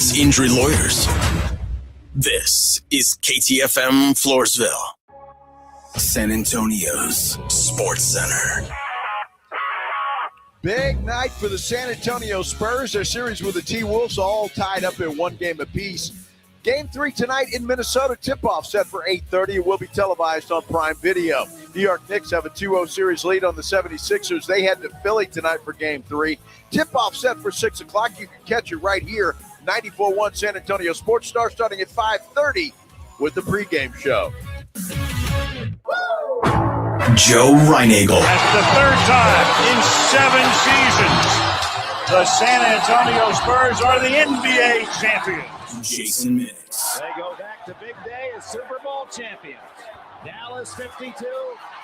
as injury lawyers. This is KTFM Floresville, San Antonio's Sports Center. Big night for the San Antonio Spurs. Their series with the T-Wolves all tied up in one game apiece. Game 3 tonight in Minnesota. Tip-off set for 8:30. It will be televised on Prime Video. New York Knicks have a 2-0 series lead on the 76ers. They head to Philly tonight for Game 3. Tip-off set for 6 o'clock. You can catch it right here. 94.1 San Antonio Sports Star starting at 5:30 with the pregame show. Joe Reinagel. That's the third time in 7 seasons the San Antonio Spurs are the NBA champions. Jason Minix. They go back to big day as Super Bowl champions. Dallas 52,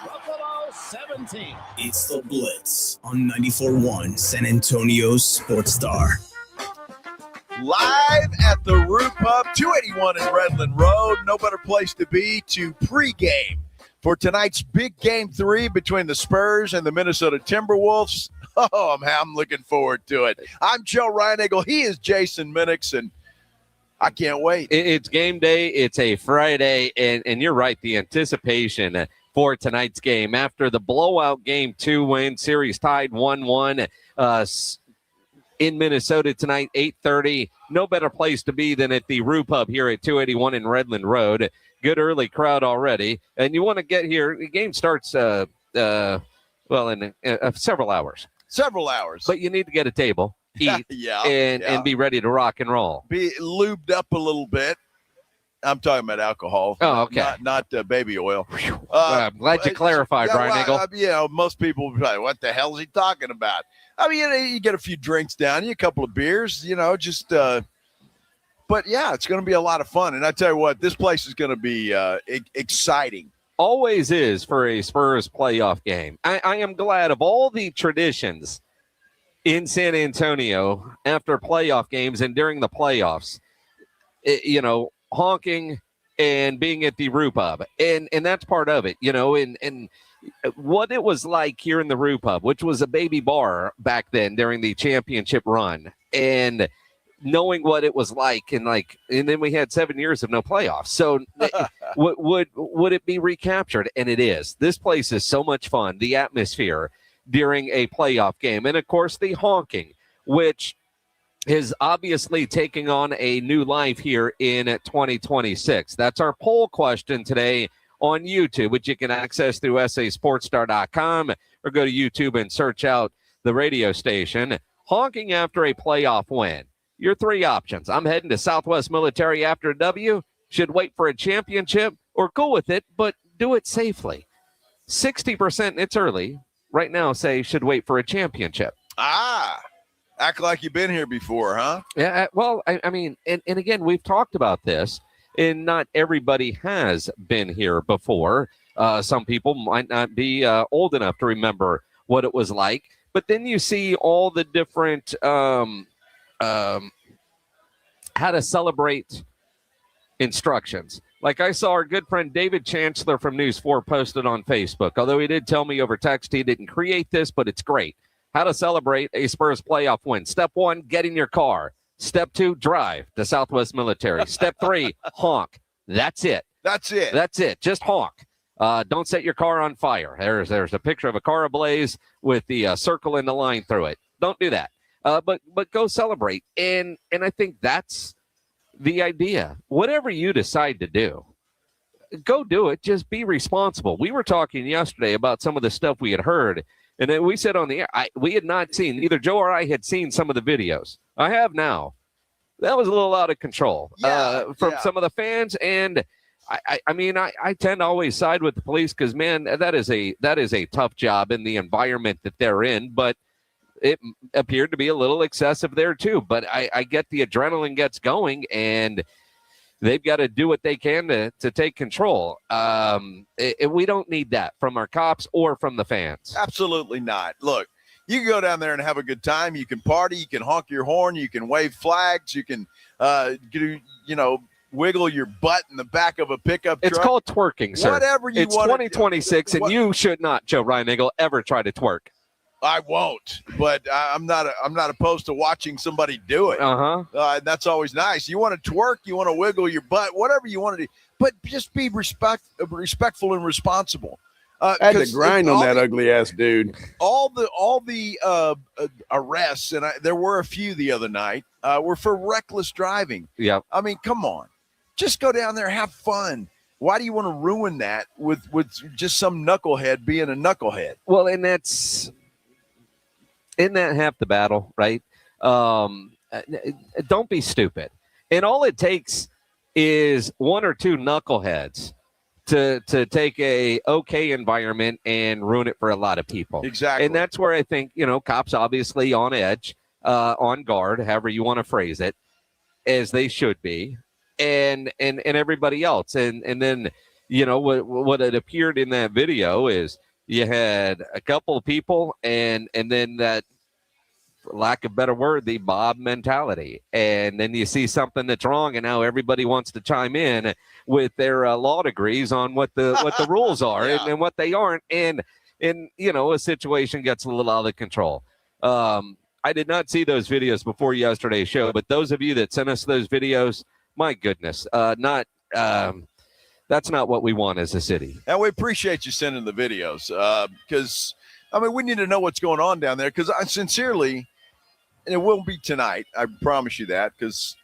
Buffalo 17. It's the Blitz on 94.1 San Antonio's Sports Star. Live at the Roo Pub, 281 in Redland Road. No better place to be to pregame for tonight's big Game 3 between the Spurs and the Minnesota Timberwolves. Oh, I'm looking forward to it. I'm Joe Reinagel. He is Jason Minix, and I can't wait. It's game day. It's a Friday, and you're right. The anticipation for tonight's game after the blowout Game 2 win, series tied 1-1 in Minnesota tonight, 8:30. No better place to be than at the Roo Pub here at 281 in Redland Road. Good early crowd already, and you want to get here. The game starts in several hours. Several hours, but you need to get a table. Eat and be ready to rock and roll. Be lubed up a little bit. I'm talking about alcohol. Oh, okay. Not baby oil. I'm glad you clarified, Brian Nagel. Most people will be like, what the hell is he talking about? I mean, you get a few drinks down, a couple of beers, but yeah, it's going to be a lot of fun. And I tell you what, this place is going to be exciting. Always is for a Spurs playoff game. I am glad of all the traditions in San Antonio after playoff games and during the playoffs, honking and being at the Roo Pub. And that's part of it, and what it was like here in the Roo Pub, which was a baby bar back then during the championship run, and knowing what it was like, and then we had 7 years of no playoffs. So would it be recaptured? And it is. This place is so much fun. The atmosphere during a playoff game. And, of course, the honking, which is obviously taking on a new life here in 2026. That's our poll question today on YouTube, which you can access through sasportstar.com or go to YouTube and search out the radio station. Honking after a playoff win. Your 3 options. I'm heading to Southwest Military after a W, should wait for a championship, or go with it, but do it safely. 60%, it's early. Right now, say, should wait for a championship. Act like you've been here before, huh? Yeah, well, I mean, and again, we've talked about this, and not everybody has been here before. Some people might not be old enough to remember what it was like. But then you see all the different how to celebrate instructions. Like I saw our good friend David Chancellor from News 4 posted on Facebook. Although he did tell me over text he didn't create this, but it's great. How to celebrate a Spurs playoff win. Step 1, get in your car. Step 2, drive to Southwest Military. Step 3, honk. That's it. That's it. That's it. Just honk. Don't set your car on fire. There's a picture of a car ablaze with the circle and the line through it. Don't do that. But go celebrate. And I think that's the idea. Whatever you decide to do, go do it. Just be responsible. We were talking yesterday about some of the stuff we had heard, and then we said on the air, we had not seen, either Joe or I had seen some of the videos. I have now. That was a little out of control from some of the fans. And I mean, I tend to always side with the police because, man, that is a tough job in the environment that they're in. But it appeared to be a little excessive there, too. But I get the adrenaline gets going, and they've got to do what they can to take control. We don't need that from our cops or from the fans. Absolutely not. Look, you can go down there and have a good time. You can party. You can honk your horn. You can wave flags. You can, wiggle your butt in the back of a pickup truck. It's called twerking, sir. Whatever you want. It's 2026, and you should not, Joe Reinagel, ever try to twerk. I won't, but I'm not opposed to watching somebody do it. That's always nice. You want to twerk, you want to wiggle your butt, whatever you want to do, but just be respectful and responsible. I had to grind on that ugly ass dude. All the arrests, and there were a few the other night, were for reckless driving. Yeah, I mean, come on, just go down there, have fun. Why do you want to ruin that with just some knucklehead being a knucklehead? Well, and isn't that half the battle, right? Don't be stupid. And all it takes is one or two knuckleheads to take a okay environment and ruin it for a lot of people. Exactly. And that's where I think, cops obviously on edge, on guard, however you want to phrase it, as they should be, and everybody else. And then, what it appeared in that video is you had a couple of people and then that, for lack of a better word, the mob mentality. And then you see something that's wrong, and now everybody wants to chime in with their law degrees on what the rules are Yeah. and what they aren't. And a situation gets a little out of control. I did not see those videos before yesterday's show, but those of you that sent us those videos, my goodness, that's not what we want as a city. And we appreciate you sending the videos because, we need to know what's going on down there because I sincerely, and it won't be tonight, I promise you that, because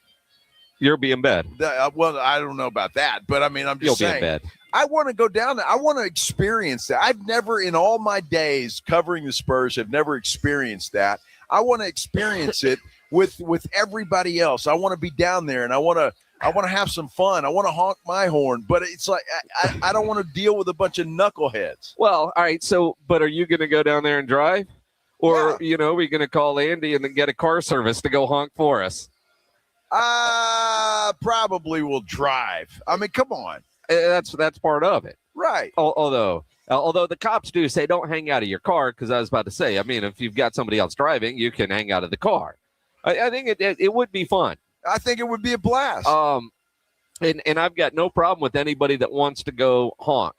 you'll be in bed. Well, I don't know about that, but I'm just You'll saying. be in bed. I want to go down there. I want to experience that. I've never, in all my days covering the Spurs, have never experienced that. I want to experience it with everybody else. I want to be down there, and I want to have some fun. I want to honk my horn, but it's like I don't want to deal with a bunch of knuckleheads. Well, all right. So, but are you going to go down there and drive, or are we going to call Andy and then get a car service to go honk for us? Probably will drive. Come on. That's part of it, right? Although the cops do say don't hang out of your car, because I was about to say, if you've got somebody else driving, you can hang out of the car. I think it would be fun. I think it would be a blast. And I've got no problem with anybody that wants to go honk,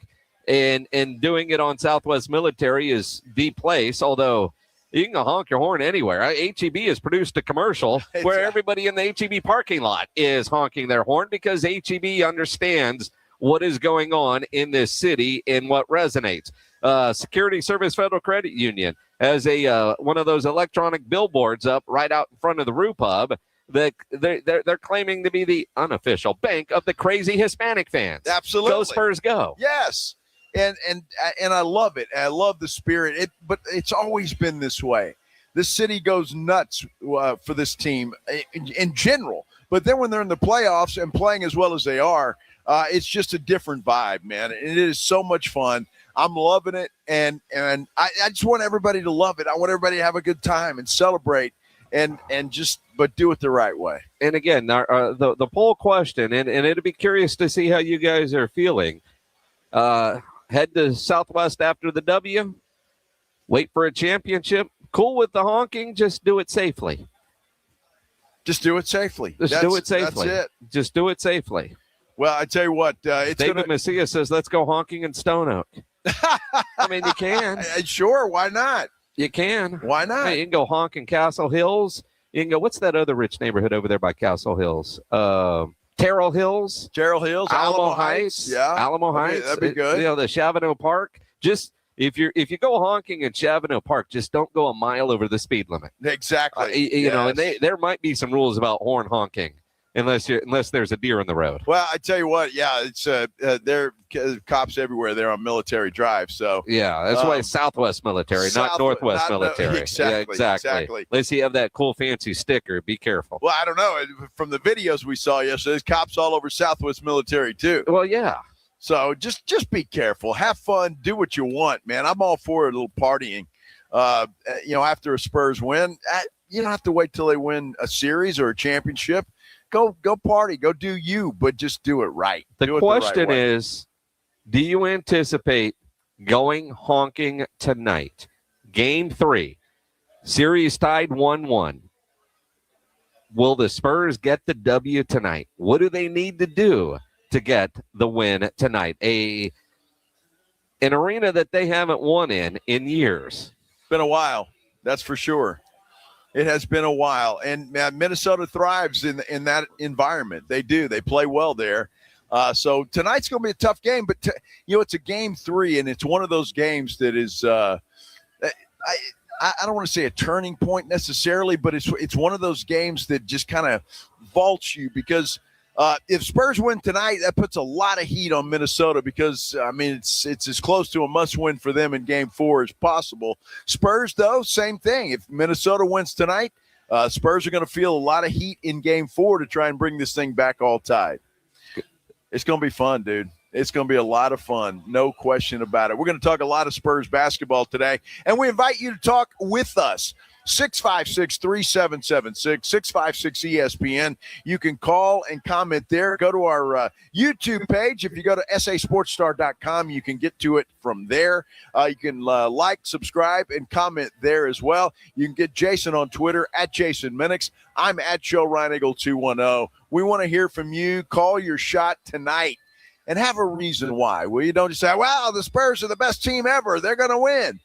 and doing it on Southwest Military is the place. Although you can go honk your horn anywhere. HEB has produced a commercial where everybody in the HEB parking lot is honking their horn because HEB understands what is going on in this city and what resonates. Security Service Federal Credit Union has one of those electronic billboards up right out in front of the Roo Pub. They're claiming to be the unofficial bank of the crazy Hispanic fans. Absolutely. Go Spurs, go. Yes. And I love it. I love the spirit. But it's always been this way. The city goes nuts for this team in general. But then when they're in the playoffs and playing as well as they are, it's just a different vibe, man. And it is so much fun. I'm loving it. And I just want everybody to love it. I want everybody to have a good time and celebrate but do it the right way. And again, the poll question, and it'll be curious to see how you guys are feeling. Head to Southwest after the W, wait for a championship. Cool with the honking, just do it safely. Just do it safely. Do it safely. That's it. Just do it safely. Well, I tell you what, David Messiah says, let's go honking in Stone Oak. You can. Sure, why not? You can. Why not? Hey, you can go honk in Castle Hills. You can go, what's that other rich neighborhood over there by Castle Hills? Terrell Hills. Alamo Heights. Yeah. Alamo Heights. That'd be good. The Chavano Park. Just if you go honking in Chavano Park, just don't go a mile over the speed limit. Exactly. You know, and there might be some rules about horn honking. Unless there's a deer in the road. Well, I tell you what, yeah, it's there are cops everywhere there on Military Drive. So yeah, that's why it's Southwest Military, not Northwest Military. Exactly. Unless you have that cool fancy sticker, be careful. Well, I don't know. From the videos we saw yesterday, there's cops all over Southwest Military too. Well, yeah. So just be careful, have fun, do what you want, man. I'm all for a little partying. After a Spurs win, you don't have to wait till they win a series or a championship. Go party, go do you, but just do it right. The question is, do you anticipate going honking tonight? Game 3, series tied 1-1. Will the Spurs get the W tonight? What do they need to do to get the win tonight? An arena that they haven't won in years. Been a while, that's for sure. It has been a while, and Minnesota thrives in that environment. They do. They play well there. So tonight's going to be a tough game, but it's a game 3, and it's one of those games that is I don't want to say a turning point necessarily, but it's one of those games that just kind of vaults you, because if Spurs win tonight, that puts a lot of heat on Minnesota, because, it's as close to a must-win for them in Game 4 as possible. Spurs, though, same thing. If Minnesota wins tonight, Spurs are going to feel a lot of heat in Game 4 to try and bring this thing back all tied. It's going to be fun, dude. It's going to be a lot of fun, no question about it. We're going to talk a lot of Spurs basketball today, and we invite you to talk with us. 656-3776, 656-ESPN. You can call and comment there. Go to our YouTube page. If you go to sasportstar.com, you can get to it from there. You can like, subscribe, and comment there as well. You can get Jason on Twitter, at Jason Minix. I'm at Joe Reinigle 210. We want to hear from you. Call your shot tonight and have a reason why. Well, you don't just say, wow, the Spurs are the best team ever. They're going to win.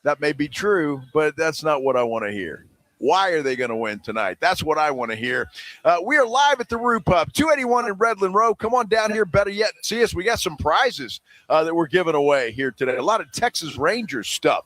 That may be true, but that's not what I want to hear. Why are they going to win tonight? That's what I want to hear. We are live at the Roo Pub, 281 in Redland Rd. Come on down here. Better yet, see us. We got some prizes that we're giving away here today. A lot of Texas Rangers stuff.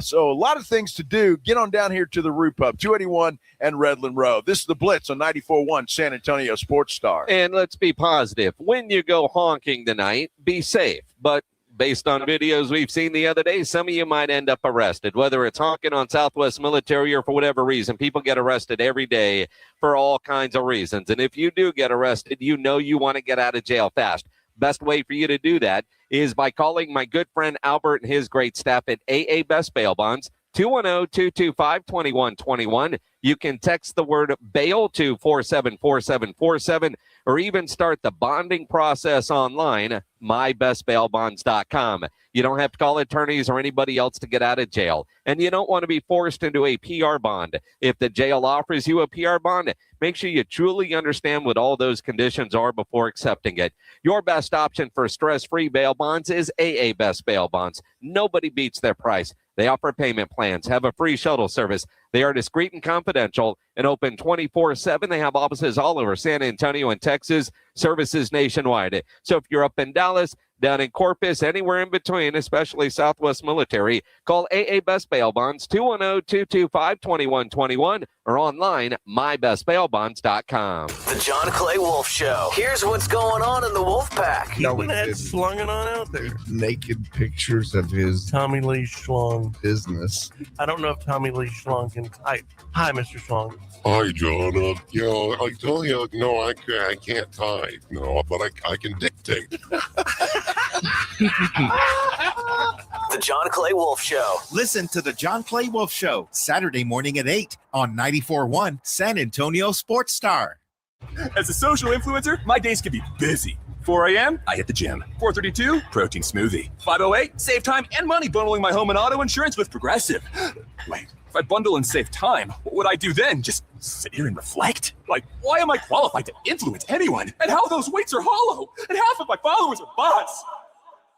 So a lot of things to do. Get on down here to the Roo Pub, 281 and Redland Rd. This is the Blitz on 94.1 San Antonio Sports Star. And let's be positive. When you go honking tonight, be safe. But based on videos we've seen the other day, some of you might end up arrested, whether it's honking on Southwest Military or for whatever reason. People get arrested every day for all kinds of reasons. And if you do get arrested, you want to get out of jail fast. Best way for you to do that is by calling my good friend Albert and his great staff at AA Best Bail Bonds, 210-225-2121. You can text the word bail to 474747, or even start the bonding process online, mybestbailbonds.com. You don't have to call attorneys or anybody else to get out of jail. And you don't want to be forced into a PR bond. If the jail offers you a PR bond, make sure you truly understand what all those conditions are before accepting it. Your best option for stress-free bail bonds is AA Best Bail Bonds. Nobody beats their price. They offer payment plans, have a free shuttle service. They are discreet and confidential and open 24/7. They have offices all over San Antonio and Texas, services nationwide. So if you're up in Dallas, down in Corpus, anywhere in between, especially Southwest Military, call AA Best Bail Bonds, 210-225-2121, or online, mybestbailbonds.com. The John Clay Wolf Show. Here's what's going on in the Wolf Pack. No, we had slung it on out there. Naked pictures of his Tommy Lee Schlong. business. I don't know if Tommy Lee Schlong can type. Hi, Mr. Schlong. Hi, John. I tell you, no, I can't type, no, but I can dictate. The John Clay Wolf Show. Listen to the John Clay Wolf Show, Saturday morning at 8 on 94.1 San Antonio Sports Star. As a social influencer, my days can be busy. 4 a.m., I hit the gym. 4:32, protein smoothie. 5:08, save time and money bundling my home and auto insurance with Progressive. Wait, if I bundle and save time, what would I do then? Just sit here and reflect? Like, why am I qualified to influence anyone? And how those weights are hollow? And half of my followers are bots?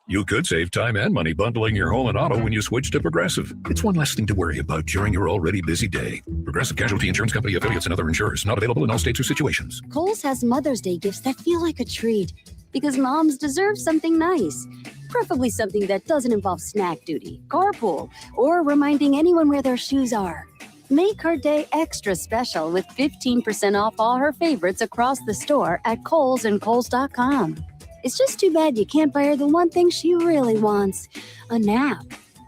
You could save time and money bundling your home and auto when you switch to Progressive. It's one less thing to worry about during your already busy day. Progressive Casualty Insurance Company, affiliates, and other insurers. Not available in all states or situations. Kohl's has Mother's Day gifts that feel like a treat because moms deserve something nice. Preferably something that doesn't involve snack duty, carpool, or reminding anyone where their shoes are. Make her day extra special with 15% off all her favorites across the store at Kohl's and Kohl's.com. It's just too bad you can't buy her the one thing she really wants, a nap.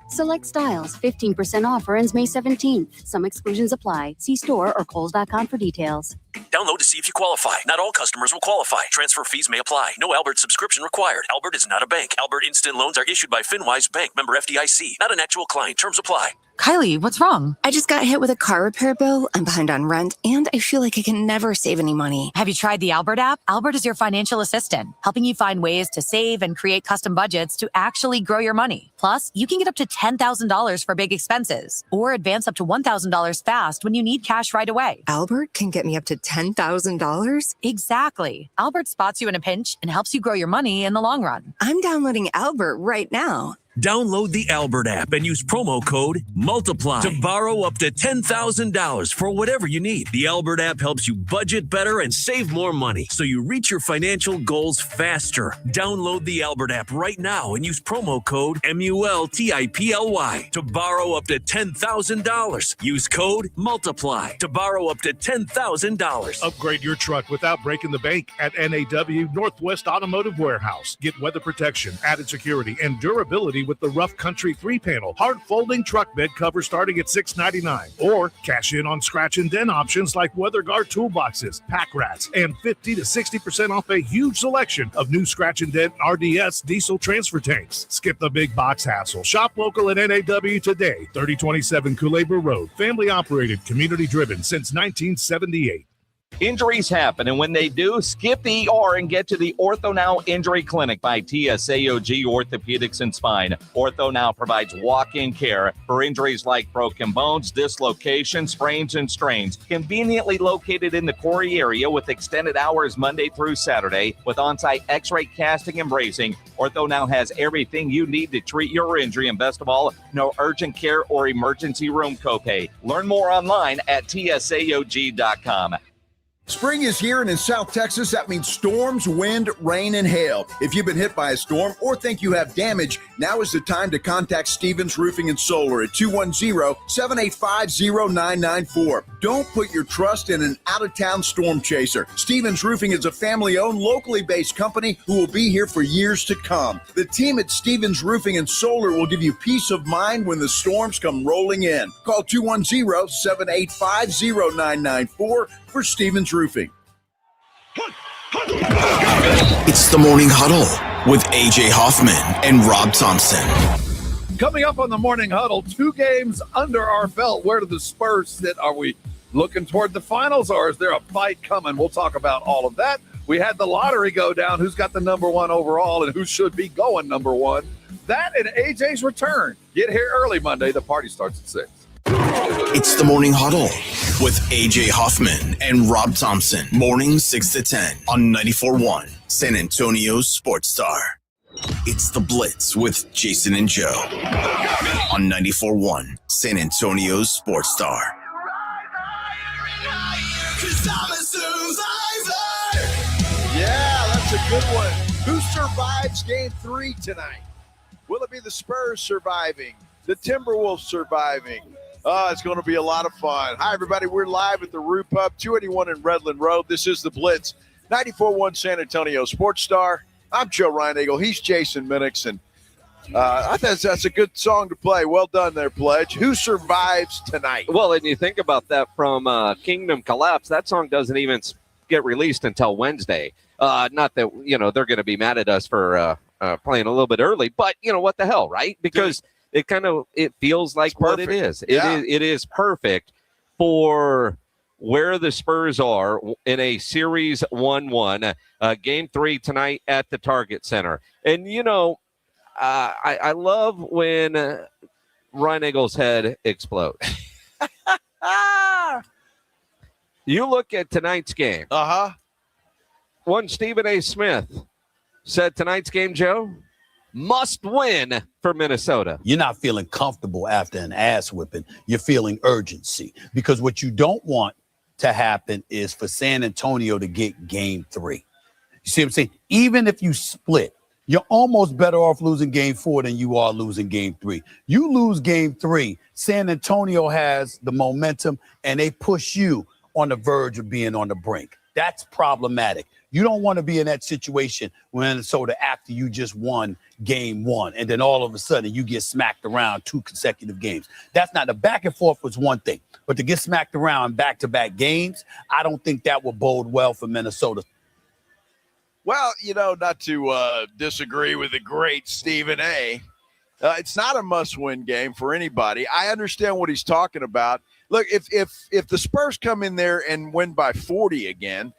Select styles, 15% off or ends May 17th. Some exclusions apply. See store or Kohl's.com for details. Download to see if you qualify. Not all customers will qualify. Transfer fees may apply. No Albert subscription required. Albert is not a bank. Albert Instant Loans are issued by FinWise Bank, member FDIC. Not an actual client. Terms apply. Kylie, what's wrong? I just got hit with a car repair bill. I'm behind on rent, and I feel like I can never save any money. Have you tried the Albert app? Albert is your financial assistant, helping you find ways to save and create custom budgets to actually grow your money. Plus, you can get up to $10,000 for big expenses, or advance up to $1,000 fast when you need cash right away. Albert can get me up to $10,000? Exactly. Albert spots you in a pinch and helps you grow your money in the long run. I'm downloading Albert right now. Download the Albert app and use promo code MULTIPLY to borrow up to $10,000 for whatever you need. The Albert app helps you budget better and save more money so you reach your financial goals faster. Download the Albert app right now and use promo code MULTIPLY to borrow up to $10,000. Use code MULTIPLY to borrow up to $10,000. Upgrade your truck without breaking the bank at NAW Northwest Automotive Warehouse. Get weather protection, added security, and durability with the Rough Country 3-panel hard folding truck bed cover starting at $6.99. Or cash in on scratch and dent options like WeatherGuard toolboxes, pack rats, and 50 to 60% off a huge selection of new scratch and dent RDS diesel transfer tanks. Skip the big box hassle. Shop local at NAW today. 3027 Culebra Road. Family operated, community driven since 1978. Injuries happen, and when they do, skip the ER and get to the Ortho Now Injury Clinic by TSAOG Orthopedics and Spine. Ortho Now provides walk-in care for injuries like broken bones, dislocations, sprains, and strains. Conveniently located in the Corey area with extended hours Monday through Saturday with on-site x-ray casting and bracing, Ortho Now has everything you need to treat your injury, and best of all, no urgent care or emergency room copay. Learn more online at tsaog.com. Spring is here, and in South Texas, that means storms, wind, rain, and hail. If you've been hit by a storm or think you have damage, now is the time to contact Stevens Roofing and Solar at 210-785-0994. Don't put your trust in an out-of-town storm chaser. Stevens Roofing is a family-owned, locally based company who will be here for years to come. The team at Stevens Roofing and Solar will give you peace of mind when the storms come rolling in. Call 210-785-0994 for Stevens Roofing. It's the Morning Huddle with AJ Hoffman and Rob Thompson. Coming up on the Morning Huddle, 2 games under our belt. Where do the Spurs sit? Are we looking toward the finals, or is there a fight coming? We'll talk about all of that. We had the lottery go down. Who's got the number 1 overall and who should be going number 1? That and AJ's return. Get here early Monday. The party starts at 6. It's the Morning Huddle with AJ Hoffman and Rob Thompson. Morning 6 to 10 on 94.1 San Antonio's Sports Star. It's the Blitz with Jason and Joe on 94.1 San Antonio's Sports Star. Yeah, that's a good one. Who survives Game 3 tonight? Will it be the Spurs surviving? The Timberwolves surviving? It's going to be a lot of fun. Hi, everybody. We're live at the Roo Pub, 281 in Redland Rd. This is the Blitz, 94.1 San Antonio Sports Star. I'm Joe Reinagle. He's Jason Minix, and I think that's a good song to play. Well done there, Pledge. Who survives tonight? Well, and you think about that from Kingdom Collapse, that song doesn't even get released until Wednesday. Not that, they're going to be mad at us for playing a little bit early, but, what the hell, right? Because it feels like what it is. It is perfect for where the Spurs are in a series 1-1, Game 3 tonight at the Target Center. And, I love when Reinagle's head explodes. You look at tonight's game. One Stephen A. Smith said tonight's game, Joe, must win for Minnesota. You're not feeling comfortable after an ass whipping. You're feeling urgency, because what you don't want to happen is for San Antonio to get Game 3. You see what I'm saying? Even if you split, you're almost better off losing Game 4 than you are losing Game 3. You lose Game 3, San Antonio has the momentum, and they push you on the verge of being on the brink. That's problematic. You don't want to be in that situation when Minnesota, after you just won Game 1, and then all of a sudden you get smacked around 2 consecutive games. That's not, the back and forth was one thing, but to get smacked around back-to-back games, I don't think that will bode well for Minnesota. Well, not to disagree with the great Stephen A., it's not a must-win game for anybody. I understand what he's talking about. Look, if the Spurs come in there and win by 40 again,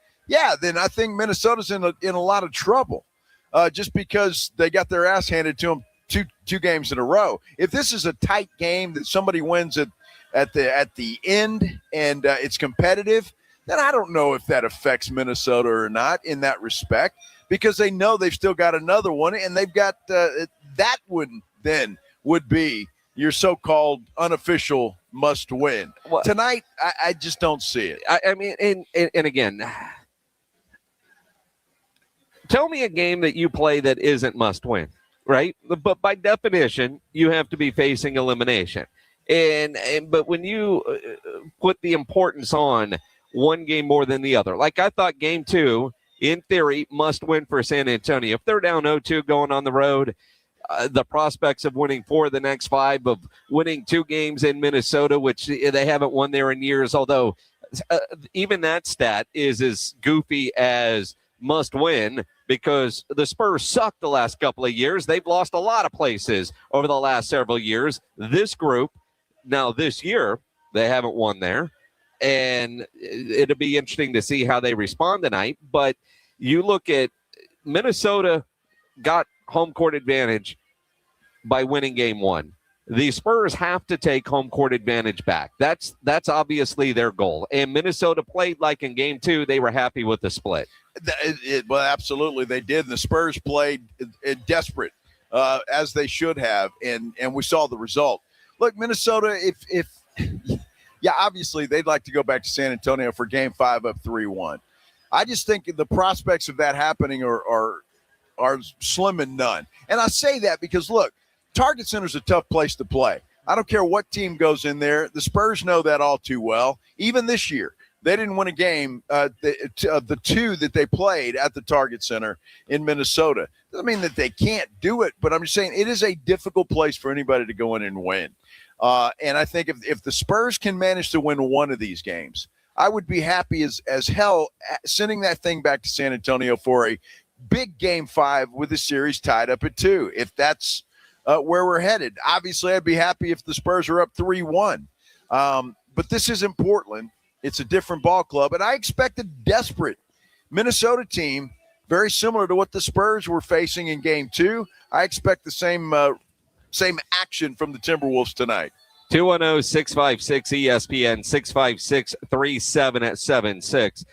then I think Minnesota's in a lot of trouble, just because they got their ass handed to them two games in a row. If this is a tight game that somebody wins at the end and it's competitive, then I don't know if that affects Minnesota or not in that respect, because they know they've still got another one, and they've got that one then would be your so-called unofficial must win. Well, tonight, I just don't see it. I mean, and again, tell me a game that you play that isn't must win, right? But by definition, you have to be facing elimination. But when you put the importance on one game more than the other, like I thought game 2, in theory, must win for San Antonio. If they're down 0-2 going on the road, the prospects of winning 4 of the next 5, of winning 2 games in Minnesota, which they haven't won there in years, although even that stat is as goofy as must win because the Spurs sucked the last couple of years. They've lost a lot of places over the last several years. This group, now this year, they haven't won there. And it'll be interesting to see how they respond tonight. But you look at Minnesota got home court advantage by winning game 1. The Spurs have to take home court advantage back. That's obviously their goal. And Minnesota played like in game 2, they were happy with the split. Well, absolutely, they did. And the Spurs played desperate, as they should have, and we saw the result. Look, Minnesota, if obviously they'd like to go back to San Antonio for Game 5 up 3-1. I just think the prospects of that happening are slim and none. And I say that because, look, Target Center's a tough place to play. I don't care what team goes in there. The Spurs know that all too well. Even this year, they didn't win a game of the 2 that they played at the Target Center in Minnesota. Doesn't mean that they can't do it, but I'm just saying it is a difficult place for anybody to go in and win. And I think if the Spurs can manage to win one of these games, I would be happy as hell sending that thing back to San Antonio for a big Game 5 with the series tied up at 2, if that's where we're headed. Obviously, I'd be happy if the Spurs are up 3-1. But this isn't Portland. It's a different ball club. And I expect a desperate Minnesota team, very similar to what the Spurs were facing in Game 2. I expect the same action from the Timberwolves tonight. 210-656-ESPN, 656-3776.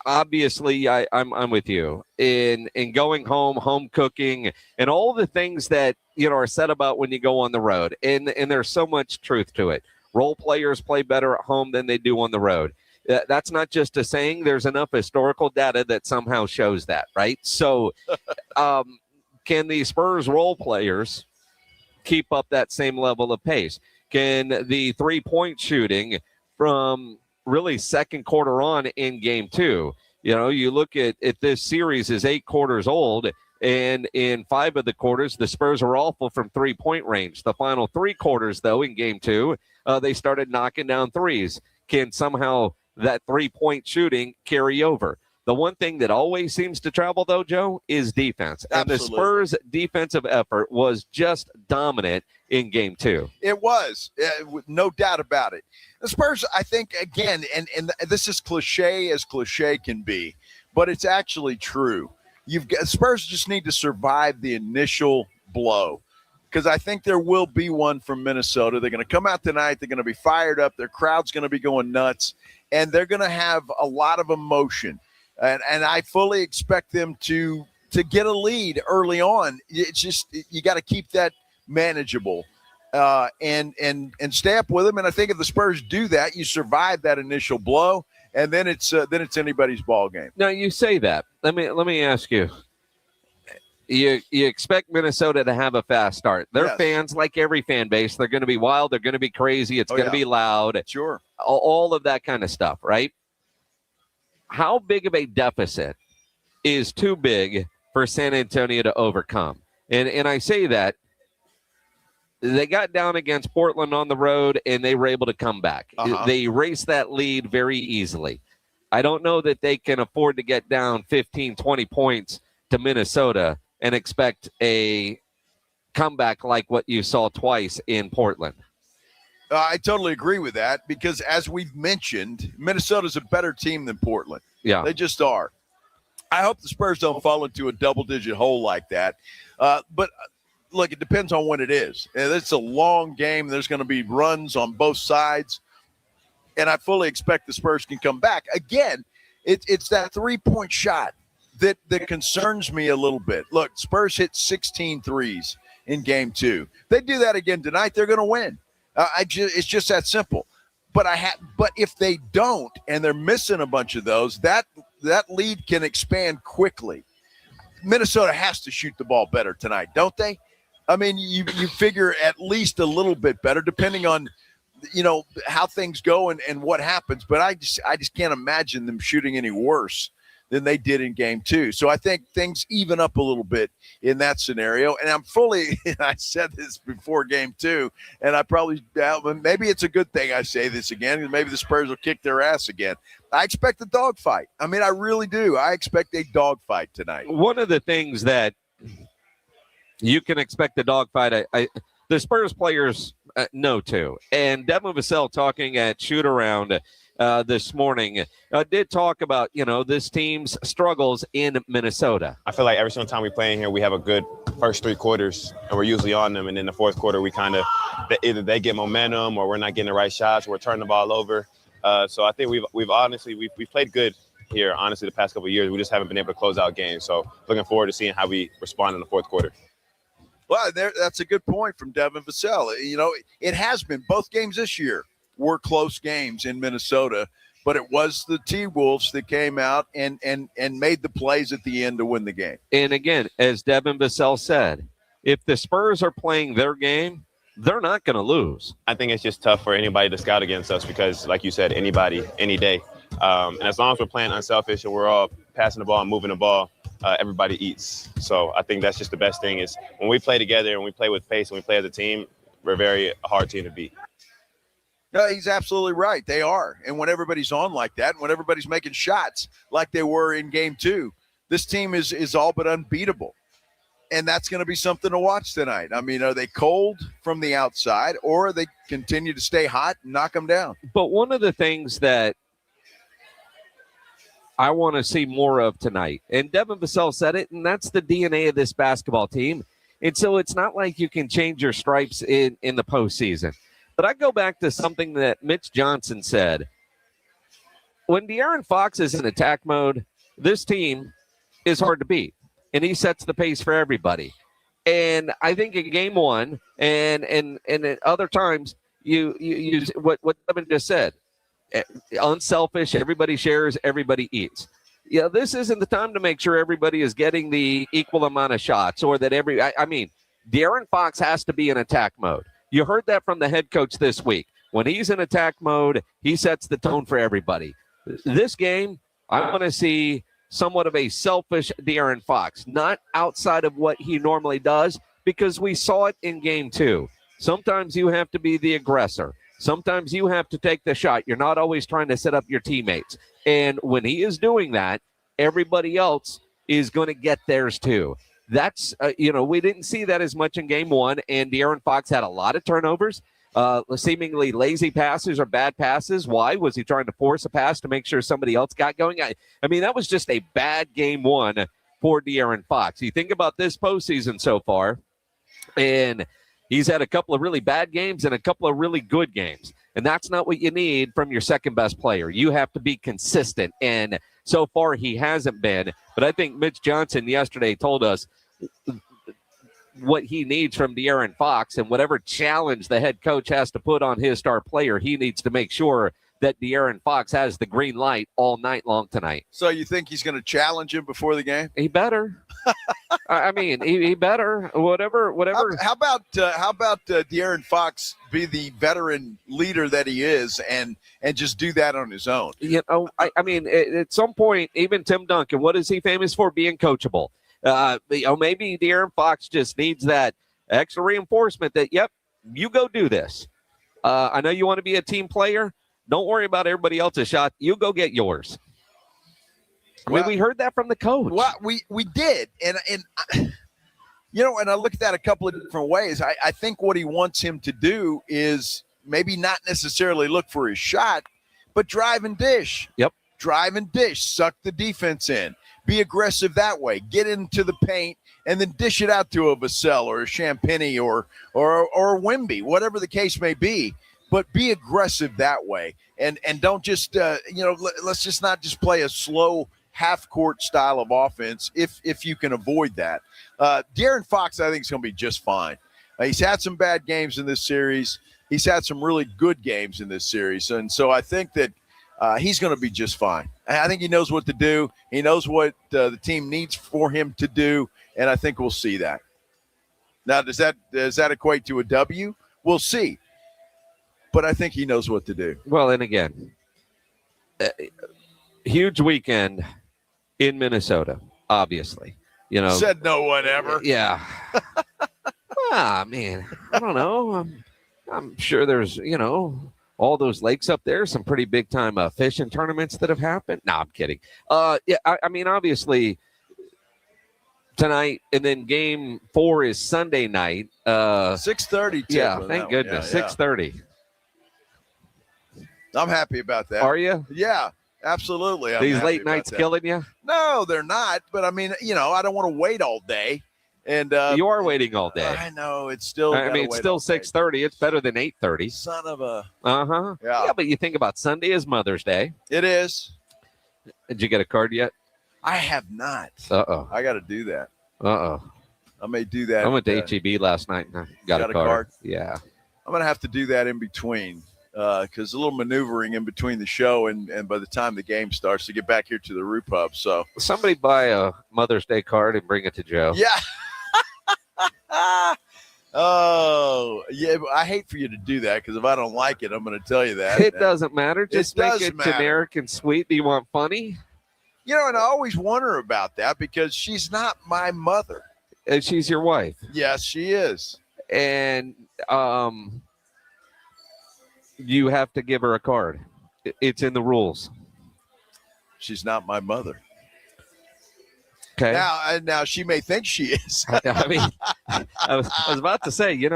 Obviously, I'm with you in going home cooking, and all the things that are said about when you go on the road. And there's so much truth to it. Role players play better at home than they do on the road. That's not just a saying. There's enough historical data that somehow shows that, right? So, can the Spurs role players keep up that same level of pace? Can the three-point shooting from really second quarter on in game 2? You look at this series is 8 quarters old, and in 5 of the quarters, the Spurs are awful from three-point range. The final 3 quarters, though, in game 2, they started knocking down threes. Can somehow that three-point shooting carry over? The one thing that always seems to travel, though, Joe, is defense. Absolutely. And the Spurs' defensive effort was just dominant in game 2. It was, no doubt about it. The Spurs, I think, again, and this is cliche as cliche can be, but it's actually true. Spurs just need to survive the initial blow, because I think there will be one from Minnesota. They're going to come out tonight. They're going to be fired up. Their crowd's going to be going nuts, and they're going to have a lot of emotion. And I fully expect them to get a lead early on. It's just you got to keep that manageable and stay up with them. And I think if the Spurs do that, you survive that initial blow, and then it's anybody's ball game. Now you say that. Let me ask you. You expect Minnesota to have a fast start. Their fans, like every fan base, they're going to be wild. They're going to be crazy. It's going to be loud. Sure. All of that kind of stuff, right? How big of a deficit is too big for San Antonio to overcome? And I say that they got down against Portland on the road, and they were able to come back. They erased that lead very easily. I don't know that they can afford to get down 15, 20 points to Minnesota and expect a comeback like what you saw twice in Portland. I totally agree with that, because as we've mentioned, Minnesota's a better team than Portland. Yeah. They just are. I hope the Spurs don't fall into a double-digit hole like that. But, look, it depends on when it is. And it's a long game. There's going to be runs on both sides. And I fully expect the Spurs can come back. Again, it's that three-point shot that concerns me a little bit. Look, Spurs hit 16 threes in game 2. They do that again tonight, they're going to win. It's just that simple. But if they don't, and they're missing a bunch of those, that lead can expand quickly. Minnesota has to shoot the ball better tonight, don't they? I mean, you figure at least a little bit better, depending on, how things go and what happens. But I just can't imagine them shooting any worse than they did in game 2. So I think things even up a little bit in that scenario. And I said this before game 2, and maybe it's a good thing I say this again, because maybe the Spurs will kick their ass again. I expect a dogfight. I mean, I really do. I expect a dogfight tonight. One of the things that you can expect a dogfight, the Spurs players know too. And Devin Vassell, talking at shoot-around this morning, did talk about, this team's struggles in Minnesota. I feel like every single time we play in here, we have a good first 3 quarters, and we're usually on them. And in the fourth quarter, we kind of either they get momentum or we're not getting the right shots, or we're turning the ball over. So I think we've honestly played good here, honestly, the past couple of years. We just haven't been able to close out games. So looking forward to seeing how we respond in the fourth quarter. Well, that's a good point from Devin Vassell. It has been. Both games this year were close games in Minnesota, but it was the T-Wolves that came out and made the plays at the end to win the game. And again, as Devin Vassell said, if the Spurs are playing their game, they're not going to lose. I think it's just tough for anybody to scout against us because, like you said, anybody, any day. And as long as we're playing unselfish and we're all passing the ball and moving the ball, everybody eats. So I think that's just the best thing is when we play together and we play with pace and we play as a team, we're a very hard team to beat. No, he's absolutely right. They are. And when everybody's on like that, and when everybody's making shots like they were in game 2, this team is all but unbeatable. And that's going to be something to watch tonight. I mean, are they cold from the outside, or they continue to stay hot and knock them down? But one of the things that I want to see more of tonight, and Devin Vassell said it, and that's the DNA of this basketball team. And so it's not like you can change your stripes in the postseason. But I go back to something that Mitch Johnson said. When De'Aaron Fox is in attack mode, this team is hard to beat. And he sets the pace for everybody. And I think in game 1 and at other times, you use what Devin just said. Unselfish, everybody shares, everybody eats. This isn't the time to make sure everybody is getting the equal amount of shots, or that De'Aaron Fox has to be in attack mode. You heard that from the head coach this week. When he's in attack mode, he sets the tone for everybody. This game, I want to see somewhat of a selfish De'Aaron Fox, not outside of what he normally does, because we saw it in game 2. Sometimes you have to be the aggressor. Sometimes you have to take the shot. You're not always trying to set up your teammates. And when he is doing that, everybody else is going to get theirs too. That's, we didn't see that as much in game 1, and De'Aaron Fox had a lot of turnovers, seemingly lazy passes or bad passes. Why? Was he trying to force a pass to make sure somebody else got going? I mean, that was just a bad game 1 for De'Aaron Fox. You think about this postseason so far, and he's had a couple of really bad games and a couple of really good games. And that's not what you need from your second best player. You have to be consistent. And so far he hasn't been. But I think Mitch Johnson yesterday told us what he needs from De'Aaron Fox, and whatever challenge the head coach has to put on his star player, he needs to make sure that De'Aaron Fox has the green light all night long tonight. So you think he's going to challenge him before the game? He better. I mean, he better. Whatever. How about De'Aaron Fox be the veteran leader that he is, and just do that on his own? I mean, at some point, even Tim Duncan, what is he famous for? Being coachable. Maybe De'Aaron Fox just needs that extra reinforcement that, yep, you go do this. I know you want to be a team player. Don't worry about everybody else's shot. You go get yours. I mean, we heard that from the coach. Well, we did. And I look at that a couple of different ways. I think what he wants him to do is maybe not necessarily look for his shot, but drive and dish. Yep. Drive and dish. Suck the defense in. Be aggressive that way. Get into the paint and then dish it out to a Vassell or a Champagny or a Wemby, whatever the case may be. But be aggressive that way, and don't just let's just not just play a slow, half-court style of offense if you can avoid that. De'Aaron Fox, I think, is going to be just fine. He's had some bad games in this series. He's had some really good games in this series. And so I think that he's going to be just fine. I think he knows what to do. He knows what the team needs for him to do, and I think we'll see that. Now, does that equate to a W? We'll see. But I think he knows what to do. Well, and again, huge weekend in Minnesota, obviously. You know, said no one ever. Yeah. Man, I don't know. I'm sure there's, all those lakes up there, some pretty big time fishing tournaments that have happened. No, I'm kidding. Yeah, I mean, obviously tonight, and then game 4 is Sunday night. 6:30. Yeah, thank goodness. 6:30. I'm happy about that. Are you? Yeah, absolutely. These late nights killing you? No, they're not. But I mean, I don't want to wait all day. And you are waiting all day. I know it's still. I mean, it's still 6:30. It's better than 8:30. Son of a. Yeah, but you think about Sunday is Mother's Day. It is. Did you get a card yet? I have not. Uh-oh. I got to do that. Uh-oh. I may do that. I went to HEB last night and I got a card. Yeah. I'm going to have to do that in between because a little maneuvering in between the show and by the time the game starts to get back here to the Roo Pub. So somebody buy a Mother's Day card and bring it to Joe. Yeah. Oh, yeah. I hate for you to do that because if I don't like it, I'm going to tell you that. It doesn't matter. Just make it generic and sweet. Do you want funny? And I always wonder about that because she's not my mother. And she's your wife. Yes, she is. And you have to give her a card. It's in the rules. She's not my mother. Okay. Now she may think she is. I mean, I was about to say, you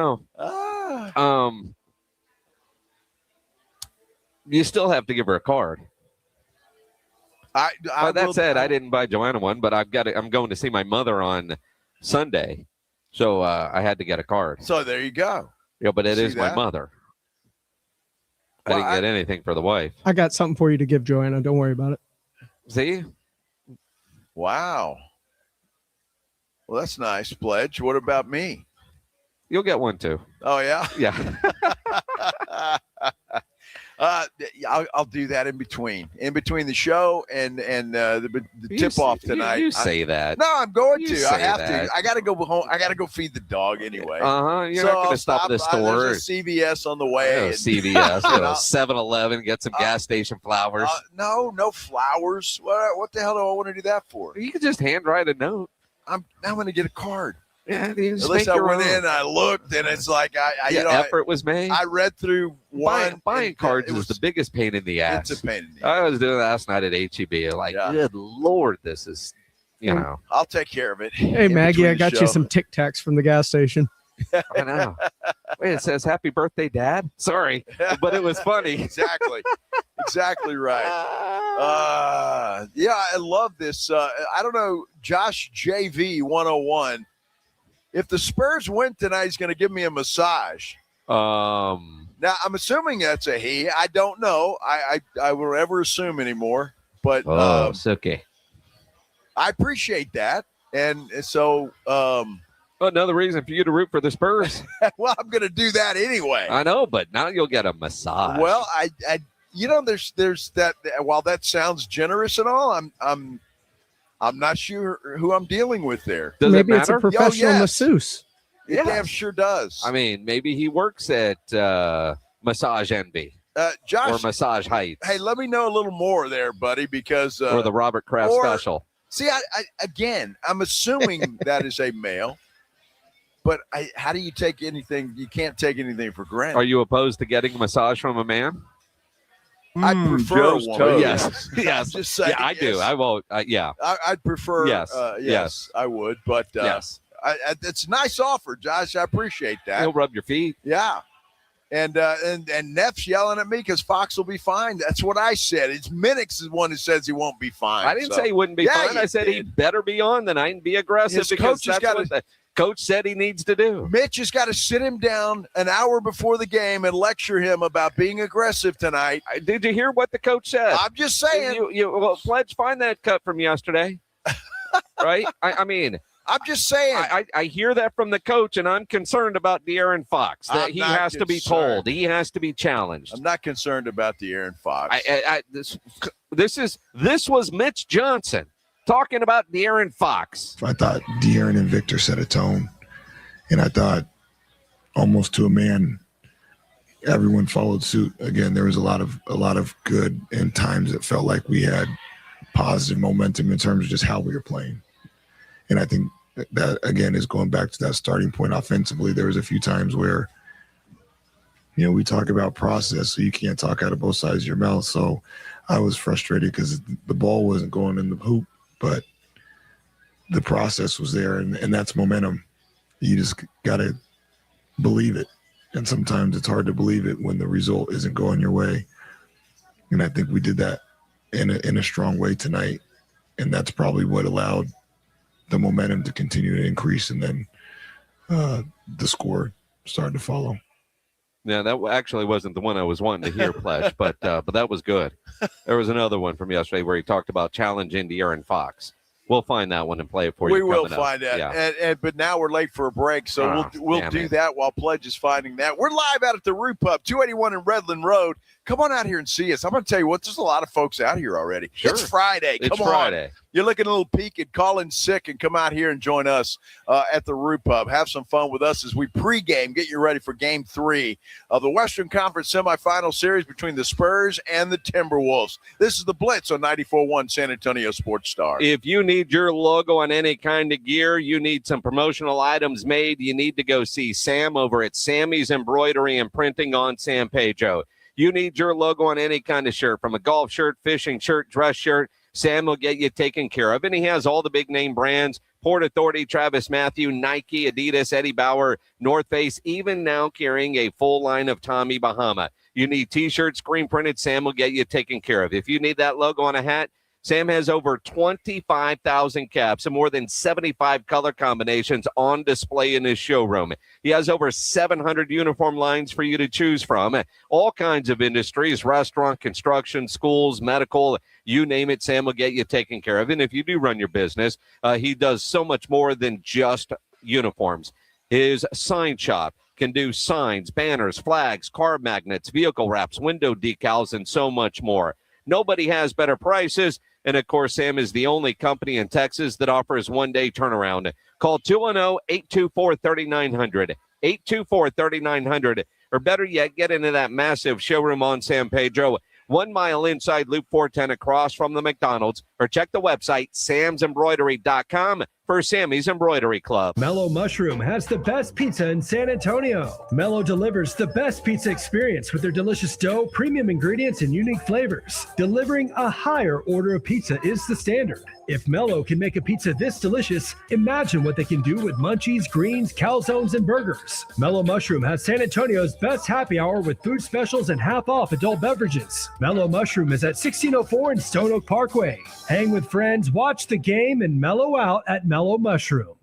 still have to give her a card. That said, I didn't buy Joanna one, but I'm going to see my mother on Sunday, so I had to get a card. So there you go. Yeah, but it is my mother. I didn't get anything for the wife. I got something for you to give Joanna. Don't worry about it. See? Wow. Well, that's nice, Pledge. What about me? You'll get one too. Oh yeah. Yeah. I'll do that in between the show and the tip off tonight. You say that. No, I'm going to. I have that. to. I got to go home. I got to go feed the dog anyway. You're not going to stop at the store. There's a CVS on the way. CVS, 7-Eleven, get some gas station flowers. No flowers. What the hell do I want to do that for? You can just handwrite a note. I'm going to get a card. Yeah, at least I went in and I looked, and it's like effort was made. I read through one. Buying cards is the biggest pain in the ass. It's a pain in the ass. I was doing that last night at HEB. Like, good Lord, this is, I'll take care of it. Hey, Maggie, I got you some Tic Tacs from the gas station. I know. Wait, it says "Happy Birthday, Dad." Sorry, but it was funny. Exactly right. Yeah, I love this. I don't know, Josh JV 101. If the Spurs win tonight, he's going to give me a massage. Now, I'm assuming that's a he. I don't know. I will never assume anymore. But it's okay. I appreciate that. And so another reason for you to root for the Spurs. Well, I'm going to do that anyway. I know, but now you'll get a massage. Well, there's that. While that sounds generous and all, I'm not sure who I'm dealing with there. Does maybe it matter? It's a professional masseuse. It damn sure does. I mean, maybe he works at Massage Envy. Josh, or Massage Heights. Hey, let me know a little more there, buddy, because or the Robert Kraft special. See, again, I'm assuming that is a male, but how do you take anything? You can't take anything for granted. Are you opposed to getting a massage from a man? I'd prefer a woman. Yes. Just saying, I do. I won't. Yeah. I'd prefer. Yes. Yes, I would. But yes, it's a nice offer, Josh. I appreciate that. He'll rub your feet. Yeah. And Neff's yelling at me because Fox will be fine. That's what I said. It's Minix is the one who says he won't be fine. I didn't say he wouldn't be fine. I said he better be on tonight and be aggressive. His coach has got to. coach said he needs to do. Mitch has got to sit him down an hour before the game and lecture him about being aggressive tonight. Did you hear what the coach said? I'm just saying. Well, Pledge, find that cut from yesterday. Right? I mean, I'm just saying. I hear that from the coach, and I'm concerned about De'Aaron Fox. That he has to be told. He has to be challenged. I'm not concerned about De'Aaron Fox. This was Mitch Johnson talking about De'Aaron Fox. I thought De'Aaron and Victor set a tone, and I thought almost to a man, everyone followed suit. Again, there was a lot of good, and times it felt like we had positive momentum in terms of just how we were playing. And I think that, again, is going back to that starting point offensively. There was a few times where, we talk about process, so you can't talk out of both sides of your mouth. So I was frustrated because the ball wasn't going in the hoop, but the process was there, and that's momentum. You just got to believe it. And sometimes it's hard to believe it when the result isn't going your way. And I think we did that in a strong way tonight. And that's probably what allowed the momentum to continue to increase, and then the score started to follow. Yeah, that actually wasn't the one I was wanting to hear, Pledge, but that was good. There was another one from yesterday where he talked about challenging De'Aaron Fox. We'll find that one and play it for you. We will find that. Yeah. But now we're late for a break, so we'll do that while Pledge is finding that. We're live out at the Roo Pub, 281 in Redland Road. Come on out here and see us. I'm going to tell you what, there's a lot of folks out here already. Sure. It's Friday. It's Come Friday. on. You're looking a little peaked and call in sick and come out here and join us at the Roo Pub. Have some fun with us as we pregame, get you ready for Game 3 of the Western Conference Semifinal Series between the Spurs and the Timberwolves. This is the Blitz on 94.1 San Antonio Sports Star. If you need your logo on any kind of gear, you need some promotional items made, you need to go see Sam over at Sammy's Embroidery and Printing on San Pedro. You need your logo on any kind of shirt, from a golf shirt, fishing shirt, dress shirt, Sam will get you taken care of. And he has all the big name brands: Port Authority, Travis Matthew, Nike, Adidas, Eddie Bauer, North Face, even now carrying a full line of Tommy Bahama. You need T-shirts, screen printed, Sam will get you taken care of. If you need that logo on a hat, Sam has over 25,000 caps and more than 75 color combinations on display in his showroom. He has over 700 uniform lines for you to choose from. All kinds of industries: restaurant, construction, schools, medical, you name it, Sam will get you taken care of. And if you do run your business, he does so much more than just uniforms. His sign shop can do signs, banners, flags, car magnets, vehicle wraps, window decals, and so much more. Nobody has better prices. And, of course, Sam is the only company in Texas that offers one-day turnaround. Call 210-824-3900, 824-3900, or better yet, get into that massive showroom on San Pedro, 1 mile inside Loop 410 across from the McDonald's, or check the website, samsembroidery.com, for Sammy's Embroidery Club. Mellow Mushroom has the best pizza in San Antonio. Mellow delivers the best pizza experience with their delicious dough, premium ingredients, and unique flavors. Delivering a higher order of pizza is the standard. If Mellow can make a pizza this delicious, imagine what they can do with munchies, greens, calzones, and burgers. Mellow Mushroom has San Antonio's best happy hour with food specials and half-off adult beverages. Mellow Mushroom is at 1604 in Stone Oak Parkway. Hang with friends, watch the game, and mellow out at Mellow Mushroom.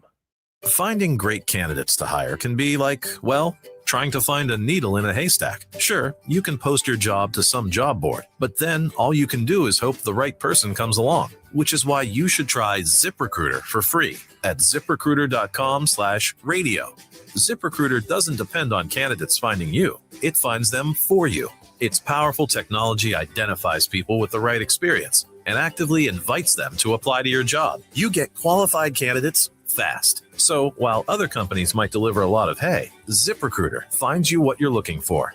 Finding great candidates to hire can be like, well, trying to find a needle in a haystack. Sure, you can post your job to some job board, but then all you can do is hope the right person comes along, which is why you should try ZipRecruiter for free at ZipRecruiter.com/radio. ZipRecruiter doesn't depend on candidates finding you. It finds them for you. Its powerful technology identifies people with the right experience and actively invites them to apply to your job. You get qualified candidates fast. So while other companies might deliver a lot of hay, ZipRecruiter finds you what you're looking for.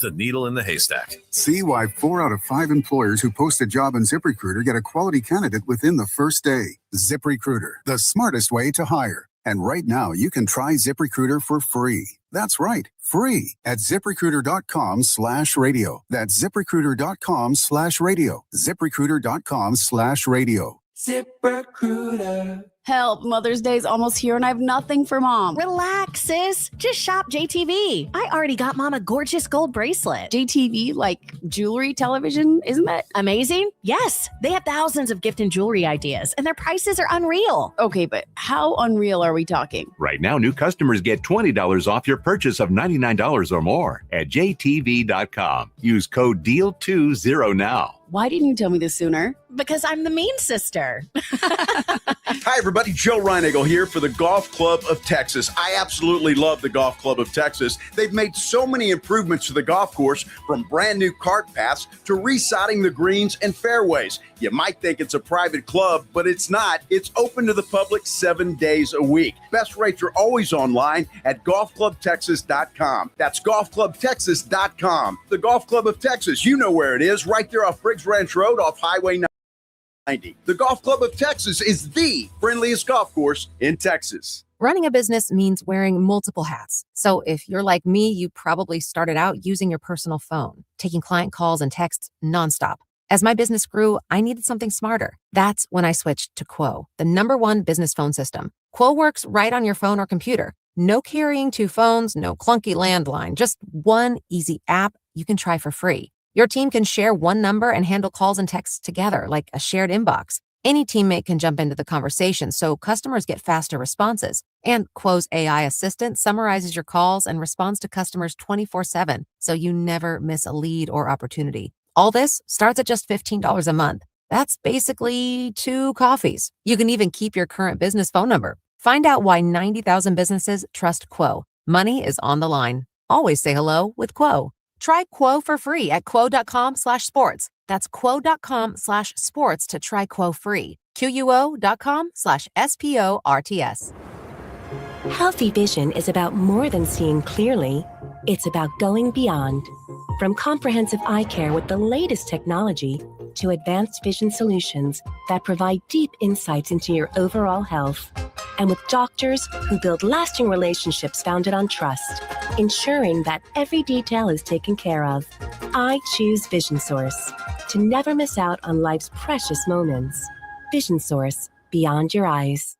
The needle in the haystack. See why 4 out of 5 employers who post a job in ZipRecruiter get a quality candidate within the first day. ZipRecruiter, the smartest way to hire. And right now, you can try ZipRecruiter for free. That's right, free at ZipRecruiter.com/radio. That's ZipRecruiter.com/radio. ZipRecruiter.com/radio. ZipRecruiter. Help, Mother's Day's almost here and I have nothing for Mom. Relax, sis. Just shop JTV. I already got Mom a gorgeous gold bracelet. JTV, like jewelry, television, isn't that amazing? Yes, they have thousands of gift and jewelry ideas, and their prices are unreal. Okay, but how unreal are we talking? Right now, new customers get $20 off your purchase of $99 or more at jtv.com. Use code DEAL20 now. Why didn't you tell me this sooner? Because I'm the mean sister. Hi, everybody. Joe Reinagle here for the Golf Club of Texas. I absolutely love the Golf Club of Texas. They've made so many improvements to the golf course, from brand new cart paths to resodding the greens and fairways. You might think it's a private club, but it's not. It's open to the public 7 days a week. Best rates are always online at golfclubtexas.com. That's golfclubtexas.com. The Golf Club of Texas, you know where it is, right there off Briggs Ranch Road off Highway 90. The Golf Club of Texas is the friendliest golf course in Texas. Running a business means wearing multiple hats. So if you're like me, you probably started out using your personal phone, taking client calls and texts nonstop. As my business grew, I needed something smarter. That's when I switched to Quo, the #1 business phone system. Quo works right on your phone or computer. No carrying 2 phones, no clunky landline, just one easy app you can try for free. Your team can share one number and handle calls and texts together like a shared inbox. Any teammate can jump into the conversation, so customers get faster responses. And Quo's AI assistant summarizes your calls and responds to customers 24/7, so you never miss a lead or opportunity. All this starts at just $15 a month. That's basically 2 coffees. You can even keep your current business phone number. Find out why 90,000 businesses trust Quo. Money is on the line. Always say hello with Quo. Try Quo for free at quo.com/sports. That's quo.com/sports to try Quo free. QUO.com/SPORTS. Healthy vision is about more than seeing clearly. It's about going beyond. From comprehensive eye care with the latest technology to advanced vision solutions that provide deep insights into your overall health. And with doctors who build lasting relationships founded on trust, ensuring that every detail is taken care of. I choose Vision Source to never miss out on life's precious moments. Vision Source, beyond your eyes.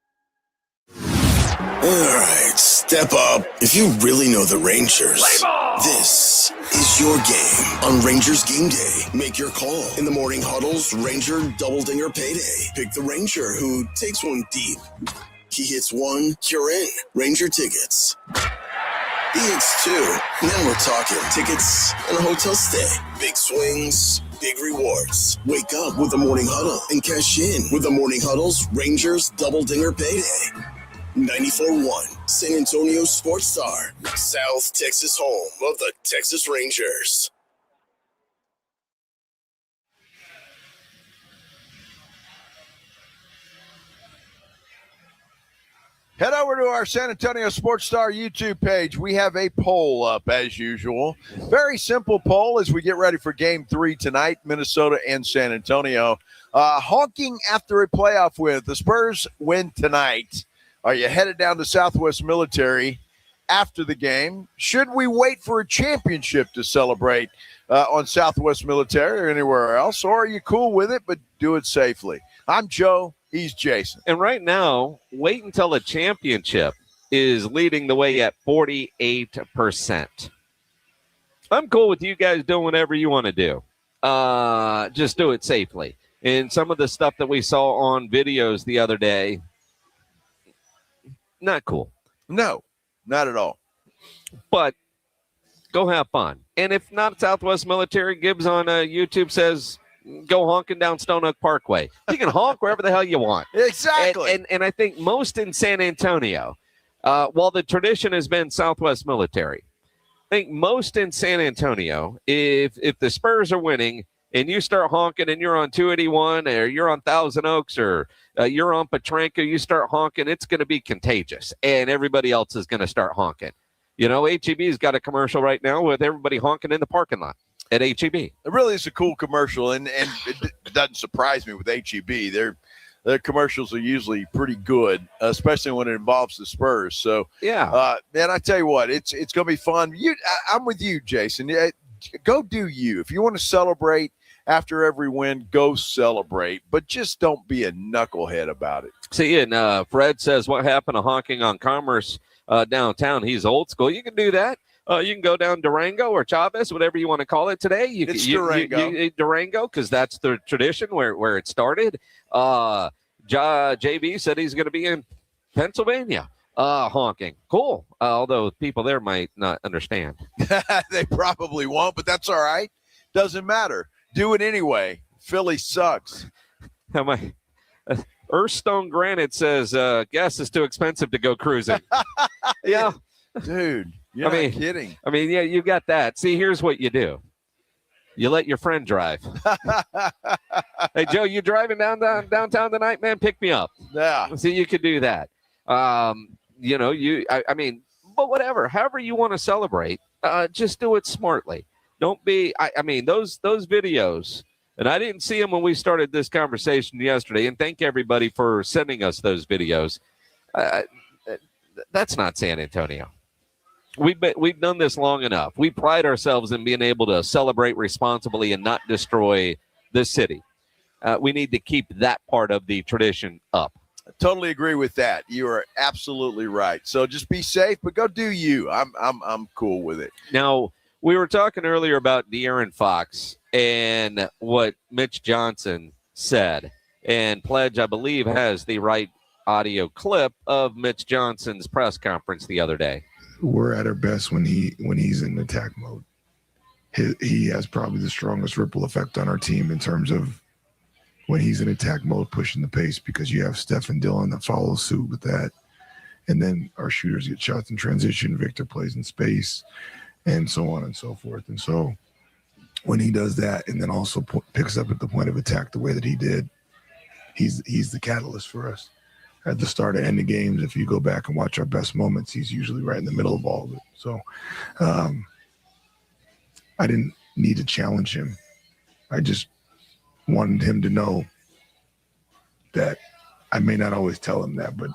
All right, step up. If you really know the Rangers, this is your game on Rangers Game Day. Make your call in the morning huddles, Ranger Double Dinger Payday. Pick the Ranger who takes one deep. He hits one, you're in. Ranger tickets. He hits 2. Now we're talking tickets and a hotel stay. Big swings, big rewards. Wake up with the morning huddle and cash in with the morning huddles, Rangers Double Dinger Payday. 94.1 San Antonio Sports Star, South Texas home of the Texas Rangers. Head over to our San Antonio Sports Star YouTube page. We have a poll up as usual. Very simple poll as we get ready for Game 3 tonight, Minnesota and San Antonio. Honking after a playoff win. The Spurs win tonight. Are you headed down to Southwest Military after the game? Should we wait for a championship to celebrate on Southwest Military or anywhere else? Or are you cool with it, but do it safely? I'm Joe. He's Jason. And right now, wait until the championship is leading the way at 48%. I'm cool with you guys doing whatever you want to do. Just do it safely. And some of the stuff that we saw on videos the other day, not cool. No, not at all. But go have fun. And if not Southwest Military, Gibbs on YouTube says, go honking down Stone Oak Parkway. You can honk wherever the hell you want. Exactly. And I think most in San Antonio, while the tradition has been Southwest Military, I think most in San Antonio, if the Spurs are winning and you start honking and you're on 281 or you're on Thousand Oaks or you're on Petranco, you start honking, it's going to be contagious. And everybody else is going to start honking. You know, HEB's got a commercial right now with everybody honking in the parking lot at HEB. It really is a cool commercial, and it doesn't surprise me with HEB. Their commercials are usually pretty good, especially when it involves the Spurs. So, yeah. Man, I tell you what, it's going to be fun. I'm with you, Jason. Go do you. If you want to celebrate after every win, go celebrate, but just don't be a knucklehead about it. See, and Fred says, what happened to honking on Commerce downtown? He's old school. You can do that. You can go down Durango or Chavez, whatever you want to call it today. It's Durango. Durango, because that's the tradition where it started. JB said he's going to be in Pennsylvania honking. Cool. Although people there might not understand. They probably won't, but that's all right. Doesn't matter. Do it anyway. Philly sucks. Am I? Earthstone Granite says gas is too expensive to go cruising. Yeah. Dude, you're not kidding. I mean, yeah, you got that. See, here's what you do. You let your friend drive. Hey, Joe, you driving downtown tonight, man? Pick me up. Yeah. See, you could do that. I mean, but whatever. However you want to celebrate, just do it smartly. Don't be, I mean, those videos, and I didn't see them when we started this conversation yesterday, and thank everybody for sending us those videos. That's not San Antonio. We've done this long enough. We pride ourselves in being able to celebrate responsibly and not destroy the city. We need to keep that part of the tradition up. I totally agree with that. You are absolutely right. So just be safe, but go do you. I'm cool with it. Now, we were talking earlier about De'Aaron Fox and what Mitch Johnson said. And Pledge, I believe, has the right audio clip of Mitch Johnson's press conference the other day. We're at our best when he's in attack mode. He has probably the strongest ripple effect on our team in terms of when he's in attack mode, pushing the pace, because you have Steph and Dylan that follow suit with that. And then our shooters get shots in transition. Victor plays in space, and so on and so forth. And so when he does that and then also picks up at the point of attack the way that he did, he's the catalyst for us. At the start and end of games, if you go back and watch our best moments, he's usually right in the middle of all of it. So I didn't need to challenge him. I just wanted him to know that I may not always tell him that, but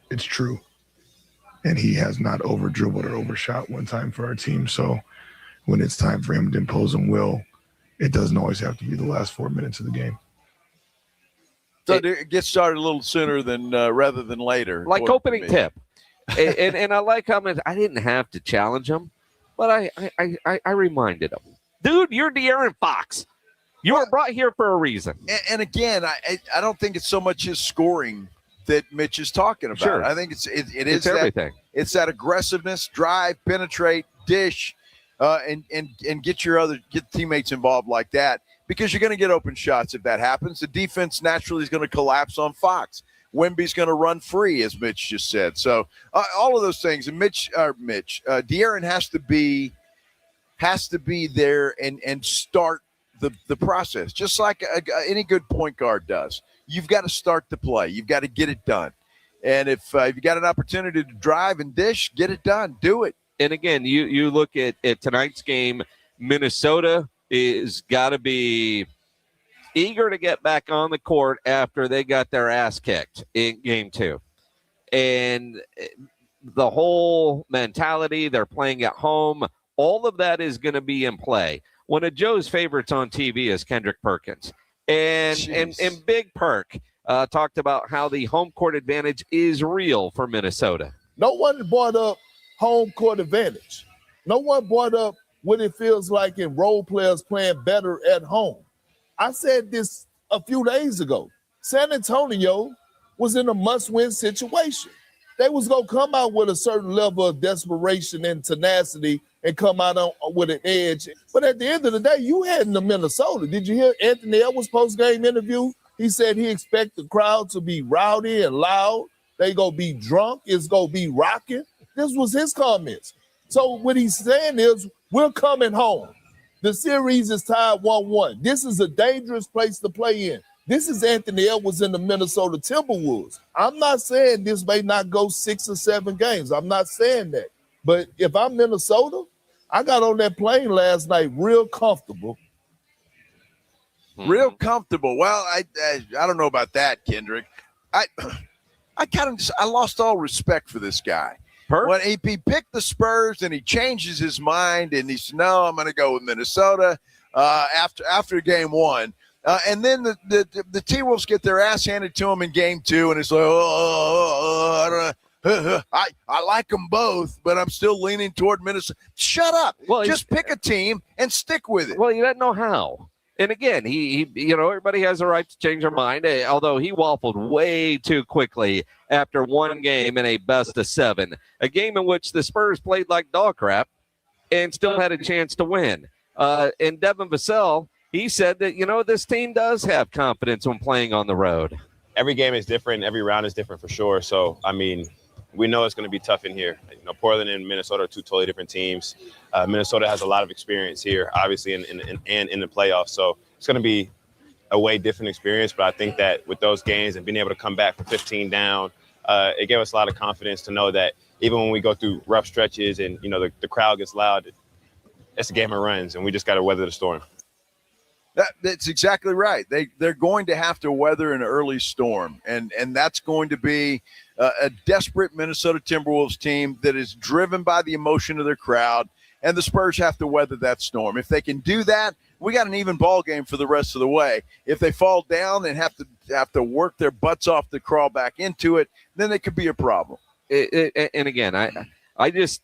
it's true. And he has not over-dribbled or overshot one time for our team. So when it's time for him to impose on Will, it doesn't always have to be the last 4 minutes of the game. So it gets started a little sooner than rather than later. Like opening tip. and I like how I didn't have to challenge him, but I reminded him. Dude, you're De'Aaron Fox. You were brought here for a reason. And again, I don't think it's so much his scoring that Mitch is talking about. Sure. I think it is everything. It's that aggressiveness, drive, penetrate, dish, and get teammates involved like that. Because you're going to get open shots if that happens. The defense naturally is going to collapse on Fox. Wemby's going to run free, as Mitch just said. So all of those things. And De'Aaron has to be there and start the process, just like any good point guard does. You've got to start the play. You've got to get it done. And if you got an opportunity to drive and dish, get it done. Do it. And again, you look at tonight's game, Minnesota is got to be eager to get back on the court after they got their ass kicked in game 2. And the whole mentality, they're playing at home, all of that is going to be in play. One of Joe's favorites on TV is Kendrick Perkins. And Big Perk talked about how the home court advantage is real for Minnesota. No one brought up home court advantage. No one brought up what it feels like in role players playing better at home. I said this a few days ago. San Antonio was in a must-win situation. They was going to come out with a certain level of desperation and tenacity and come out with an edge. But at the end of the day, you heading to Minnesota. Did you hear Anthony Edwards' post-game interview? He said he expects the crowd to be rowdy and loud. They going to be drunk. It's going to be rocking. This was his comments. So what he's saying is, we're coming home. The series is tied 1-1. This is a dangerous place to play in. This is Anthony Edwards in the Minnesota Timberwolves. I'm not saying this may not go 6 or 7 games. I'm not saying that. But if I'm Minnesota, I got on that plane last night real comfortable. Real comfortable. Well, I don't know about that, Kendrick. I lost all respect for this guy. When he picked the Spurs and he changes his mind and he said, no, I'm going to go with Minnesota. after game one. And then the T-Wolves get their ass handed to them in game two, and it's like, I don't know. I like them both, but I'm still leaning toward Minnesota. Shut up. Well, just pick a team and stick with it. Well, you don't know how. And again, he everybody has a right to change their mind, although he waffled way too quickly after one game in a best-of-7, a game in which the Spurs played like dog crap and still had a chance to win. And Devin Vassell, he said that, this team does have confidence when playing on the road. Every game is different. Every round is different for sure. So, I mean, we know it's going to be tough in here. Portland and Minnesota are two totally different teams. Minnesota has a lot of experience here, obviously, in the playoffs. So it's going to be a way different experience. But I think that with those games and being able to come back from 15 down, it gave us a lot of confidence to know that even when we go through rough stretches and, the crowd gets loud, it's a game of runs, and we just got to weather the storm. That's exactly right. They're going to have to weather an early storm, and that's going to be a desperate Minnesota Timberwolves team that is driven by the emotion of their crowd, and the Spurs have to weather that storm. If they can do that, we got an even ball game for the rest of the way. If they fall down and have to work their butts off to crawl back into it, then it could be a problem. And again, it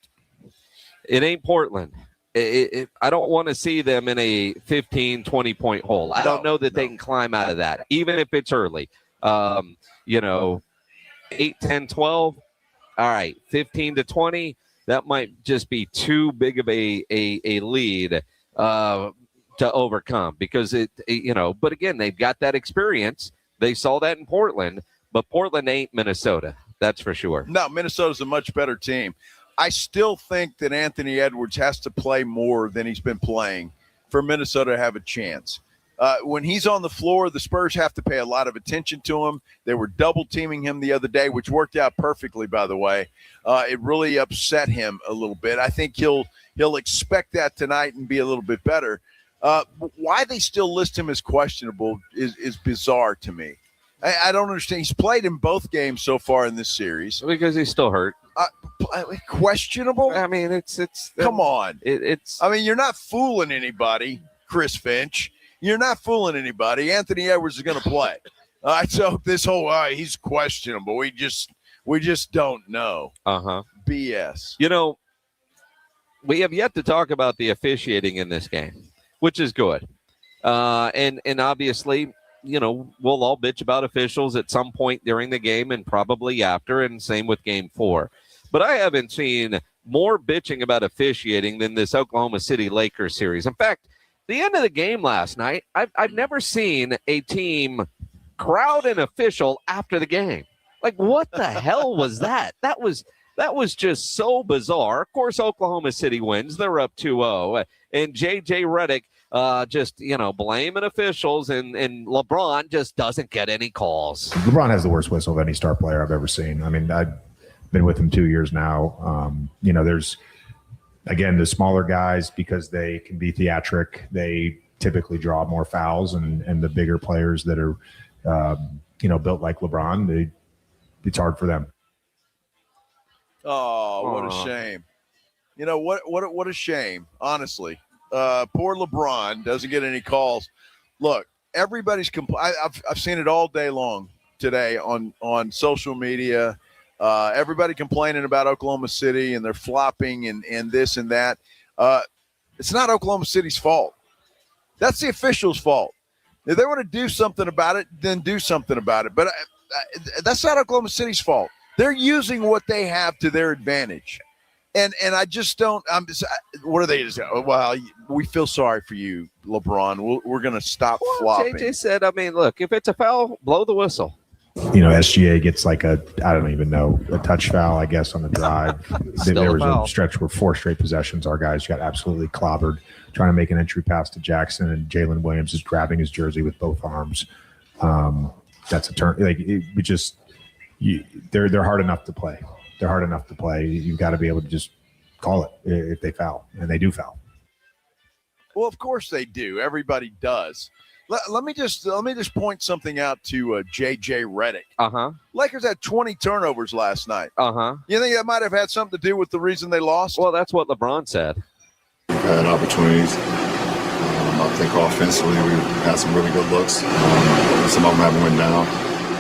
ain't Portland. I don't want to see them in a 15, 20-point hole. I don't know that they can climb out of that, even if it's early. 8, 10, 12. All right, 15 to 20. That might just be too big of a lead to overcome because but again, they've got that experience. They saw that in Portland, but Portland ain't Minnesota. That's for sure. No, Minnesota's a much better team. I still think that Anthony Edwards has to play more than he's been playing for Minnesota to have a chance. When he's on the floor, the Spurs have to pay a lot of attention to him. They were double-teaming him the other day, which worked out perfectly, by the way. It really upset him a little bit. I think he'll expect that tonight and be a little bit better. Why they still list him as questionable is bizarre to me. I don't understand. He's played in both games so far in this series. Because he's still hurt. Questionable? I mean, it's come on. It's. I mean, you're not fooling anybody, Chris Finch. You're not fooling anybody. Anthony Edwards is going to play. So this whole he's questionable. We just don't know. BS. We have yet to talk about the officiating in this game, which is good. And obviously, we'll all bitch about officials at some point during the game and probably after, and same with game 4. But I haven't seen more bitching about officiating than this Oklahoma City Lakers series. In fact, the end of the game last night, I've never seen a team crowd an official after the game. Like, what the hell was that? That was just so bizarre. Of course, Oklahoma City wins. They're up 2-0. And J.J. Redick just, blaming officials, and LeBron just doesn't get any calls. LeBron has the worst whistle of any star player I've ever seen. I mean, I've been with him 2 years now. There's, again, the smaller guys, because they can be theatric, they typically draw more fouls, and the bigger players that are, built like LeBron, it's hard for them. Oh, what a shame. What a shame, honestly. Poor LeBron doesn't get any calls. Look, everybody's I've seen it all day long today on social media. Everybody complaining about Oklahoma City and they're flopping and this and that. It's not Oklahoma City's fault. That's the officials' fault. If they want to do something about it, then do something about it. But that's not Oklahoma City's fault. They're using what they have to their advantage. And I just don't what are they just, well, we feel sorry for you, LeBron. We're going to stop flopping. JJ said, look, if it's a foul, blow the whistle. SGA gets like a touch foul, I guess, on the drive. There was a stretch where 4 straight possessions, our guys got absolutely clobbered trying to make an entry pass to Jackson, and Jalen Williams is grabbing his jersey with both arms. That's a turn. They're hard enough to play. They're hard enough to play. You've got to be able to just call it if they foul, and they do foul. Well, of course they do. Everybody does. Let me just point something out to J.J. Redick. Lakers had 20 turnovers last night. You think that might have had something to do with the reason they lost? Well, that's what LeBron said. Had opportunities. I think offensively we had some really good looks. Some of them haven't went down,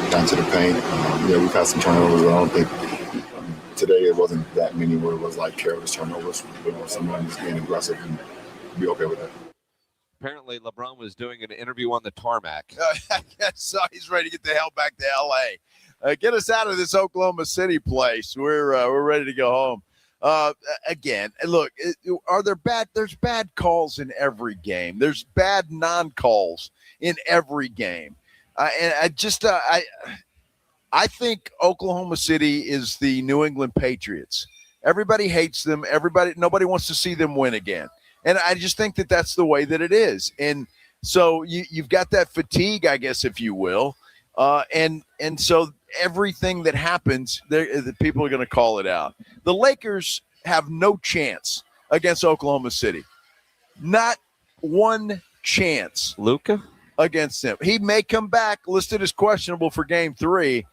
got into the paint. We've had some turnovers. I don't think today it wasn't that many where it was like careless turnovers. Someone just being aggressive and be okay with that. Apparently, LeBron was doing an interview on the tarmac. I guess so. He's ready to get the hell back to L.A. Get us out of this Oklahoma City place. We're ready to go home. Again, look, there's bad calls in every game. There's bad non-calls in every game. I think Oklahoma City is the New England Patriots. Everybody hates them. Nobody wants to see them win again. And I just think that that's the way that it is. And so you've got that fatigue, I guess, if you will. And so everything that happens, the people are going to call it out. The Lakers have no chance against Oklahoma City. Not one chance. Luka? Against them. He may come back, listed as questionable for game 3,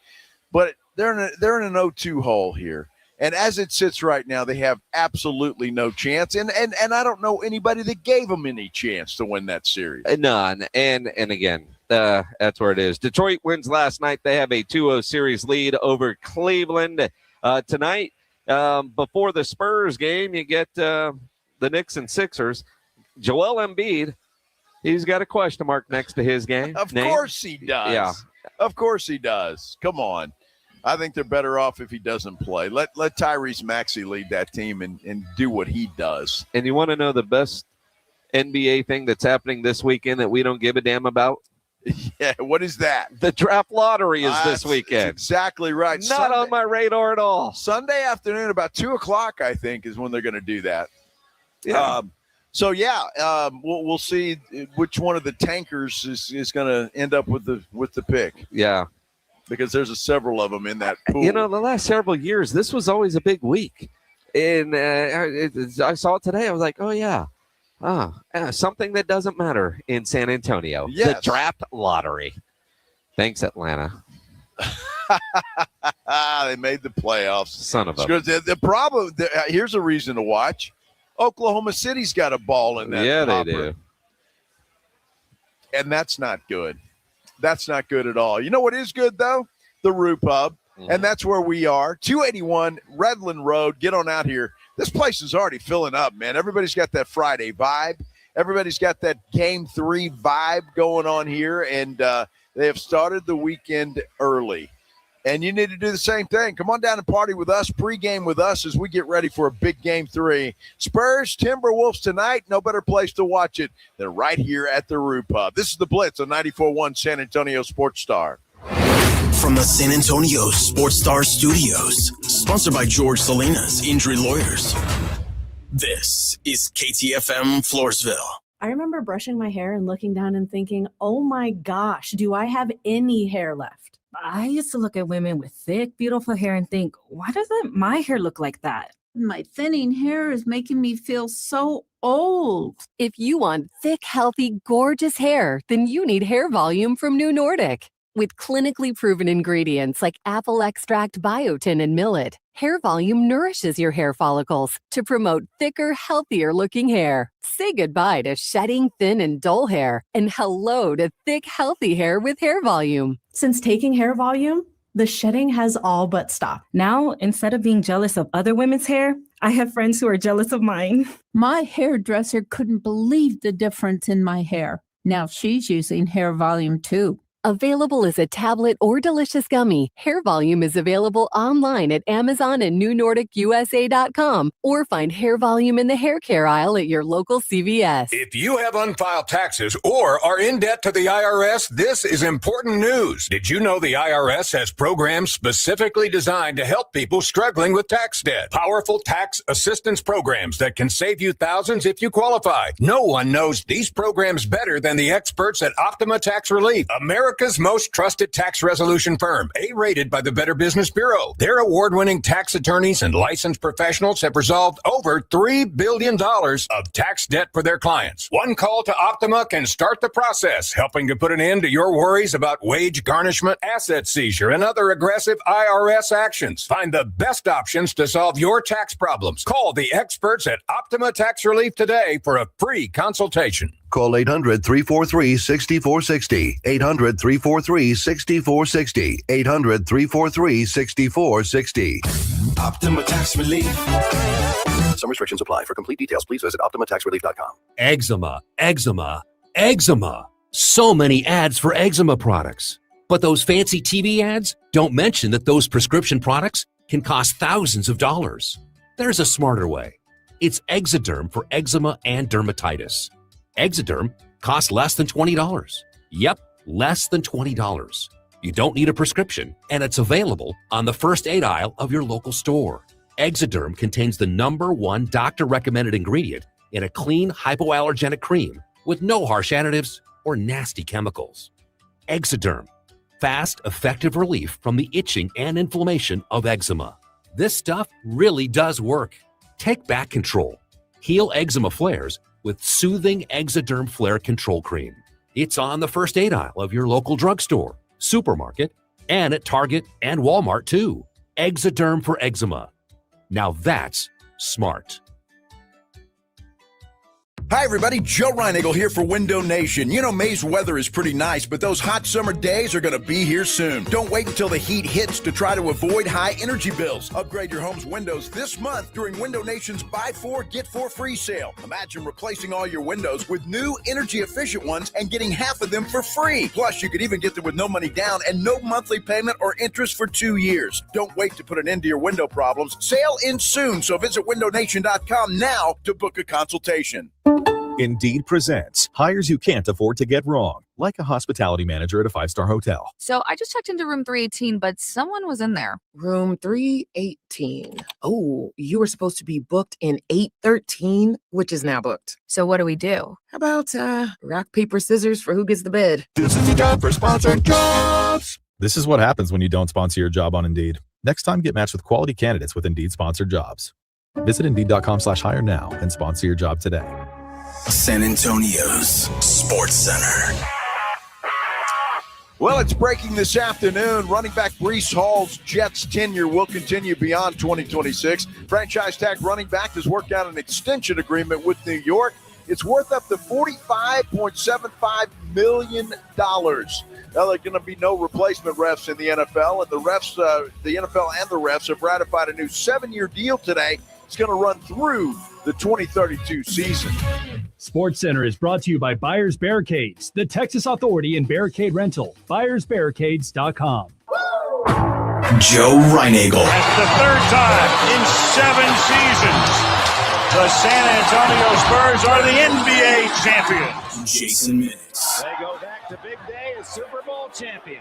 but they're in an 0-2 hole here. And as it sits right now, they have absolutely no chance. And I don't know anybody that gave them any chance to win that series. None. And again, that's where it is. Detroit wins last night. They have a 2-0 series lead over Cleveland. Tonight, before the Spurs game, you get the Knicks and Sixers. Joel Embiid, he's got a question mark next to his name. Of course he does. Yeah. Of course he does. Come on. I think they're better off if he doesn't play. Let Tyrese Maxey lead that team and do what he does. And you want to know the best NBA thing that's happening this weekend that we don't give a damn about? Yeah, what is that? The draft lottery is this weekend. Exactly right. Not Sunday, on my radar at all. Sunday afternoon, about 2 o'clock, I think, is when they're going to do that. Yeah. We'll see which one of the tankers is going to end up with the pick. Yeah. Because there's several of them in that pool. You know, the last several years, this was always a big week. And I saw it today. I was like, oh, yeah. Something that doesn't matter in San Antonio. Yes. The draft lottery. Thanks, Atlanta. They made the playoffs. Son of a. The problem, here's a reason to watch. Oklahoma City's got a ball in that. Yeah, hopper. they do. And that's not good. That's not good at all. You know what is good, though? The Roo Pub. And that's where we are. 281 Redland Road. Get on out here. This place is already filling up, man. Everybody's got that Friday vibe. Everybody's got that Game 3 vibe going on here. And they have started the weekend early. And you need to do the same thing. Come on down and party with us, pregame with us as we get ready for a big Game 3. Spurs, Timberwolves tonight. No better place to watch it than right here at the Roo Pub. This is the Blitz on 94.1 San Antonio Sports Star. From the San Antonio Sports Star Studios, sponsored by George Salinas Injury Lawyers. This is KTFM Floresville. I remember brushing my hair and looking down and thinking, oh my gosh, do I have any hair left? I used to look at women with thick, beautiful hair and think, why doesn't my hair look like that? My thinning hair is making me feel so old. If you want thick, healthy, gorgeous hair, then you need Hair Volume from New Nordic. With clinically proven ingredients like apple extract, biotin, and millet, Hair Volume nourishes your hair follicles to promote thicker, healthier-looking hair. Say goodbye to shedding, thin, and dull hair, and hello to thick, healthy hair with Hair Volume. Since taking Hair Volume, the shedding has all but stopped. Now, instead of being jealous of other women's hair, I have friends who are jealous of mine. My hairdresser couldn't believe the difference in my hair. Now she's using Hair Volume too. Available as a tablet or delicious gummy, Hair Volume is available online at Amazon and NewNordicUSA.com, or find Hair Volume in the hair care aisle at your local CVS. If you have unfiled taxes or are in debt to the IRS, this is important news. Did you know the IRS has programs specifically designed to help people struggling with tax debt? Powerful tax assistance programs that can save you thousands if you qualify. No one knows these programs better than the experts at Optima Tax Relief, America's most trusted tax resolution firm, A-rated by the Better Business Bureau. Their award-winning tax attorneys and licensed professionals have resolved over $3 billion of tax debt for their clients. One call to Optima can start the process, helping to put an end to your worries about wage garnishment, asset seizure, and other aggressive IRS actions. Find the best options to solve your tax problems. Call the experts at Optima Tax Relief today for a free consultation. Call 800-343-6460. 800-343-6460. 800-343-6460. Optima Tax Relief. Some restrictions apply. For complete details, please visit OptimaTaxRelief.com. Eczema, eczema, eczema. So many ads for eczema products. But those fancy TV ads don't mention that those prescription products can cost thousands of dollars. There's a smarter way. It's Exoderm for eczema and dermatitis. Exoderm costs less than $20. Yep, less than $20. You don't need a prescription, and it's available on the first aid aisle of your local store. Exoderm contains the #1 doctor-recommended ingredient in a clean, hypoallergenic cream with no harsh additives or nasty chemicals. Exoderm. Fast, effective relief from the itching and inflammation of eczema. This stuff really does work. Take back control. Heal eczema flares with soothing Exoderm Flare Control Cream. It's on the first aid aisle of your local drugstore, supermarket, and at Target and Walmart too. Exoderm for eczema. Now that's smart. Hi, everybody. Joe Reinagle here for Window Nation. You know, May's weather is pretty nice, but those hot summer days are going to be here soon. Don't wait until the heat hits to try to avoid high energy bills. Upgrade your home's windows this month during Window Nation's Buy 4, Get 4 free sale. Imagine replacing all your windows with new energy-efficient ones and getting half of them for free. Plus, you could even get them with no money down and no monthly payment or interest for 2 years. Don't wait to put an end to your window problems. Sale ends soon, so visit windownation.com now to book a consultation. Indeed presents hires you can't afford to get wrong, like a hospitality manager at a 5-star hotel. So I just checked into room 318, but someone was in there. Room 318. Oh, you were supposed to be booked in 813, which is now booked. So what do we do? How about rock, paper, scissors for who gets the bid? This is the time for sponsored jobs. This is what happens when you don't sponsor your job on Indeed. Next time, get matched with quality candidates with Indeed sponsored jobs. Visit Indeed.com/hire now and sponsor your job today. San Antonio's Sports Center. Well, it's breaking this afternoon. Running back Breece Hall's Jets tenure will continue beyond 2026. Franchise tag running back has worked out an extension agreement with New York. It's worth up to $45.75 million. Now, there are going to be no replacement refs in the NFL, and the NFL and the refs have ratified a new 7-year deal today. It's going to run through the 2032 season. SportsCenter is brought to you by Buyers Barricades, the Texas authority in barricade rental. BuyersBarricades.com. Joe Reinagle. That's the third time in 7 seasons the San Antonio Spurs are the NBA champions. Jason Minutes. They go back to big day as Super Bowl champions.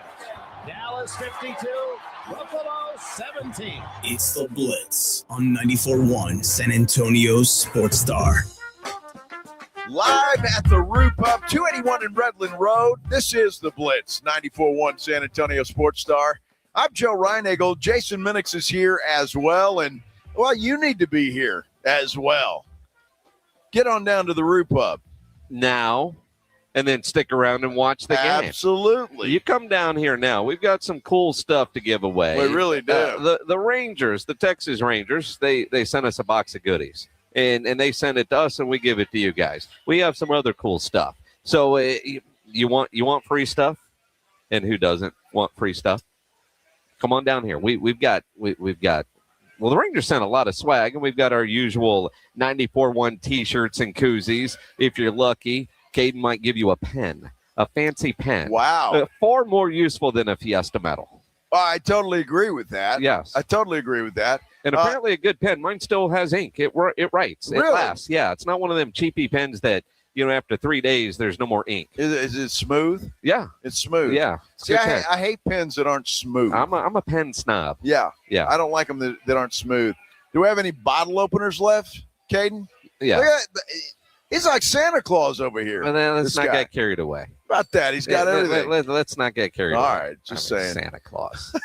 Dallas 52, Buffalo 17. It's the Blitz on 94.1 San Antonio's Sports Star. Live at the Roo Pub, 281 in Redland Road. This is the Blitz, 94.1 San Antonio Sports Star. I'm Joe Reinagle. Jason Minix is here as well. And, well, you need to be here as well. Get on down to the Roo Pub. Now, and then stick around and watch the game. Absolutely. You come down here now. We've got some cool stuff to give away. We really do. The Rangers, the Texas Rangers, they sent us a box of goodies. And they send it to us, and we give it to you guys. We have some other cool stuff. So you want free stuff? And who doesn't want free stuff? Come on down here. We've got well, the Rangers sent a lot of swag, and we've got our usual 94.1 T-shirts and koozies. If you're lucky, Caden might give you a pen, a fancy pen. Wow. Far more useful than a Fiesta medal. I totally agree with that. Yes. I totally agree with that. And apparently a good pen. Mine still has ink. It writes. It Really? lasts. Yeah, it's not one of them cheapy pens that, after 3 days, there's no more ink. Is it smooth? Yeah. It's smooth. Yeah. See, I hate pens that aren't smooth. I'm a pen snob. Yeah. Yeah. I don't like them that aren't smooth. Do we have any bottle openers left, Caden? Yeah. Look at that. He's like Santa Claus over here. Well, then let's this not guy. get carried away. About that. He's got everything. Let's not get carried away. All right. Just saying. Santa Claus.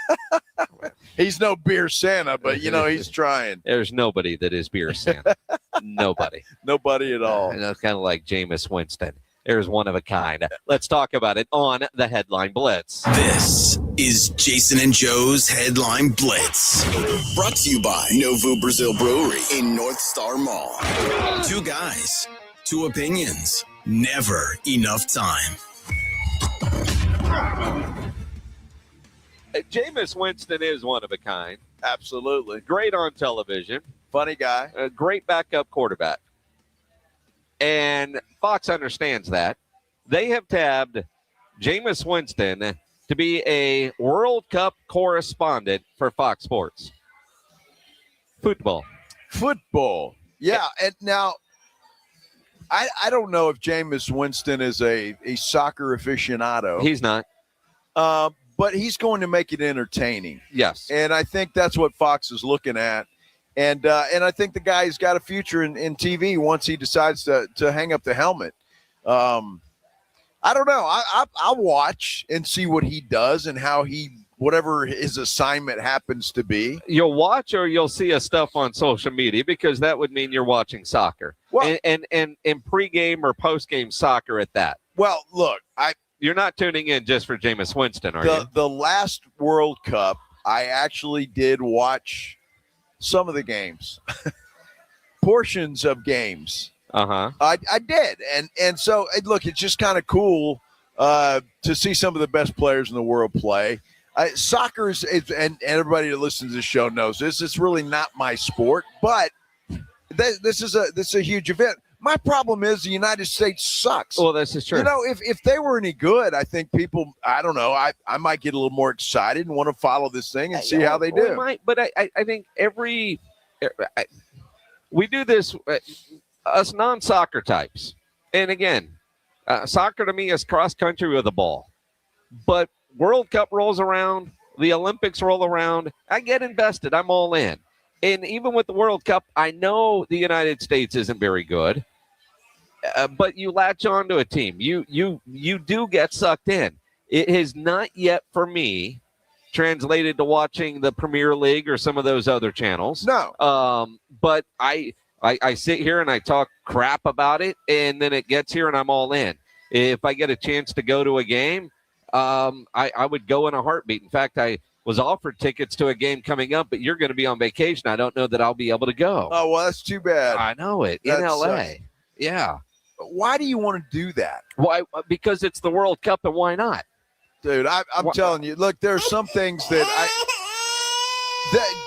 He's no beer Santa, but, he's trying. There's nobody that is beer Santa. Nobody. Nobody at all. That's kind of like Jameus Winston. There's one of a kind. Let's talk about it on the Headline Blitz. This is Jason and Joe's Headline Blitz. Brought to you by Novo Brazil Brewery in North Star Mall. 2 guys, 2 opinions, Never enough time. Jameis Winston is one of a kind. Absolutely. Great on television. Funny guy. A great backup quarterback. And Fox understands that. They have tabbed Jameis Winston to be a World Cup correspondent for Fox Sports. Football. Yeah, and now I don't know if Jameis Winston is a soccer aficionado. He's not. But he's going to make it entertaining. Yes. And I think that's what Fox is looking at. And I think the guy's got a future in TV once he decides to hang up the helmet. I don't know. I'll watch and see what he does and how whatever his assignment happens to be. You'll watch or you'll see his stuff on social media because that would mean you're watching soccer. Well, and pregame or postgame soccer at that. Well, look, you're not tuning in just for Jameis Winston, are you? The last World Cup, I actually did watch some of the games, portions of games. Uh-huh. I did. And so, look, it's just kind of cool to see some of the best players in the world play. Soccer is, and everybody that listens to this show knows this, it's really not my sport, but this is a huge event. My problem is the United States sucks. Well, this is true. You know, if they were any good, I think people, I don't know, I might get a little more excited and want to follow this thing and see how they do. But I think we do this, us non-soccer types. And again, soccer to me is cross-country with a ball. But World Cup rolls around, the Olympics roll around, I get invested. I'm all in. And even with the World Cup, I know the United States isn't very good, but you latch on to a team. You do get sucked in. It has not yet, for me, translated to watching the Premier League or some of those other channels. No. But I sit here and I talk crap about it, and then it gets here and I'm all in. If I get a chance to go to a game, I would go in a heartbeat. In fact, I was offered tickets to a game coming up, but you're going to be on vacation. I don't know that I'll be able to go. Oh, well, that's too bad. I know it. In L.A. Yeah. Why do you want to do that? Why? Because it's the World Cup, and why not? Dude, I'm telling you, look, there's some things that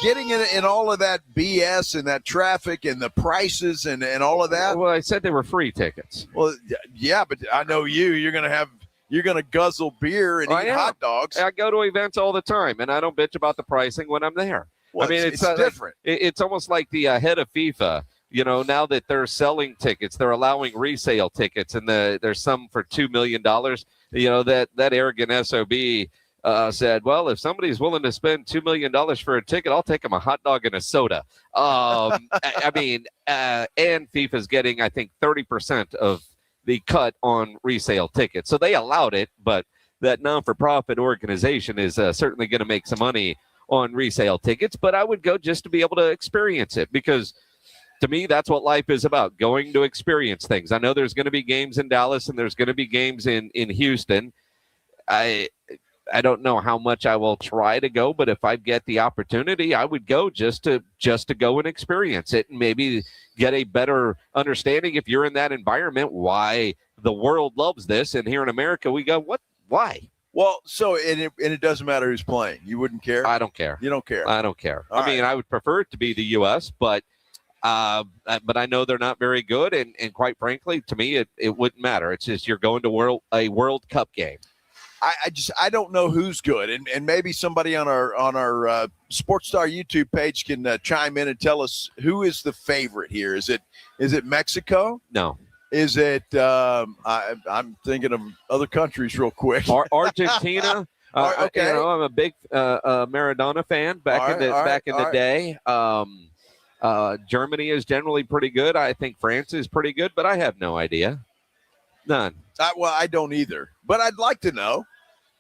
getting in all of that BS and that traffic and the prices and all of that. Well, I said they were free tickets. Well, yeah, but I know you're going to guzzle beer and eat hot dogs. I go to events all the time, and I don't bitch about the pricing when I'm there. Well, I mean, it's different. It's almost like the head of FIFA. You know, now that they're selling tickets, they're allowing resale tickets, and there's some for $2 million. You know, that arrogant SOB said, well, if somebody's willing to spend $2 million for a ticket, I'll take them a hot dog and a soda. I mean, and FIFA's getting, I think, 30% of the cut on resale tickets. So they allowed it, but that non-for-profit organization is certainly going to make some money on resale tickets. But I would go just to be able to experience it, because to me, that's what life is about, going to experience things. I know there's going to be games in Dallas and there's going to be games in Houston. I don't know how much I will try to go, but if I get the opportunity, I would go just to go and experience it and maybe get a better understanding, if you're in that environment, why the world loves this. And here in America, we go, what? Why? Well, so and it doesn't matter who's playing. You wouldn't care? I don't care. You don't care? I don't care. All I mean, I would prefer it to be the U.S., but I know they're not very good, and quite frankly, to me, it wouldn't matter. It's just you're going to a World Cup game. I don't know who's good, and maybe somebody on our Sports Star YouTube page can chime in and tell us who is the favorite here. Is it Mexico? No. Is it? I'm thinking of other countries real quick. Argentina. Okay. You know, I'm a big Maradona fan back in the day. Germany is generally pretty good. I think France is pretty good, but I have no idea. None. Well, I don't either, but I'd like to know.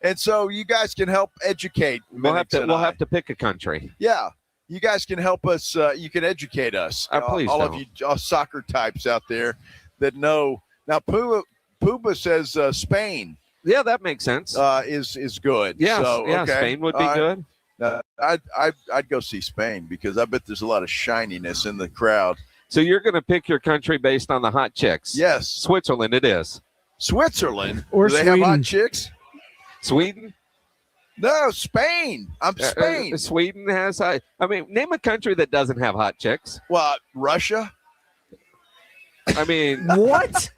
And so you guys can help educate. We'll have to pick a country. Yeah, you guys can help us. You can educate us. Please all don't. of you soccer types out there that know. Now, Puba says Spain. Yeah, that makes sense. Is good. Yeah, so, yeah, okay. Spain would be good. I'd go see Spain because I bet there's a lot of shininess in the crowd. So you're going to pick your country based on the hot chicks? Yes. Switzerland it is. Switzerland? Or Do they Sweden. have hot chicks? Sweden? No, Spain. I'm Spain. Sweden has name a country that doesn't have hot chicks. Well, Russia? I mean. What?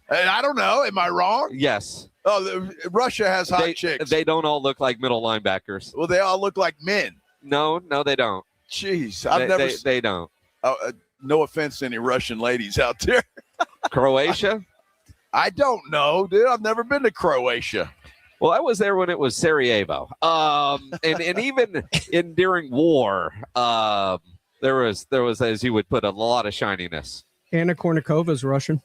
I don't know. Am I wrong? Yes. Oh, Russia has hot chicks. They don't all look like middle linebackers. Well, they all look like men. No, they don't. Jeez. They don't. No offense to any Russian ladies out there. Croatia? I don't know, dude. I've never been to Croatia. Well, I was there when it was Sarajevo. And even during war, there was, as you would put, a lot of shininess. Anna Kournikovas Russian.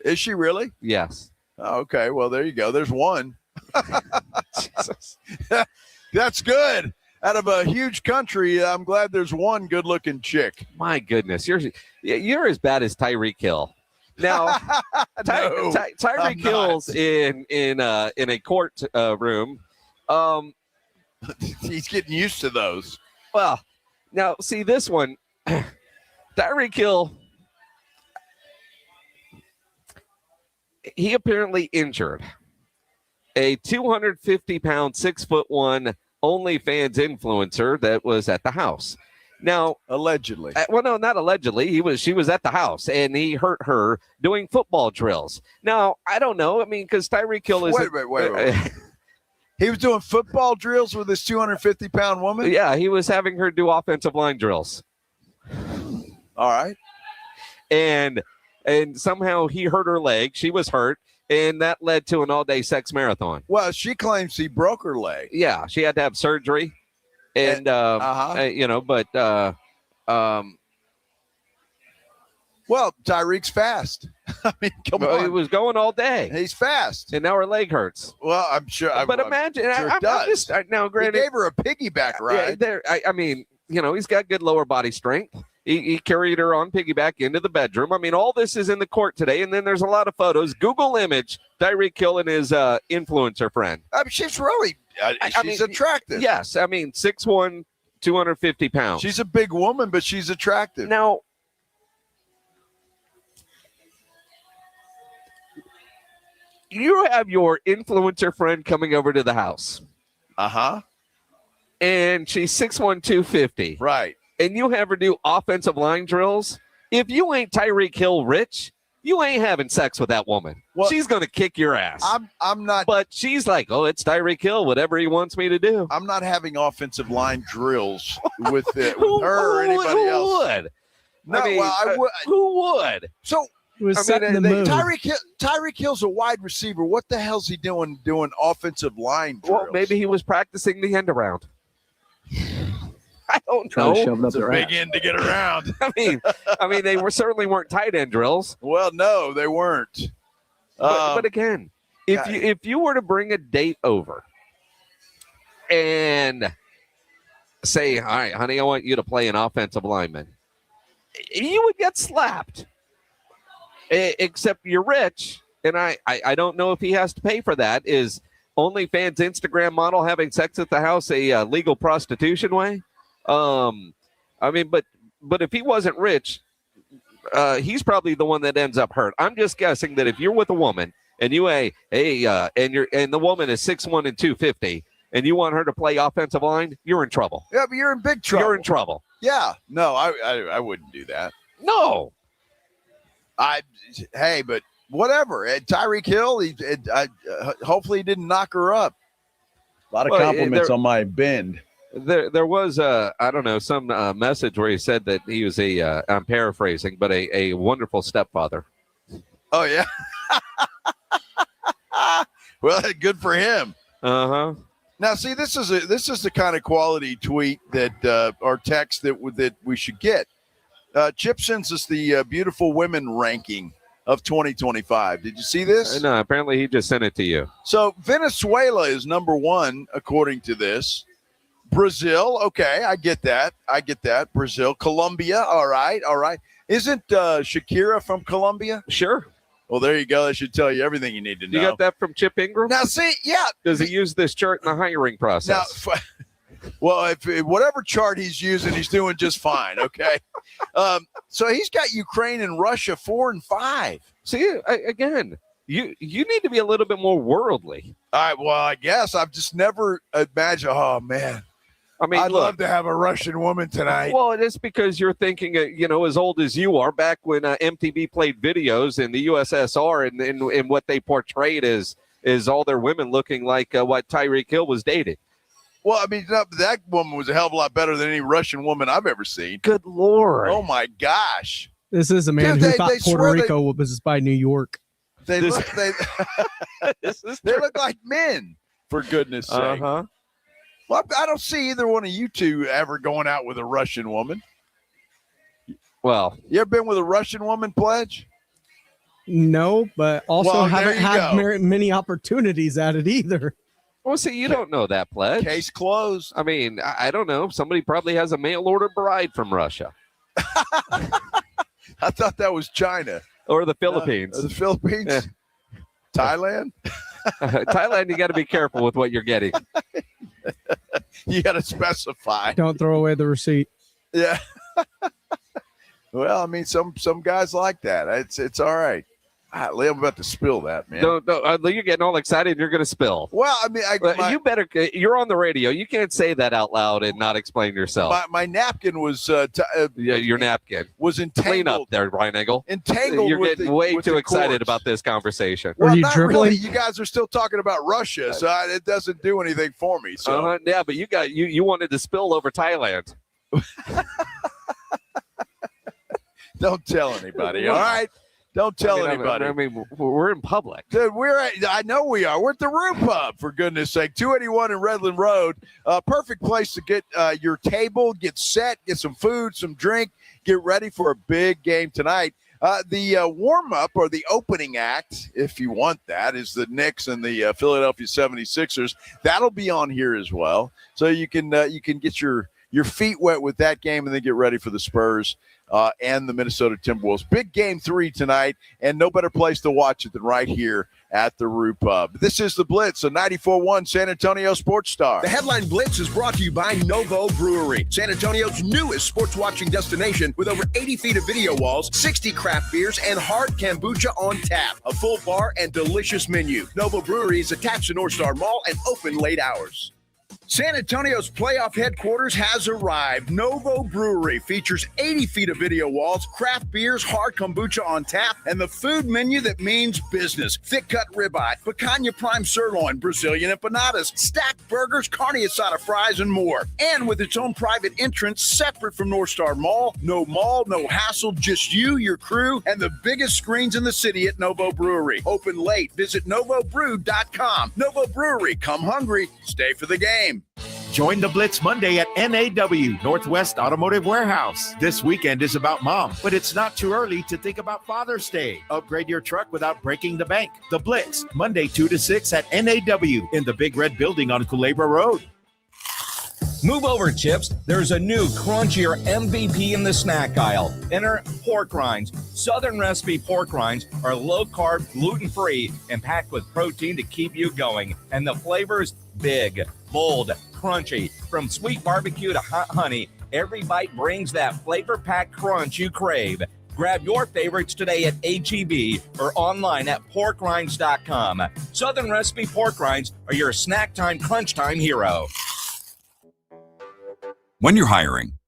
Is she really? Yes. Oh, okay. Well, there you go. There's one. That's good. Out of a huge country, I'm glad there's one good-looking chick. My goodness, you're as bad as Tyreek Hill. Now, Tyreek Hill's in a court room. He's getting used to those. Well, now see this one, Tyreek Hill. He apparently injured a 250-pound, 6'1" OnlyFans influencer that was at the house. Now, allegedly. Well, no, not allegedly. She was at the house, and he hurt her doing football drills. Now, I don't know. I mean, because Tyreek Hill is. Wait. He was doing football drills with this 250-pound woman? Yeah, he was having her do offensive line drills. All right. And somehow he hurt her leg. She was hurt. And that led to an all-day sex marathon. Well, she claims he broke her leg. Yeah, she had to have surgery. And, well, Tyreek's fast. I mean, come on. He was going all day. He's fast. And now her leg hurts. Well, I'm sure. But imagine. I'm sure it does. Now, granted. He gave her a piggyback ride. I mean, he's got good lower body strength. He carried her on piggyback into the bedroom. I mean, all this is in the court today, and then there's a lot of photos. Google image Tyreek Hill and his influencer friend. I mean, she's really she's attractive. Yes, I mean, 6'1", 250 pounds. She's a big woman, but she's attractive. Now, you have your influencer friend coming over to the house. Uh-huh. And she's 6'1", 250. Right. And you have her do offensive line drills. If you ain't Tyreek Hill rich, you ain't having sex with that woman. Well, she's going to kick your ass. I'm not. But she's like, oh, it's Tyreek Hill, whatever he wants me to do. I'm not having offensive line drills with her or anybody else. Who would? No, I mean, I would. Who would? So, Tyreek Hill's a wide receiver. What the hell's he doing offensive line drills? Well, maybe he was practicing the end around. I don't Trying know. to shove it up It's a their big ass. end to get around. I mean, they certainly weren't tight end drills. Well, no, they weren't. But again, if you were to bring a date over and say, all right, honey, I want you to play an offensive lineman, you would get slapped. Except you're rich, and I don't know if he has to pay for that. Is OnlyFans Instagram model having sex at the house a legal prostitution way? I mean, but if he wasn't rich, he's probably the one that ends up hurt. I'm just guessing that if you're with a woman and you and the woman is 6'1" and 250, and you want her to play offensive line, you're in trouble. Yeah, but you're in big trouble. You're in trouble. Yeah, no, I wouldn't do that. No, but whatever. Tyreek Hill, hopefully he didn't knock her up. A lot of compliments on my bend. There was some message where he said that he was I'm paraphrasing, but a wonderful stepfather. Oh yeah. Well, good for him. Uh-huh. Now, see, this is the kind of quality tweet that or text that we should get. Chip sends us the beautiful women ranking of 2025. Did you see this? No, apparently he just sent it to you. So Venezuela is number one according to this. Brazil, okay, I get that. Brazil, Colombia, all right. Isn't Shakira from Colombia? Sure. Well, there you go. That should tell you everything you need to know. You got that from Chip Ingram? Now, see, yeah. Does he use this chart in the hiring process? Now, Well, if whatever chart he's using, he's doing just fine. Okay. So he's got Ukraine and Russia 4 and 5. See, again, you need to be a little bit more worldly. All right. Well, I guess I've just never imagined. Oh man. I mean, I'd love to have a Russian woman tonight. Well, it's because you're thinking, as old as you are, back when MTV played videos in the USSR, and what they portrayed is all their women looking like what Tyreek Hill was dating. Well, I mean, that woman was a hell of a lot better than any Russian woman I've ever seen. Good Lord. Oh, my gosh. This is a man who thought Puerto Rico was by New York. They look like men, for goodness sake. Uh-huh. Well, I don't see either one of you two ever going out with a Russian woman. Well, you ever been with a Russian woman, Pledge? No, but also Well, haven't there you had go. many opportunities at it either. Well, see, you don't know that, Pledge. Case closed. I mean, I don't know. Somebody probably has a mail-order bride from Russia. I thought that was China. Or the Philippines. The Philippines? Yeah. Thailand? Thailand, you got to be careful with what you're getting. You got to specify. Don't throw away the receipt. Yeah. Well, I mean, some guys like that. It's all right. Lee, I'm about to spill that, man. No, you're getting all excited and you're going to spill. Well, I mean, you better. You're on the radio. You can't say that out loud and not explain yourself. My napkin was your napkin was entangled. Clean up there, Ryan Eggle. Entangled. You're with getting the, way with too the excited cords. about this conversation. Well, you not dribbling? really. You guys are still talking about Russia, so it doesn't do anything for me. So yeah, but you wanted to spill over Thailand. Don't tell anybody. All right. Don't tell anybody. I mean, we're in public. Dude, I know we are. We're at the Roo Pub, for goodness sake. 281 in Redland Road. Perfect place to get your table, get set, get some food, some drink, get ready for a big game tonight. The warm-up or the opening act, if you want that, is the Knicks and the Philadelphia 76ers. That'll be on here as well. So you can get your feet wet with that game and then get ready for the Spurs and the Minnesota Timberwolves. Big game 3 tonight, and no better place to watch it than right here at the Roo Pub. This is the Blitz, a 94.1 San Antonio Sports Star. The Headline Blitz is brought to you by Novo Brewery, San Antonio's newest sports watching destination with over 80 feet of video walls, 60 craft beers, and hard kombucha on tap. A full bar and delicious menu. Novo Brewery is attached to North Star Mall and open late hours. San Antonio's playoff headquarters has arrived. Novo Brewery features 80 feet of video walls, craft beers, hard kombucha on tap, and the food menu that means business. Thick-cut ribeye, picanha prime sirloin, Brazilian empanadas, stacked burgers, carne asada fries, and more. And with its own private entrance separate from North Star Mall, no hassle, just you, your crew, and the biggest screens in the city at Novo Brewery. Open late. Visit novobrew.com. Novo Brewery, come hungry, stay for the game. Join the Blitz Monday at NAW, Northwest Automotive Warehouse. This weekend is about mom, but it's not too early to think about Father's Day. Upgrade your truck without breaking the bank. The Blitz, Monday 2 to 6 at NAW in the Big Red Building on Culebra Road. Move over, Chips. There's a new crunchier MVP in the snack aisle. Enter pork rinds. Southern recipe pork rinds are low-carb, gluten-free, and packed with protein to keep you going. And the flavors, big, bold, crunchy. From sweet barbecue to hot honey, every bite brings that flavor-packed crunch you crave. Grab your favorites today at H-E-B or online at porkrinds.com. Southern recipe pork rinds are your snack time, crunch time hero. When you're hiring,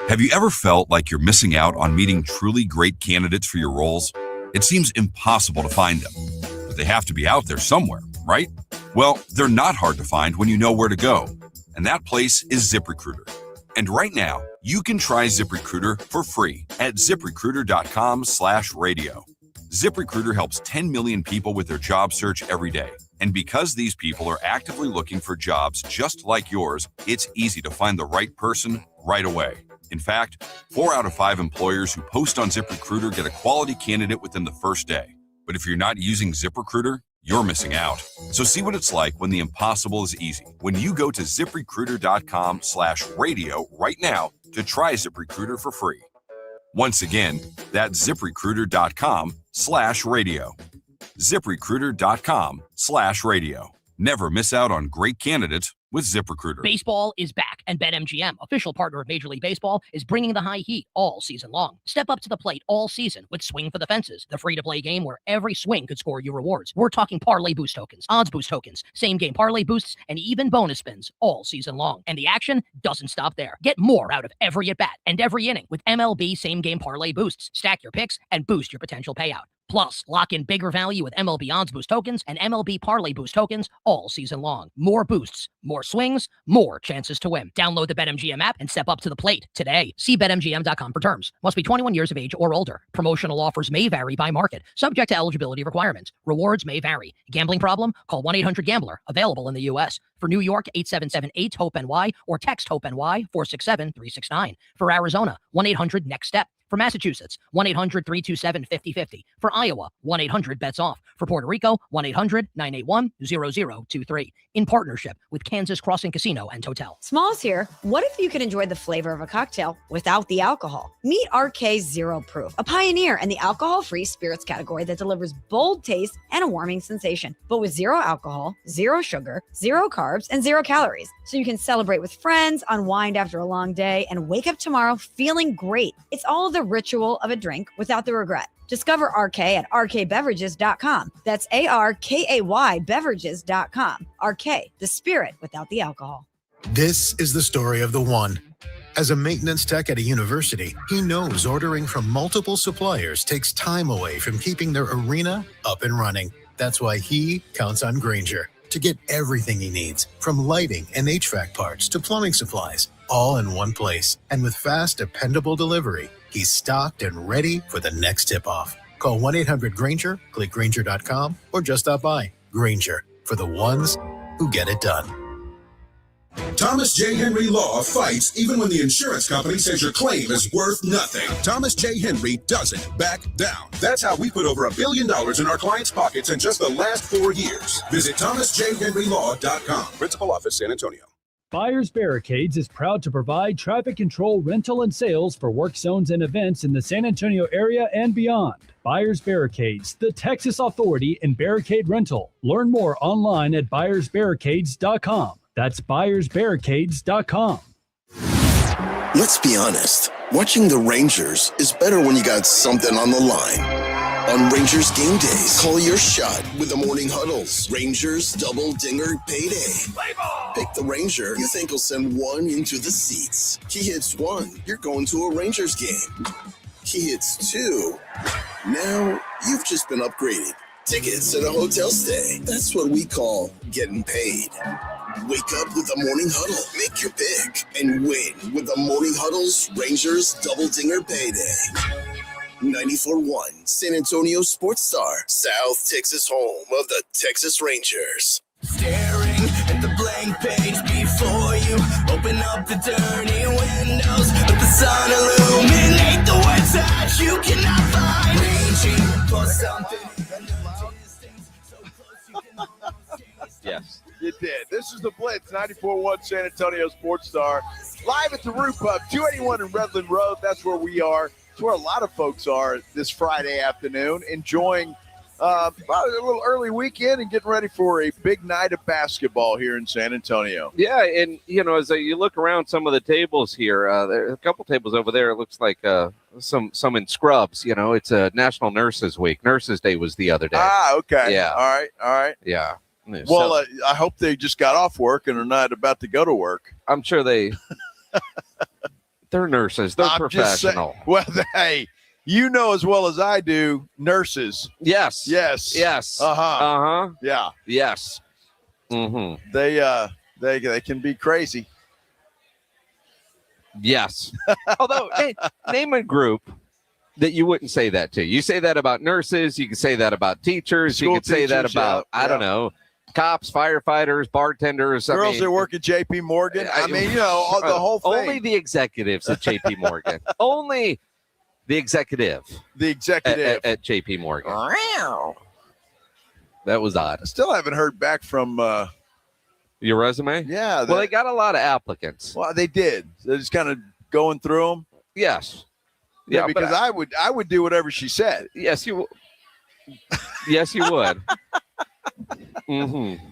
have you ever felt like you're missing out on meeting truly great candidates for your roles? It seems impossible to find them, but they have to be out there somewhere, right? Well, they're not hard to find when you know where to go, and that place is ZipRecruiter. And right now, you can try ZipRecruiter for free at ZipRecruiter.com/radio. ZipRecruiter helps 10 million people with their job search every day. And because these people are actively looking for jobs just like yours, it's easy to find the right person right away. In fact, 4 out of 5 employers who post on ZipRecruiter get a quality candidate within the first day. But if you're not using ZipRecruiter, you're missing out. So see what it's like when the impossible is easy. When you go to ZipRecruiter.com/radio right now to try ZipRecruiter for free. Once again, that's ZipRecruiter.com/radio. ZipRecruiter.com/radio. Never miss out on great candidates with ZipRecruiter. Baseball is back, and BetMGM, official partner of Major League Baseball, is bringing the high heat all season long. Step up to the plate all season with Swing for the Fences, the free-to-play game where every swing could score you rewards. We're talking parlay boost tokens, odds boost tokens, same-game parlay boosts, and even bonus spins all season long. And the action doesn't stop there. Get more out of every at-bat and every inning with MLB same-game parlay boosts. Stack your picks and boost your potential payout. Plus, lock in bigger value with MLB Odds Boost tokens and MLB Parlay Boost tokens all season long. More boosts, more swings, more chances to win. Download the BetMGM app and step up to the plate today. See BetMGM.com for terms. Must be 21 years of age or older. Promotional offers may vary by market. Subject to eligibility requirements. Rewards may vary. Gambling problem? Call 1-800-GAMBLER. Available in the U.S. For New York, 877-8-HOPE-NY or text HOPE-NY 467-369. For Arizona, 1-800-NEXT-STEP. For Massachusetts, 1-800-327-5050. For Iowa, 1-800-BETS-OFF. For Puerto Rico, 1-800-981-0023. In partnership with Kansas Crossing Casino and Hotel. Smalls here. What if you could enjoy the flavor of a cocktail without the alcohol? Meet RK Zero Proof, a pioneer in the alcohol-free spirits category that delivers bold taste and a warming sensation, but with zero alcohol, zero sugar, zero carbs, and zero calories. So you can celebrate with friends, unwind after a long day, and wake up tomorrow feeling great. It's all the ritual of a drink without the regret. Discover RK at rkbeverages.com. That's ARKAY beverages.com. RK, the spirit without the alcohol. This is the story of the one. As a maintenance tech at a university, he knows ordering from multiple suppliers takes time away from keeping their arena up and running. That's why he counts on Grainger to get everything he needs, from lighting and HVAC parts to plumbing supplies, all in one place. And with fast, dependable delivery, he's stocked and ready for the next tip-off. Call 1-800-GRAINGER, click Grainger.com, or just stop by. Grainger, for the ones who get it done. Thomas J. Henry Law fights even when the insurance company says your claim is worth nothing. Thomas J. Henry doesn't back down. That's how we put over $1 billion in our clients' pockets in just the last 4 years. Visit thomasjhenrylaw.com. Principal Office, San Antonio. Buyers Barricades is proud to provide traffic control, rental, and sales for work zones and events in the San Antonio area and beyond. Buyers Barricades, the Texas authority in barricade rental. Learn more online at buyersbarricades.com. That's buyersbarricades.com. Let's be honest. Watching the Rangers is better when you got something on the line. On Rangers game days, call your shot with the morning huddles. Rangers double dinger payday. Pick the Ranger you think will send one into the seats. He hits one, you're going to a Rangers game. He hits two. Now you've just been upgraded. Tickets and a hotel stay. That's what we call getting paid. Wake up with the Morning Huddle. Make your pick and win with the Morning Huddle's Rangers Double Dinger Payday. 94.1 San Antonio Sports Star, South Texas home of the Texas Rangers. Staring at the blank page before you. Open up the dirty windows. Let the sun illuminate the words that you cannot find. Reaching for something. Yes. You did. This is the Blitz, 94.1 San Antonio Sports Star. Live at the Roo Pub, 281 in Redland Rd. That's where we are. It's where a lot of folks are this Friday afternoon, enjoying probably a little early weekend and getting ready for a big night of basketball here in San Antonio. Yeah, and, you know, as you look around some of the tables here, there are a couple tables over there. It looks like some in scrubs. You know, it's a National Nurses Week. Nurses Day was the other day. Ah, okay. Yeah. All right. Yeah. Well, I hope they just got off work and are not about to go to work. I'm sure they're nurses. They're professional. Well, hey, you know as well as I do, nurses. Yes. Uh-huh. Yeah. Yes. Mm-hmm. They can be crazy. Yes. Although, name a group that you wouldn't say that to. You say that about nurses. You can say that about teachers. You could say that about, I don't know, cops, firefighters, bartenders. Girls that work at J.P. Morgan. I mean, you know, the whole thing. Only the executives at J.P. Morgan. Only the executive. The executive. At J.P. Morgan. That was odd. I still haven't heard back from your resume? Yeah. Well, they got a lot of applicants. Well, they did. They're just kind of going through them. Yes. Yeah, because I would do whatever she said. Yes, you. Yes, you would. Mm-hmm.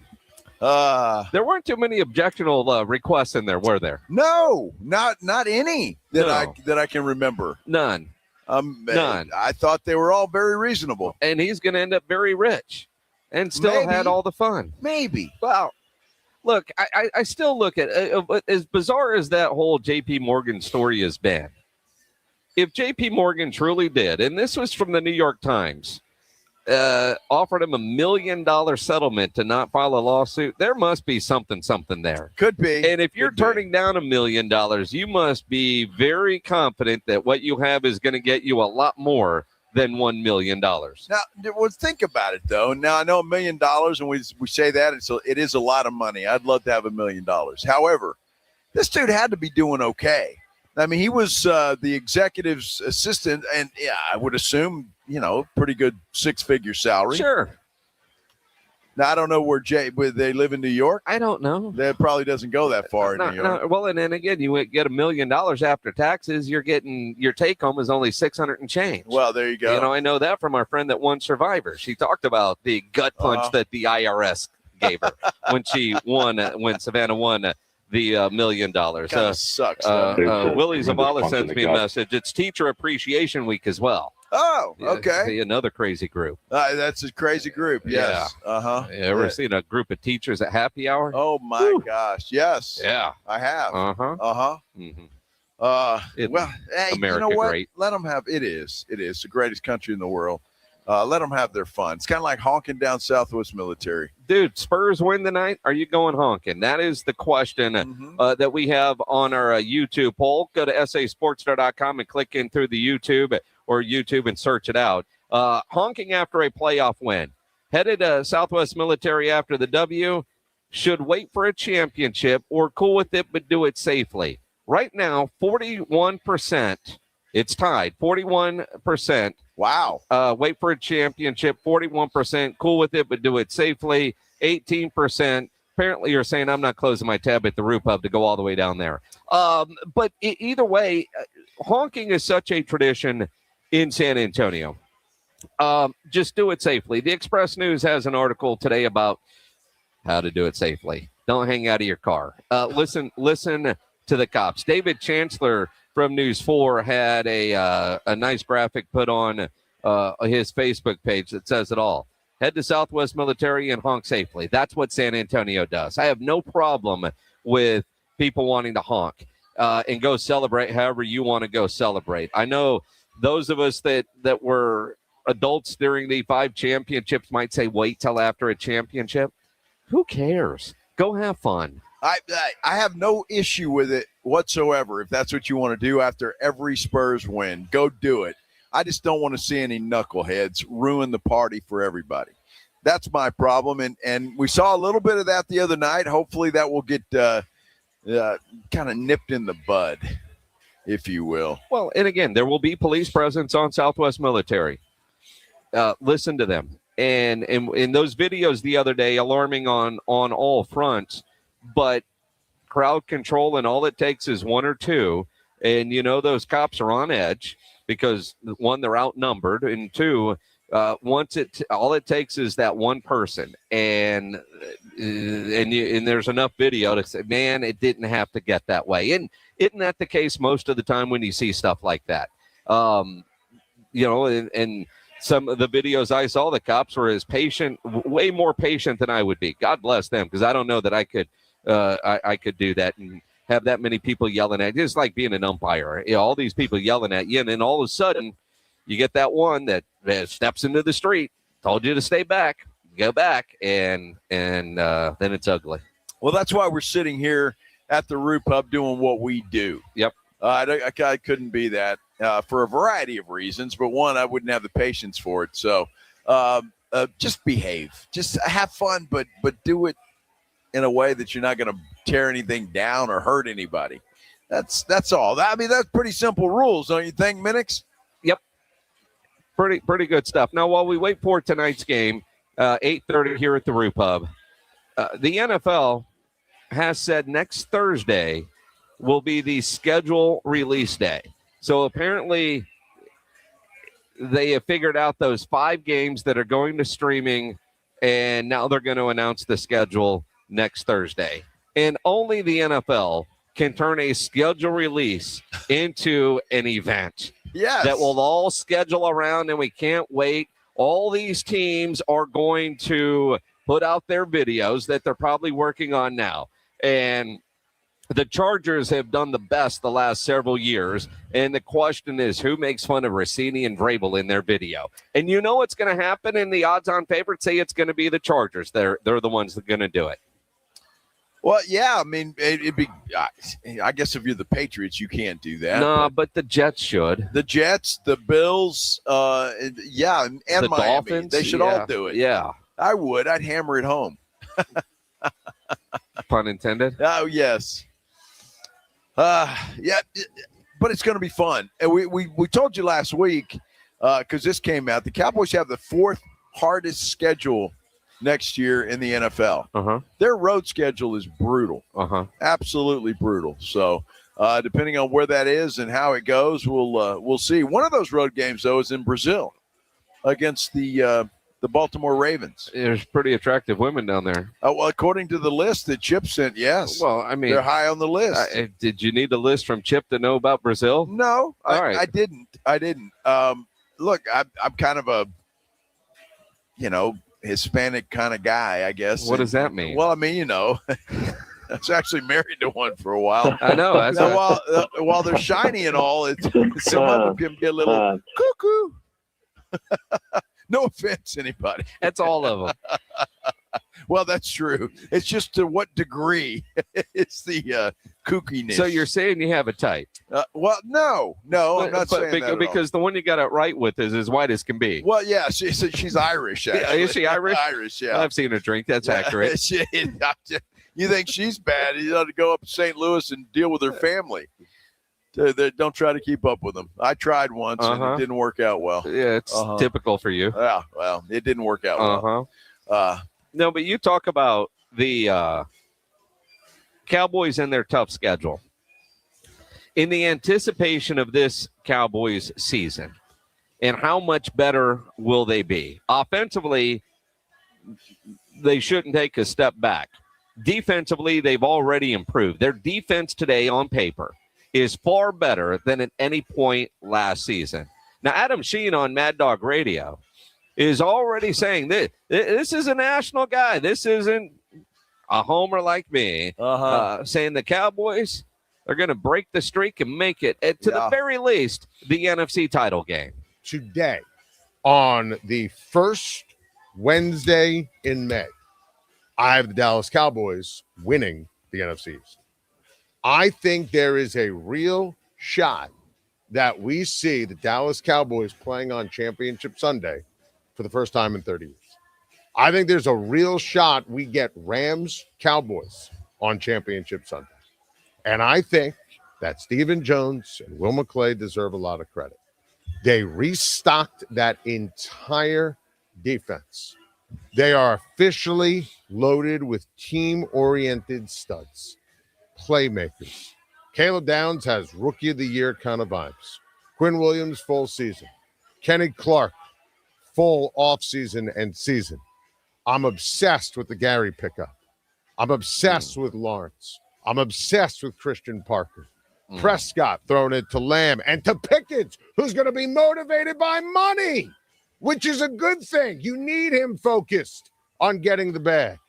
There weren't too many objectionable requests in there, were there? No, not any that I can remember. None. None. I thought they were all very reasonable. And he's going to end up very rich and still had all the fun. Maybe. Well, look, I still look at as bizarre as that whole J.P. Morgan story has been. If J.P. Morgan truly did, and this was from the New York Times, offered him $1 million settlement to not file a lawsuit, there must be something there. Could be. And if you're turning down $1 million, you must be very confident that what you have is going to get you a lot more than $1 million. Now, think about it, though. Now, I know $1 million, and we say that, it is a lot of money. I'd love to have $1 million. However, this dude had to be doing okay. I mean, he was the executive's assistant, and yeah, I would assume, pretty good six-figure salary. Sure. Now, I don't know where they live in New York. I don't know. That probably doesn't go that far in New York. Well, and then again, you get $1 million after taxes. You're getting your take home is only $600 and change. Well, there you go. I know that from our friend that won Survivor. She talked about the gut punch that the IRS gave her when Savannah won the $1 million. Sucks. Willie Zavala sends me a message. It's Teacher Appreciation Week as well. Oh, okay. Another crazy group. That's a crazy group. Yes. Yeah. Uh-huh. You ever seen a group of teachers at happy hour? Oh my gosh. Yes. Yeah. I have. Uh-huh. Uh-huh. Mm-hmm. Well, hey, America, you know what? great. Let them have. It is the greatest country in the world. Let them have their fun. It's kind of like honking down Southwest Military. Dude, Spurs win tonight. Are you going honking? That is the question that we have on our YouTube poll. Go to sasportstar.com and click in through the YouTube and search it out. Honking after a playoff win. Headed to Southwest Military after the W. Should wait for a championship or cool with it but do it safely. Right now, 41%. It's tied, 41%. Wow. Wait for a championship, 41%. Cool with it, but do it safely, 18%. Apparently, you're saying I'm not closing my tab at the Roo Pub to go all the way down there. But either way, honking is such a tradition in San Antonio. Just do it safely. The Express News has an article today about how to do it safely. Don't hang out of your car. Listen to the cops. David Chancellor from News 4 had a nice graphic put on his Facebook page that says it all. Head to Southwest Military and honk safely. That's what San Antonio does. I have no problem with people wanting to honk and go celebrate however you want to go celebrate. I know those of us that were adults during the 5 championships might say wait till after a championship. Who cares? Go have fun. I have no issue with it whatsoever. If that's what you want to do after every Spurs win, go do it. I just don't want to see any knuckleheads ruin the party for everybody. That's my problem. And we saw a little bit of that the other night. Hopefully that will get kind of nipped in the bud, if you will. Well, and again, there will be police presence on Southwest Military. Listen to them. And in those videos the other day, alarming on all fronts, but crowd control, and all it takes is 1 or 2. And, those cops are on edge because, 1, they're outnumbered, and 2, all it takes is that one person. And there's enough video to say, man, it didn't have to get that way. And isn't that the case most of the time when you see stuff like that? And some of the videos I saw, the cops were as patient, way more patient than I would be. God bless them, because I don't know that I could do that and have that many people yelling at you. It's like being an umpire. All these people yelling at you, and then all of a sudden you get that one that steps into the street, told you to stay back, go back, and then it's ugly. Well, that's why we're sitting here at the Roo Pub doing what we do. Yep. I couldn't be that for a variety of reasons, but one, I wouldn't have the patience for it. So just behave, just have fun, but do it in a way that you're not going to tear anything down or hurt anybody. That's all. I mean, that's pretty simple rules, don't you think, Minix? Yep. Pretty good stuff. Now, while we wait for tonight's game, 8:30 here at the Roo Pub, the NFL has said next Thursday will be the schedule release day. So apparently they have figured out those 5 games that are going to streaming, and now they're going to announce the schedule next Thursday. And only the NFL can turn a schedule release into an event. Yes. That will all schedule around, and we can't wait. All these teams are going to put out their videos that they're probably working on now. And the Chargers have done the best the last several years. And the question is, who makes fun of Rossini and Vrabel in their video? And you know what's going to happen, and the odds-on favorites say it's going to be the Chargers. They're the ones that are going to do it. Well, yeah, I mean, it'd be. I guess if you're the Patriots, you can't do that. No, but the Jets should. The Jets, the Bills, and the Miami. Dolphins, They should all do it. Yeah, I would. I'd hammer it home. Pun intended. Oh yes. Yeah, but it's going to be fun. And we told you last week because this came out. The Cowboys have the 4th hardest schedule next year in the NFL. Their road schedule is brutal. Absolutely brutal. So depending on where that is and how it goes, we'll see. One of those road games, though, is in Brazil against the Baltimore Ravens. There's pretty attractive women down there. Well, according to the list that Chip sent, yes. Well, I mean, they're high on the list. Did you need a list from Chip to know about Brazil? No, All right. I didn't. Look, I'm kind of a, Hispanic kind of guy, I guess. What does that mean? Well, I mean, I was actually married to one for a while. I know. While they're shiny and all, some of them can get a little cuckoo. No offense, anybody. That's all of them. Well, that's true. It's just to what degree it's the kookiness. So you're saying you have a type? Well, no, I'm not saying that at all. Because the one you got it right with is as white as can be. Well, yeah, she's Irish. Actually. Is she Irish? Irish, yeah. I've seen her drink. That's accurate. You think she's bad? You ought to go up to St. Louis and deal with her family. Don't try to keep up with them. I tried once and it didn't work out well. Yeah, it's typical for you. Yeah, well, it didn't work out well. No, but you talk about the Cowboys and their tough schedule. In the anticipation of this Cowboys season, and how much better will they be? Offensively, they shouldn't take a step back. Defensively, they've already improved. Their defense today on paper is far better than at any point last season. Now, Adam Sheen on Mad Dog Radio is already saying this is a national guy. This isn't a homer like me. Saying the Cowboys are going to break the streak and make it, to the very least, the NFC title game. Today, on the first Wednesday in May, I have the Dallas Cowboys winning the NFC East. I think there is a real shot that we see the Dallas Cowboys playing on Championship Sunday for the first time in 30 years. I think there's a real shot we get Rams-Cowboys on Championship Sunday. And I think that Stephen Jones and Will McClay deserve a lot of credit. They restocked that entire defense. They are officially loaded with team-oriented studs, playmakers. Caleb Downs has Rookie of the Year kind of vibes. Quinn Williams, full season. Kenny Clark, full offseason and season. I'm obsessed with the Gary pickup. I'm obsessed with Lawrence. I'm obsessed with Christian Parker. Prescott throwing it to Lamb and to Pickens, who's going to be motivated by money, which is a good thing. You need him focused on getting the bag.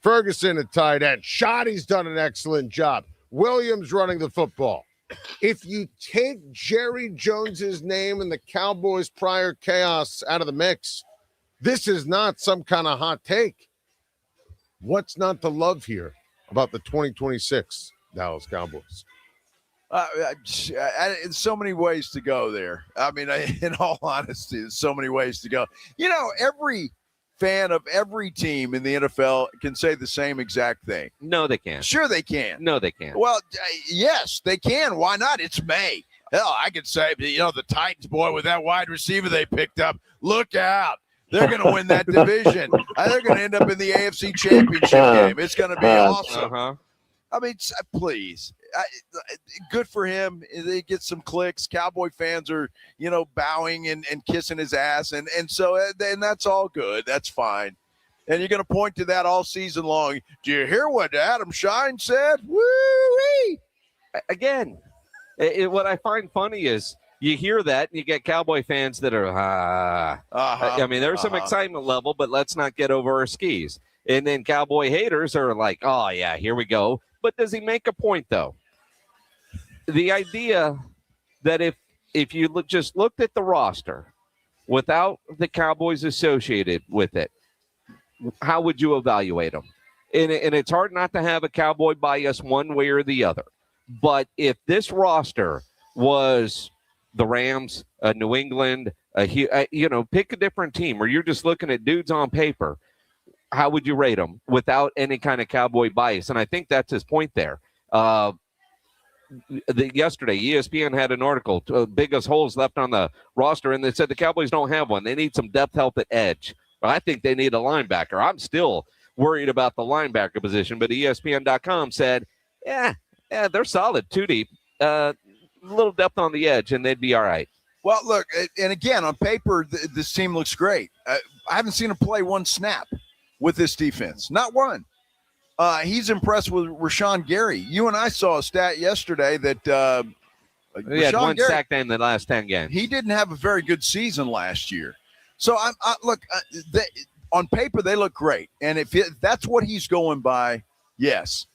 Ferguson at tight end. Shoddy's done an excellent job. Williams running the football. If you take Jerry Jones's name and the Cowboys' prior chaos out of the mix, this is not some kind of hot take. What's not to love here about the 2026 Dallas Cowboys? In so many ways to go there. I mean, in all honesty, there's so many ways to go. Every fan of every team in the NFL can say the same exact thing. No, they can't. Sure they can. No, they can't. Well, yes, they can. Why not? It's May. Hell, I could say, the Titans, boy, with that wide receiver they picked up, look out. They're going to win that division. They're going to end up in the AFC Championship game. It's going to be awesome. I mean, please. Good for him. They get some clicks. Cowboy fans are, bowing and kissing his ass. And so and that's all good. That's fine. And you're going to point to that all season long. Do you hear what Adam Shine said? Woo-wee! Again, what I find funny is you hear that and you get Cowboy fans that are, I mean, there's some excitement level, but let's not get over our skis. And then Cowboy haters are like, oh, yeah, here we go. But does he make a point, though? The idea that if you just looked at the roster without the Cowboys associated with it, how would you evaluate them? And it's hard not to have a Cowboy bias one way or the other. But if this roster was the Rams, New England, pick a different team where you're just looking at dudes on paper, how would you rate them without any kind of Cowboy bias? And I think that's his point there. Yesterday, ESPN had an article, biggest holes left on the roster, and they said the Cowboys don't have one. They need some depth help at edge. I think they need a linebacker. I'm still worried about the linebacker position, but ESPN.com said, yeah, they're solid, 2 deep, little depth on the edge, and they'd be all right. Well, look, and again, on paper, this team looks great. I haven't seen him play one snap with this defense, not one. He's impressed with Rashawn Gary. You and I saw a stat yesterday that he had one sack in the last 10 games. He didn't have a very good season last year. So, on paper, they look great. And if that's what he's going by, yes.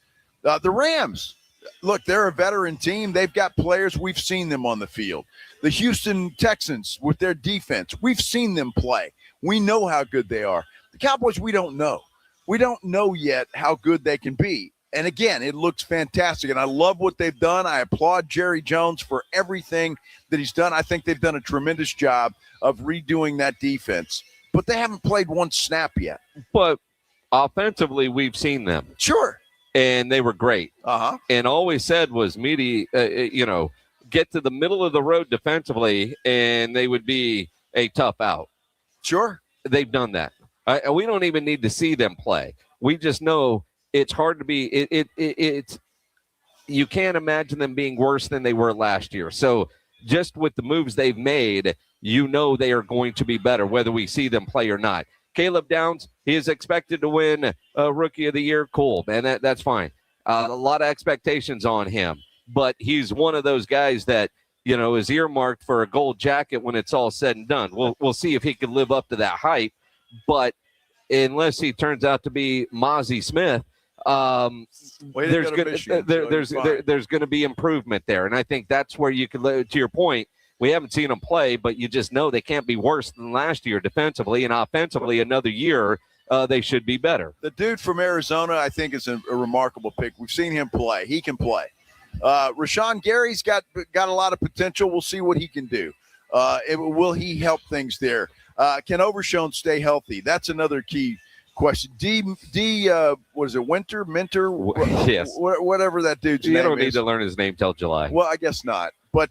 The Rams, look, they're a veteran team. They've got players. We've seen them on the field. The Houston Texans with their defense, we've seen them play. We know how good they are. The Cowboys, we don't know. We don't know yet how good they can be. And again, it looks fantastic, and I love what they've done. I applaud Jerry Jones for everything that he's done. I think they've done a tremendous job of redoing that defense. But they haven't played one snap yet. But offensively, we've seen them. Sure. And they were great. And all we said was, get to the middle of the road defensively, and they would be a tough out. Sure. They've done that. We don't even need to see them play. We just know it's hard to be. It's you can't imagine them being worse than they were last year. So just with the moves they've made, they are going to be better, whether we see them play or not. Caleb Downs, he is expected to win Rookie of the Year. Cool, man, that's fine. A lot of expectations on him, but he's one of those guys that is earmarked for a gold jacket when it's all said and done. We'll see if he can live up to that hype. But unless he turns out to be Mozzie Smith, there's going to be improvement there. And I think that's where you can, to your point, we haven't seen them play, but you just know they can't be worse than last year defensively, and offensively another year they should be better. The dude from Arizona, I think, is a remarkable pick. We've seen him play. He can play. Rashawn Gary's got a lot of potential. We'll see what he can do. Will he help things there? Can Overshown stay healthy? That's another key question. What is it, Minter? Yes. Whatever that dude's name is. You don't need to learn his name till July. Well, I guess not. But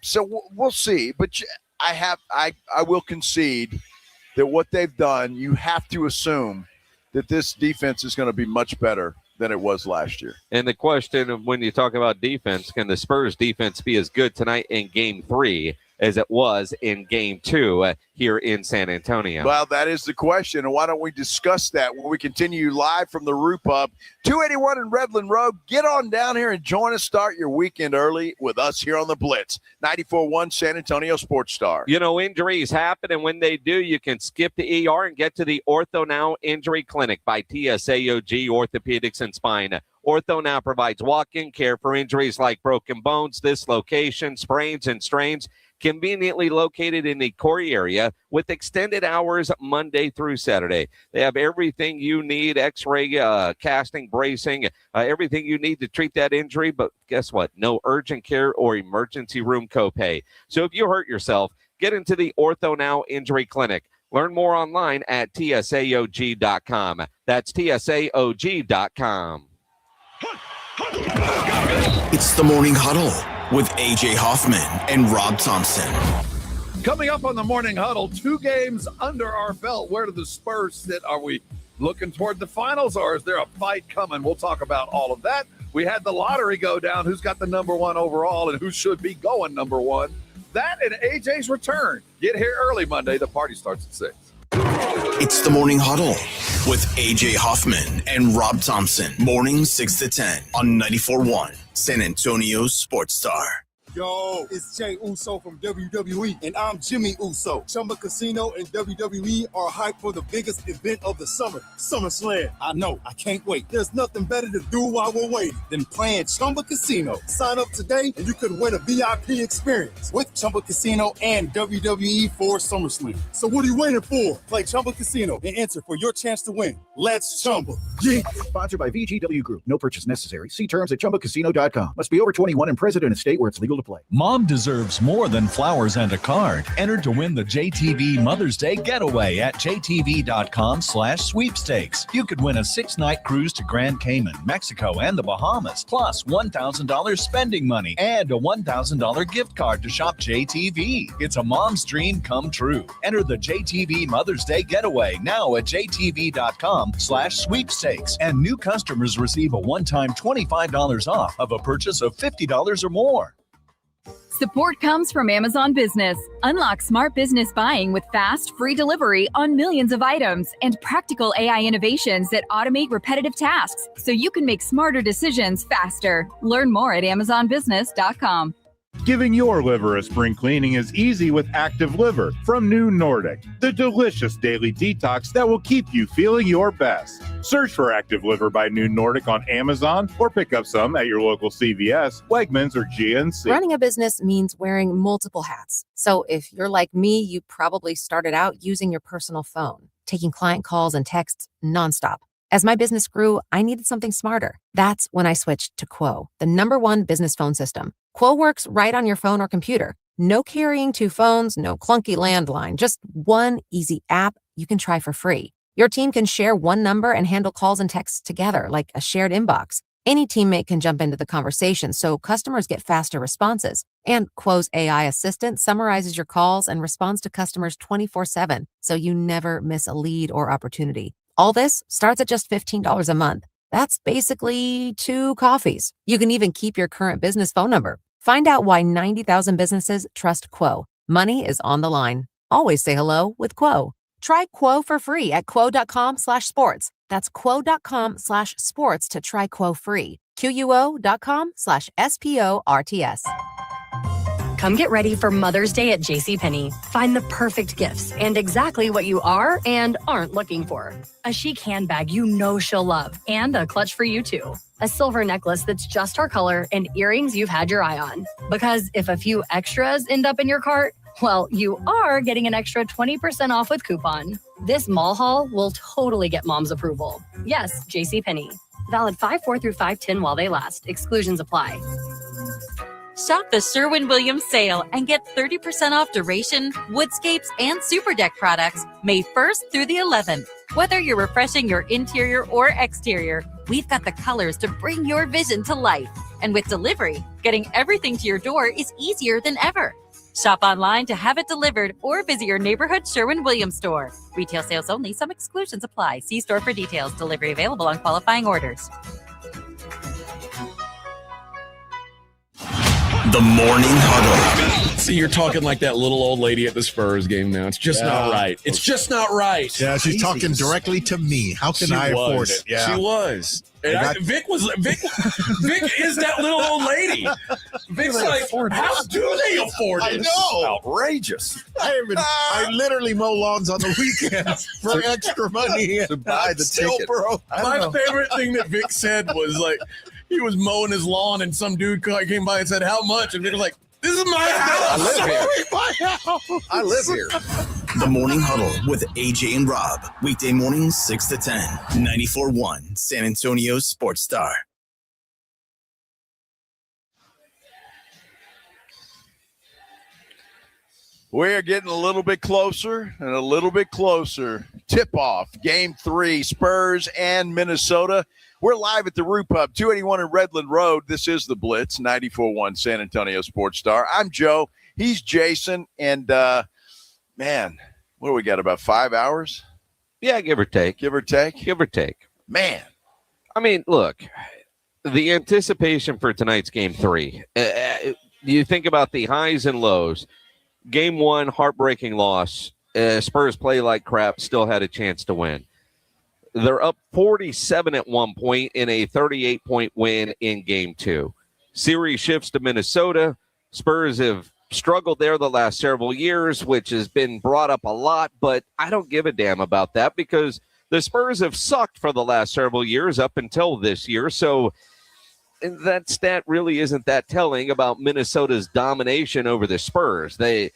so we'll see. But I will concede that what they've done, you have to assume that this defense is going to be much better than it was last year. And the question of when you talk about defense, can the Spurs defense be as good tonight in Game 3 as it was in Game 2 here in San Antonio? Well, that is the question, and why don't we discuss that when we continue live from the Roo Pub, 281 in Redland Rd. Get on down here and join us. Start your weekend early with us here on the Blitz, 94.1 San Antonio Sports Star. Injuries happen, and when they do, you can skip the ER and get to the Ortho Now Injury Clinic by TSAOG Orthopedics and Spine. Ortho Now provides walk-in care for injuries like broken bones, dislocations, sprains, and strains. Conveniently located in the Corey area with extended hours Monday through Saturday. They have everything you need, x-ray, casting, bracing, everything you need to treat that injury. But guess what? No urgent care or emergency room copay. So if you hurt yourself, get into the Ortho Now Injury Clinic. Learn more online at tsaog.com. That's tsaog.com. It's the Morning Huddle with A.J. Hoffman and Rob Thompson. Coming up on the Morning Huddle, 2 games under our belt. Where do the Spurs sit? Are we looking toward the finals, or is there a fight coming? We'll talk about all of that. We had the lottery go down. Who's got the number 1 overall and who should be going number 1? That and AJ's return. Get here early Monday. The party starts at 6. It's the Morning Huddle with AJ Hoffman and Rob Thompson. Mornings 6 to 10 on 94.1 San Antonio Sports Star. Yo, it's Jay Uso from WWE, and I'm Jimmy Uso. Chumba Casino and WWE are hyped for the biggest event of the summer, SummerSlam. I know, I can't wait. There's nothing better to do while we're waiting than playing Chumba Casino. Sign up today, and you could win a VIP experience with Chumba Casino and WWE for SummerSlam. So what are you waiting for? Play Chumba Casino and enter for your chance to win. Let's Chumba. Yeah. Sponsored by VGW Group. No purchase necessary. See terms at ChumbaCasino.com. Must be over 21 and present in a state where it's legal to play. Mom deserves more than flowers and a card. Enter to win the JTV Mother's Day Getaway at jtv.com/sweepstakes. You could win a 6-night cruise to Grand Cayman, Mexico, and the Bahamas, plus $1,000 spending money and a $1,000 gift card to shop JTV. It's a mom's dream come true. Enter the JTV Mother's Day Getaway now at jtv.com/sweepstakes. And new customers receive a one-time $25 off of a purchase of $50 or more. Support comes from Amazon Business. Unlock smart business buying with fast, free delivery on millions of items and practical AI innovations that automate repetitive tasks so you can make smarter decisions faster. Learn more at amazonbusiness.com. Giving your liver a spring cleaning is easy with Active Liver from New Nordic, the delicious daily detox that will keep you feeling your best. Search for Active Liver by New Nordic on Amazon or pick up some at your local CVS, Wegmans, or GNC. Running a business means wearing multiple hats. So if you're like me, you probably started out using your personal phone, taking client calls and texts nonstop. As my business grew, I needed something smarter. That's when I switched to Quo, the #1 business phone system. Quo works right on your phone or computer. No carrying 2 phones, no clunky landline, just one easy app you can try for free. Your team can share one number and handle calls and texts together like a shared inbox. Any teammate can jump into the conversation, so customers get faster responses. And Quo's AI assistant summarizes your calls and responds to customers 24/7, so you never miss a lead or opportunity. All this starts at just $15 a month. That's basically 2 coffees. You can even keep your current business phone number. Find out why 90,000 businesses trust Quo. Money is on the line. Always say hello with Quo. Try Quo for free at quo.com/sports. That's quo.com/sports to try Quo free. QUO.com/SPORTS. Come get ready for Mother's Day at JCPenney. Find the perfect gifts and exactly what you are and aren't looking for. A chic handbag you know she'll love, and a clutch for you too. A silver necklace that's just her color, and earrings you've had your eye on. Because if a few extras end up in your cart, well, you are getting an extra 20% off with coupon. This mall haul will totally get mom's approval. Yes, JCPenney. Valid 5/4 through 5/10 while they last. Exclusions apply. Shop the Sherwin-Williams sale and get 30% off Duration, Woodscapes, and Super Deck products May 1st through the 11th. Whether you're refreshing your interior or exterior, we've got the colors to bring your vision to life. And with delivery, getting everything to your door is easier than ever. Shop online to have it delivered or visit your neighborhood Sherwin-Williams store. Retail sales only. Some exclusions apply. See store for details. Delivery available on qualifying orders. The Morning Huddle. See, you're talking like that little old lady at the Spurs game now. It's just not right. It's just not right. Yeah, she's talking directly to me. How can I afford it? Yeah, she was. And Vic is that little old lady. Vic's like, how do they afford it? I know. Outrageous. I literally mow lawns on the weekends for extra money to buy the ticket. Bro. My favorite thing that Vic said was like, he was mowing his lawn and some dude came by and said, how much? And Vic was like, this is my house. I live here. I live here. The Morning Huddle with AJ and Rob. Weekday mornings 6 to 10. 94.1 San Antonio Sports Star. We're getting a little bit closer and a little bit closer. Tip-off, Game 3, Spurs and Minnesota. We're live at the Roo Pub, 281 in Redland Road. This is the Blitz, 94.1 San Antonio Sports Star. I'm Joe. He's Jason. And, man, what do we got, about 5 hours? Yeah, give or take. Give or take? Give or take. Man. I mean, look, the anticipation for tonight's Game 3. You think about the highs and lows. Game 1, heartbreaking loss. Spurs play like crap, still had a chance to win. They're up 47 at one point in a 38-point win in Game 2. Series shifts to Minnesota. Spurs have struggled there the last several years, which has been brought up a lot, but I don't give a damn about that because the Spurs have sucked for the last several years up until this year. So that stat really isn't that telling about Minnesota's domination over the Spurs. They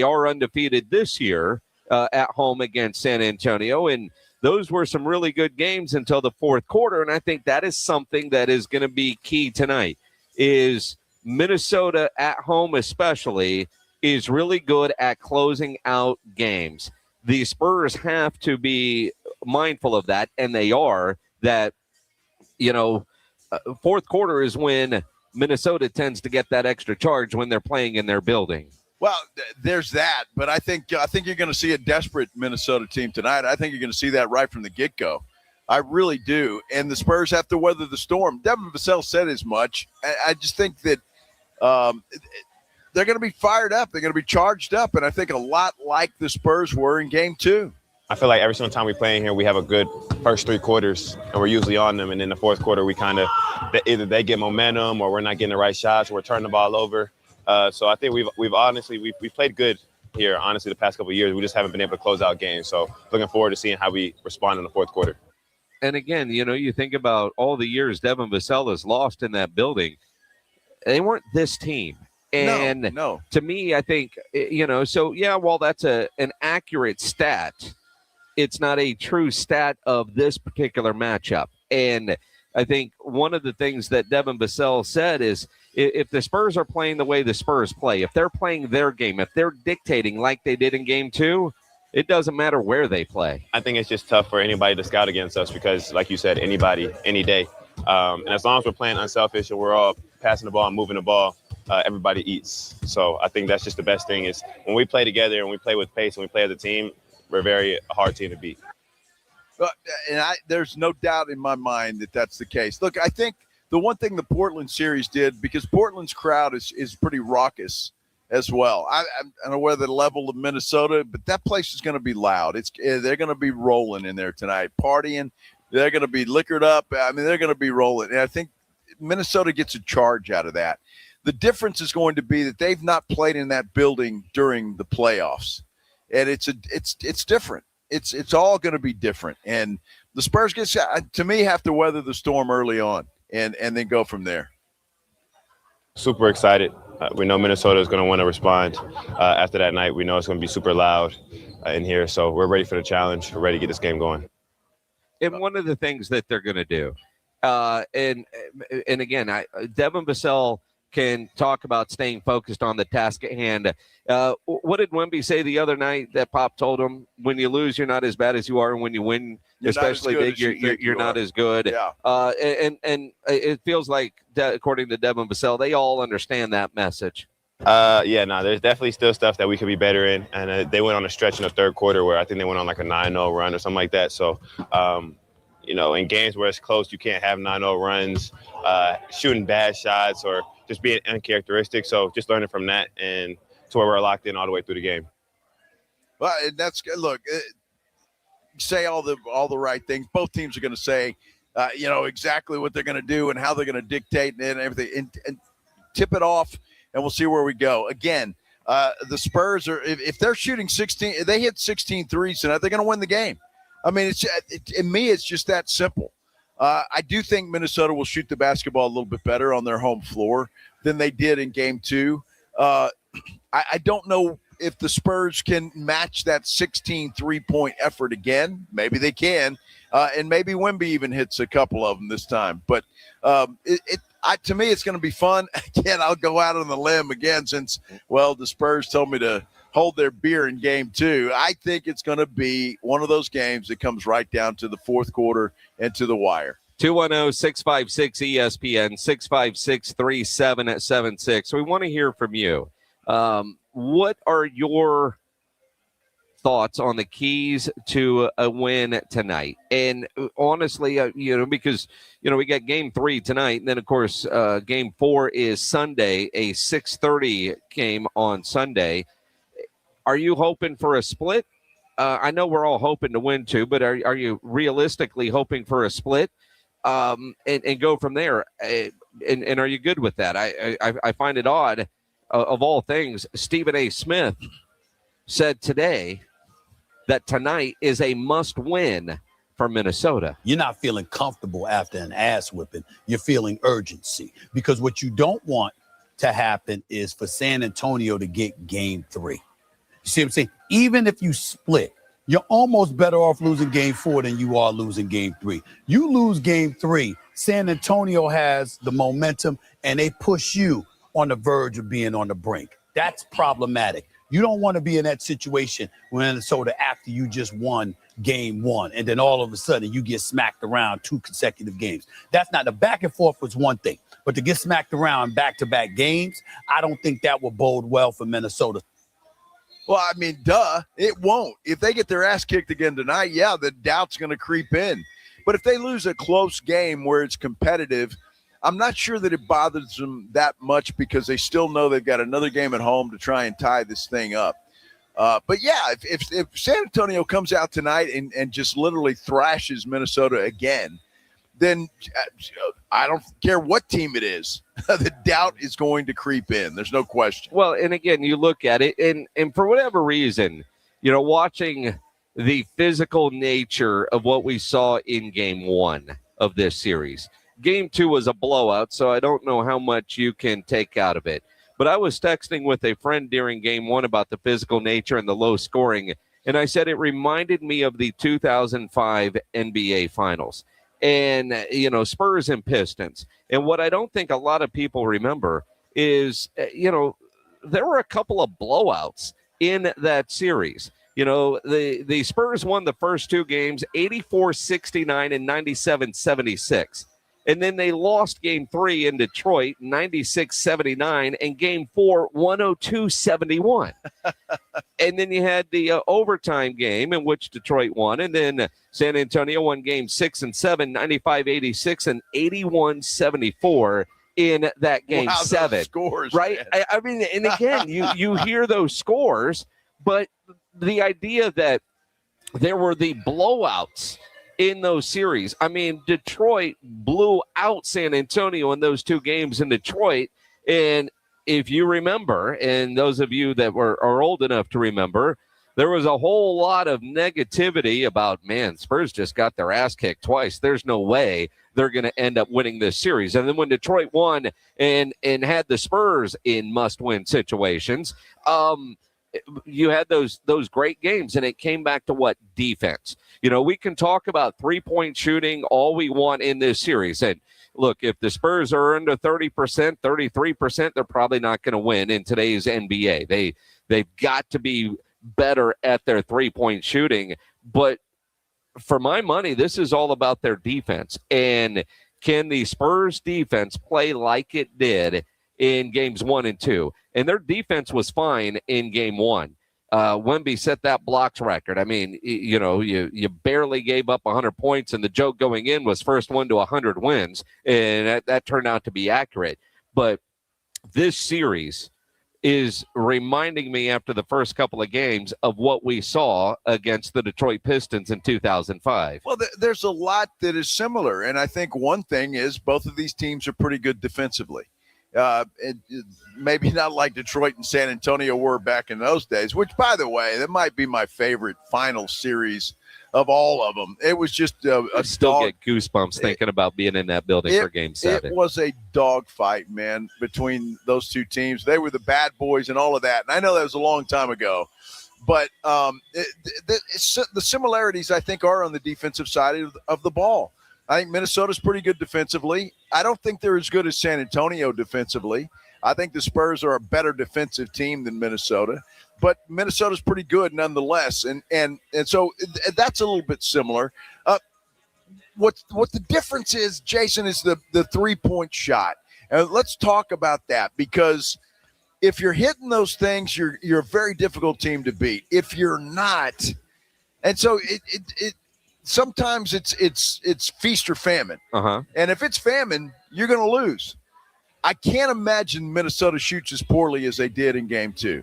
are undefeated this year at home against San Antonio, and those were some really good games until the fourth quarter, and I think that is something that is going to be key tonight, is Minnesota at home especially is really good at closing out games. The Spurs have to be mindful of that, and they are, that, fourth quarter is when Minnesota tends to get that extra charge when they're playing in their building. Well, there's that, but I think you're going to see a desperate Minnesota team tonight. I think you're going to see that right from the get-go. I really do, and the Spurs have to weather the storm. Devin Vassell said as much. I just think that they're going to be fired up. They're going to be charged up, and I think a lot like the Spurs were in Game 2. I feel like every single time we play in here, we have a good first three quarters, and we're usually on them. And in the fourth quarter, we kind of either they get momentum or we're not getting the right shots, or we're turning the ball over. So I think we've honestly played good here. Honestly, the past couple of years, we just haven't been able to close out games. So looking forward to seeing how we respond in the fourth quarter. And again, you think about all the years Devin Vassell has lost in that building. They weren't this team. And no. To me, I think, while that's an accurate stat, it's not a true stat of this particular matchup. And I think one of the things that Devin Vassell said is if the Spurs are playing the way the Spurs play, if they're playing their game, if they're dictating like they did in Game 2, it doesn't matter where they play. I think it's just tough for anybody to scout against us because, like you said, anybody, any day. And as long as we're playing unselfish and we're all passing the ball and moving the ball, everybody eats. So I think that's just the best thing is when we play together and we play with pace and we play as a team, we're a very hard team to beat. And there's no doubt in my mind that that's the case. Look, I think the one thing the Portland series did, because Portland's crowd is pretty raucous as well. I don't know whether the level of Minnesota, but that place is going to be loud. They're going to be rolling in there tonight, partying. They're going to be liquored up. I mean, they're going to be rolling. And I think Minnesota gets a charge out of that. The difference is going to be that they've not played in that building during the playoffs. And it's different. It's all going to be different. And the Spurs to me have to weather the storm early on and then go from there. Super excited. We know Minnesota is going to want to respond after that night. We know it's going to be super loud in here. So we're ready for the challenge. We're ready to get this game going. And one of the things that they're going to do, and again, Devin Vassell can talk about staying focused on the task at hand. What did Wemby say the other night that Pop told him? When you lose, you're not as bad as you are, and when you win, especially big, you're not as good. Yeah. And it feels like, according to Devin Vassell, they all understand that message. There's definitely still stuff that we could be better in, and they went on a stretch in the third quarter where I think they went on like a 9-0 run or something like that. So, in games where it's close, you can't have 9-0 runs, shooting bad shots or just being uncharacteristic. So just learning from that and to where we're locked in all the way through the game. Well, that's good. Look, say all the right things. Both teams are going to say, exactly what they're going to do and how they're going to dictate and everything, and tip it off, and we'll see where we go. Again, the Spurs are if they're shooting 16, if they hit 16 threes tonight, they're going to win the game. I mean, it's just that simple. I do think Minnesota will shoot the basketball a little bit better on their home floor than they did in Game 2. I don't know if the Spurs can match that 16 three-point effort again. Maybe they can, and maybe Wemby even hits a couple of them this time. But to me, it's going to be fun. Again, I'll go out on the limb again since, the Spurs told me to hold their beer in Game 2. I think it's going to be one of those games that comes right down to the fourth quarter and to the wire. 210-656-ESPN, 656-3776. We want to hear from you. What are your thoughts on the keys to a win tonight? And honestly, because, we got Game 3 tonight, and then, of course, Game 4 is Sunday, a 6:30 game on Sunday. Are you hoping for a split? I know we're all hoping to win too, but are you realistically hoping for a split and go from there? And are you good with that? I find it odd. Of all things, Stephen A. Smith said today that tonight is a must-win for Minnesota. You're not feeling comfortable after an ass whipping. You're feeling urgency, because what you don't want to happen is for San Antonio to get game 3. You see what I'm saying? Even if you split, you're almost better off losing game 4 than you are losing game 3. You lose game 3, San Antonio has the momentum, and they push you on the verge of being on the brink. That's problematic. You don't want to be in that situation when Minnesota, after you just won game 1, and then all of a sudden you get smacked around 2 consecutive games. That's not, the back and forth was one thing, but to get smacked around back-to-back games, I don't think that will bode well for Minnesota. Well, I mean, it won't. If they get their ass kicked again tonight, yeah, the doubt's going to creep in. But if they lose a close game where it's competitive, I'm not sure that it bothers them that much, because they still know they've got another game at home to try and tie this thing up. But yeah, if San Antonio comes out tonight and just literally thrashes Minnesota again, then I don't care what team it is. The doubt is going to creep in. There's no question. Well, and again, you look at it, and for whatever reason, watching the physical nature of what we saw in game 1 of this series. Game 2 was a blowout, so I don't know how much you can take out of it. But I was texting with a friend during game 1 about the physical nature and the low scoring, and I said it reminded me of the 2005 NBA Finals. And, Spurs and Pistons. And what I don't think a lot of people remember is, there were a couple of blowouts in that series. The Spurs won the first 2 games, 84-69 and 97-76. And then they lost game 3 in Detroit, 96-79, and game 4, 102-71. And then you had the overtime game in which Detroit won. And then San Antonio won game 6 and 7, 95-86 and 81-74 in that game 7. Those scores, right? I mean, and again, you hear those scores, but the idea that there were the blowouts in those series. I mean, Detroit blew out San Antonio in those 2 games in Detroit. And if you remember, and those of you that are old enough to remember, there was a whole lot of negativity about, man, Spurs just got their ass kicked twice. There's no way they're going to end up winning this series. And then when Detroit won and had the Spurs in must-win situations, you had those great games, and it came back to what? Defense. We can talk about three-point shooting all we want in this series. And look, if the Spurs are under 30%, 33%, they're probably not going to win in today's NBA. They've got to be better at their three-point shooting. But for my money, this is all about their defense. And can the Spurs defense play like it did in games 1 and 2? And their defense was fine in game 1. Wemby set that blocks record. I mean, you barely gave up 100 points, and the joke going in was first one to 100 wins, and that turned out to be accurate. But this series is reminding me after the first couple of games of what we saw against the Detroit Pistons in 2005. Well, there's a lot that is similar, and I think one thing is both of these teams are pretty good defensively. Maybe not like Detroit and San Antonio were back in those days, which, by the way, that might be my favorite final series of all of them. It was just I still get goosebumps thinking about being in that building for Game 7. It was a dogfight, man, between those two teams. They were the bad boys and all of that. And I know that was a long time ago. But the similarities, I think, are on the defensive side of the ball. I think Minnesota's pretty good defensively. I don't think they're as good as San Antonio defensively. I think the Spurs are a better defensive team than Minnesota, but Minnesota's pretty good nonetheless. And so that's a little bit similar. What the difference is, Jason, is the 3-point shot. And let's talk about that, because if you're hitting those things, you're a very difficult team to beat. If you're not, and so it sometimes it's feast or famine. And if it's famine, you're going to lose. I can't imagine Minnesota shoots as poorly as they did in game 2.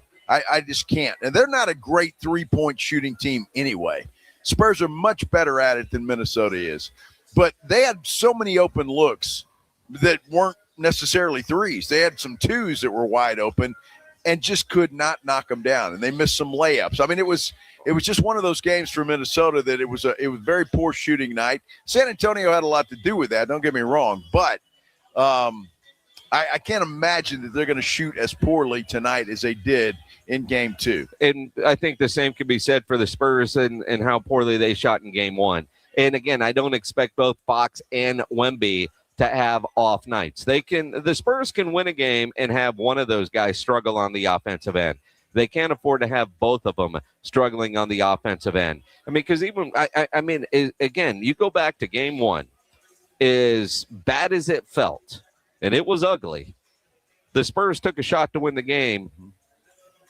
I just can't. And they're not a great three-point shooting team anyway. Spurs are much better at it than Minnesota is. But they had so many open looks that weren't necessarily threes. They had some twos that were wide open and just could not knock them down. And they missed some layups. I mean, it was just one of those games for Minnesota that it was very poor shooting night. San Antonio had a lot to do with that, don't get me wrong. But I can't imagine that they're going to shoot as poorly tonight as they did in game 2. And I think the same can be said for the Spurs and how poorly they shot in game 1. And again, I don't expect both Fox and Wemby to have off nights. The Spurs can win a game and have one of those guys struggle on the offensive end. They can't afford to have both of them struggling on the offensive end. I mean, because again, you go back to game 1, as bad as it felt, and it was ugly, the Spurs took a shot to win the game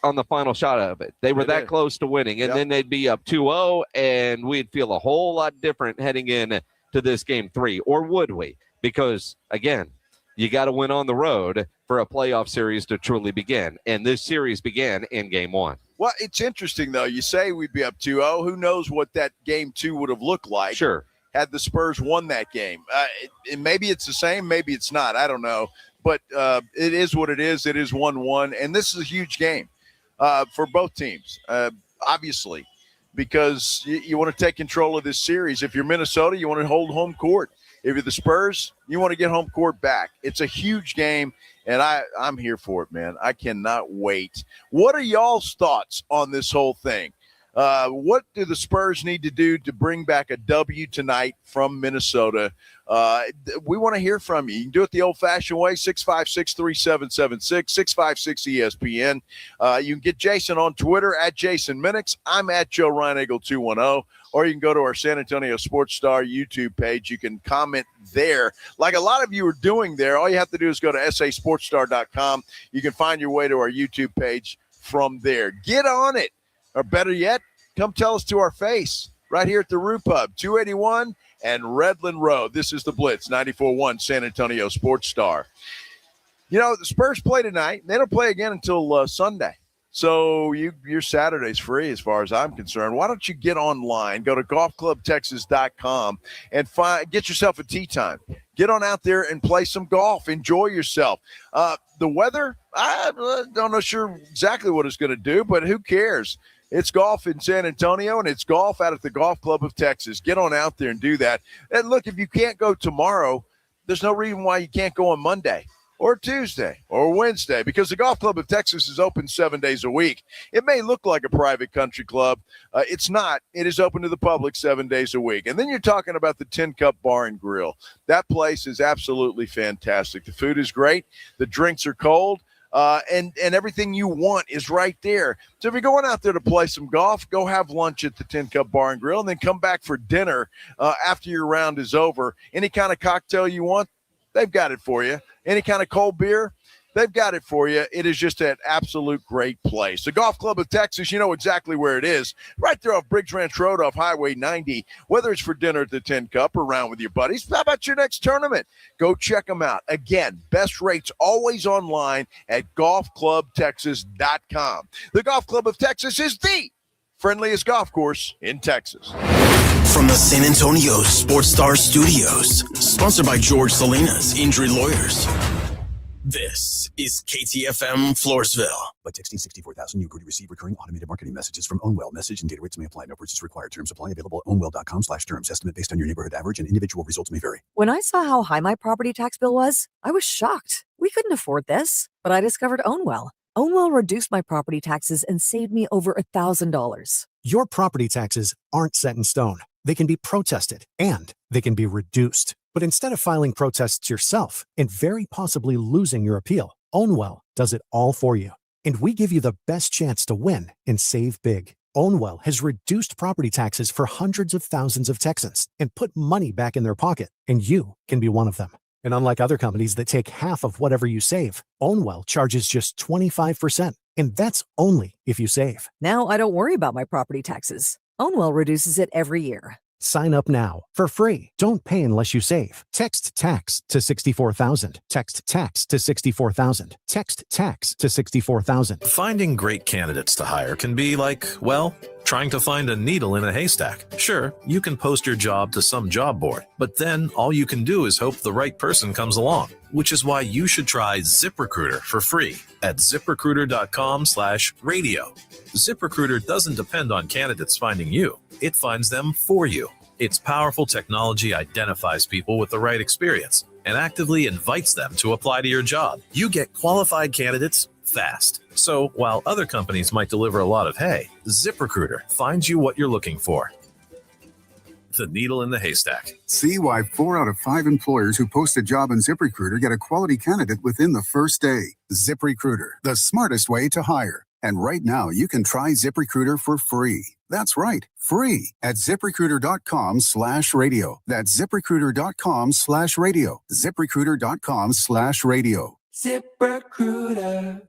on the final shot of it. They were that close to winning, and then they'd be up 2-0, and we'd feel a whole lot different heading in to this game 3, or would we? Because, again, you got to win on the road for a playoff series to truly begin, and this series began in game 1. Well, it's interesting, though. You say we'd be up 2-0. Who knows what that game 2 would have looked like? Sure. Had the Spurs won that game. Maybe it's the same, maybe it's not. I don't know. But it is what it is. It is 1-1, and this is a huge game for both teams, obviously, because you want to take control of this series. If you're Minnesota, you want to hold home court. If you're the Spurs, you want to get home court back. It's a huge game, and I'm here for it, man. I cannot wait. What are y'all's thoughts on this whole thing? What do the Spurs need to do to bring back a W tonight from Minnesota? We want to hear from you. You can do it the old-fashioned way, 656-3776, 656-ESPN. You can get Jason on Twitter, at Jason Minix. I'm at Joe Reinagle 210. Or you can go to our San Antonio Sports Star YouTube page. You can comment there. Like a lot of you are doing there, all you have to do is go to sasportsstar.com. You can find your way to our YouTube page from there. Get on it. Or better yet, come tell us to our face right here at the Roo Pub, 281 and Redland Rd. This is the Blitz, 94.1 San Antonio Sports Star. You know, the Spurs play tonight. They don't play again until Sunday. So your Saturday's free as far as I'm concerned. Why don't you get online, go to golfclubtexas.com and get yourself a tee time. Get on out there and play some golf. Enjoy yourself. The weather, I don't know sure exactly what it's going to do, but who cares? It's golf in San Antonio, and it's golf out at the Golf Club of Texas. Get on out there and do that. And look, if you can't go tomorrow, there's no reason why you can't go on Monday or Tuesday or Wednesday, because the Golf Club of Texas is open 7 days a week. It may look like a private country club. It's not. It is open to the public 7 days a week. And then you're talking about the Tin Cup Bar and Grill. That place is absolutely fantastic. The food is great. The drinks are cold. And everything you want is right there. So if you're going out there to play some golf, go have lunch at the Tin Cup Bar and Grill, and then come back for dinner after your round is over. Any kind of cocktail you want, they've got it for you. Any kind of cold beer, they've got it for you. It is just an absolute great place. The Golf Club of Texas, you know exactly where it is. Right there off Briggs Ranch Road off Highway 90. Whether it's for dinner at the Tin Cup or around with your buddies, how about your next tournament? Go check them out. Again, best rates always online at golfclubtexas.com. The Golf Club of Texas is the friendliest golf course in Texas. From the San Antonio Sports Star Studios, sponsored by George Salinas Injury Lawyers. This is KTFM Floresville. By texting 64,000, you agree to receive recurring automated marketing messages from Ownwell. Message and data rates may apply. No purchase required. Terms apply. Available at ownwell.com/terms. Estimate based on your neighborhood average and individual results may vary. When I saw how high my property tax bill was, I was shocked. We couldn't afford this, but I discovered Ownwell. Ownwell reduced my property taxes and saved me over $1,000. Your property taxes aren't set in stone. They can be protested and they can be reduced. But instead of filing protests yourself and very possibly losing your appeal, Ownwell does it all for you. And we give you the best chance to win and save big. Ownwell has reduced property taxes for hundreds of thousands of Texans and put money back in their pocket, and you can be one of them. And unlike other companies that take half of whatever you save, Ownwell charges just 25%, and that's only if you save. Now I don't worry about my property taxes. Ownwell reduces it every year. Sign up now for free. Don't pay unless you save. Text tax to 64,000. Text tax to 64,000. Text tax to 64,000. Finding great candidates to hire can be like, well, trying to find a needle in a haystack. Sure, you can post your job to some job board, but then all you can do is hope the right person comes along, which is why you should try ZipRecruiter for free at ZipRecruiter.com/radio. ZipRecruiter doesn't depend on candidates finding you. It finds them for you. Its powerful technology identifies people with the right experience and actively invites them to apply to your job. You get qualified candidates fast. So while other companies might deliver a lot of hay, ZipRecruiter finds you what you're looking for. The needle in the haystack. See why 4 out of 5 employers who post a job on ZipRecruiter get a quality candidate within the first day. ZipRecruiter, the smartest way to hire. And right now, you can try ZipRecruiter for free. That's right, free at ZipRecruiter.com/radio. That's ZipRecruiter.com/radio. ZipRecruiter.com/radio. ZipRecruiter.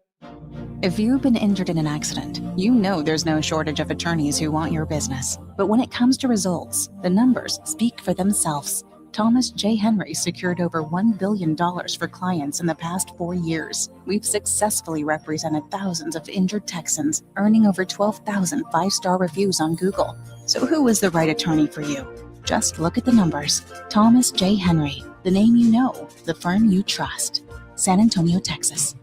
If you've been injured in an accident, you know there's no shortage of attorneys who want your business. But when it comes to results, the numbers speak for themselves. Thomas J. Henry secured over $1 billion for clients in the past 4 years. We've successfully represented thousands of injured Texans, earning over 12,000 5-star reviews on Google. So who is the right attorney for you? Just look at the numbers. Thomas J. Henry, the name you know, the firm you trust. San Antonio, Texas.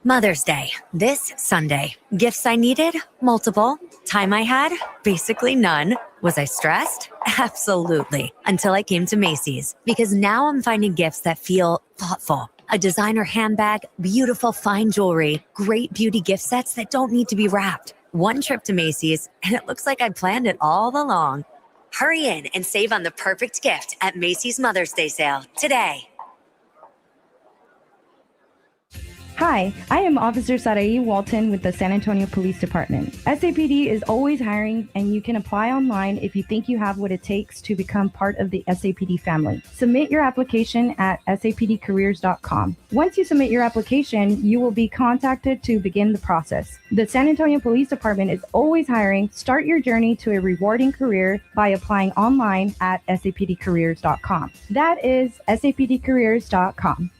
Mother's Day, this Sunday. Gifts I needed? Multiple. Time I had? Basically none. Was I stressed? Absolutely. Until I came to Macy's. Because now I'm finding gifts that feel thoughtful. A designer handbag, beautiful fine jewelry, great beauty gift sets that don't need to be wrapped. One trip to Macy's, and it looks like I planned it all along. Hurry in and save on the perfect gift at Macy's Mother's Day sale today. Hi, I am Officer Sarai Walton with the San Antonio Police Department. SAPD is always hiring, and you can apply online if you think you have what it takes to become part of the SAPD family. Submit your application at sapdcareers.com. Once you submit your application, you will be contacted to begin the process. The San Antonio Police Department is always hiring. Start your journey to a rewarding career by applying online at sapdcareers.com. That is sapdcareers.com.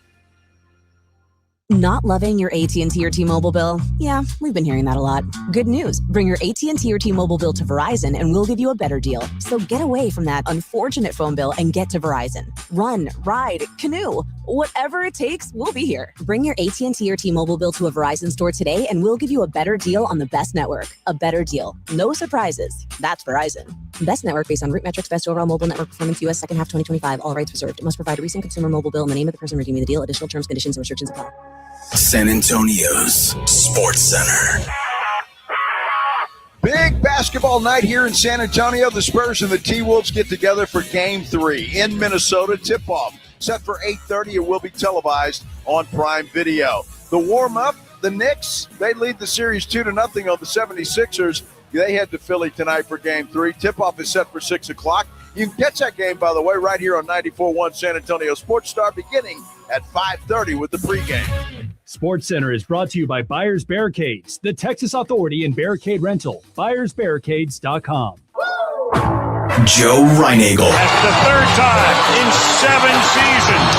Not loving your AT&T or T-Mobile bill? Yeah, we've been hearing that a lot. Good news. Bring your AT&T or T-Mobile bill to Verizon and we'll give you a better deal. So get away from that unfortunate phone bill and get to Verizon. Run, ride, canoe, whatever it takes, we'll be here. Bring your AT&T or T-Mobile bill to a Verizon store today and we'll give you a better deal on the best network. A better deal. No surprises. That's Verizon. Best network based on root metrics, best overall mobile network performance, U.S. second half 2025. All rights reserved. It must provide a recent consumer mobile bill and the name of the person redeeming the deal. Additional terms, conditions, and restrictions apply. San Antonio's Sports Center. Big basketball night here in San Antonio. The Spurs and the T-Wolves get together for Game 3 in Minnesota. Tip-off set for 8:30. It will be televised on Prime Video. The warm-up, the Knicks, they lead the series 2-0 on the 76ers. They head to Philly tonight for Game 3. Tip-off is set for 6 o'clock. You can catch that game, by the way, right here on 94.1 San Antonio Sports Star, beginning at 5:30 with the pregame. Sports Center is brought to you by Buyers Barricades, the Texas Authority in Barricade Rental. BuyersBarricades.com. Joe Reinagel. That's the third time in 7 seasons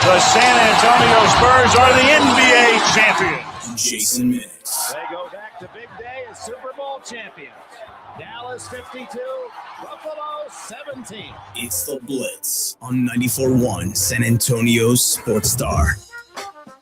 the San Antonio Spurs are the NBA champions. Jason Minix. They go back to big day as Super Bowl champions. Dallas 52, Buffalo 17. It's the Blitz on 94.1 San Antonio Sports Star.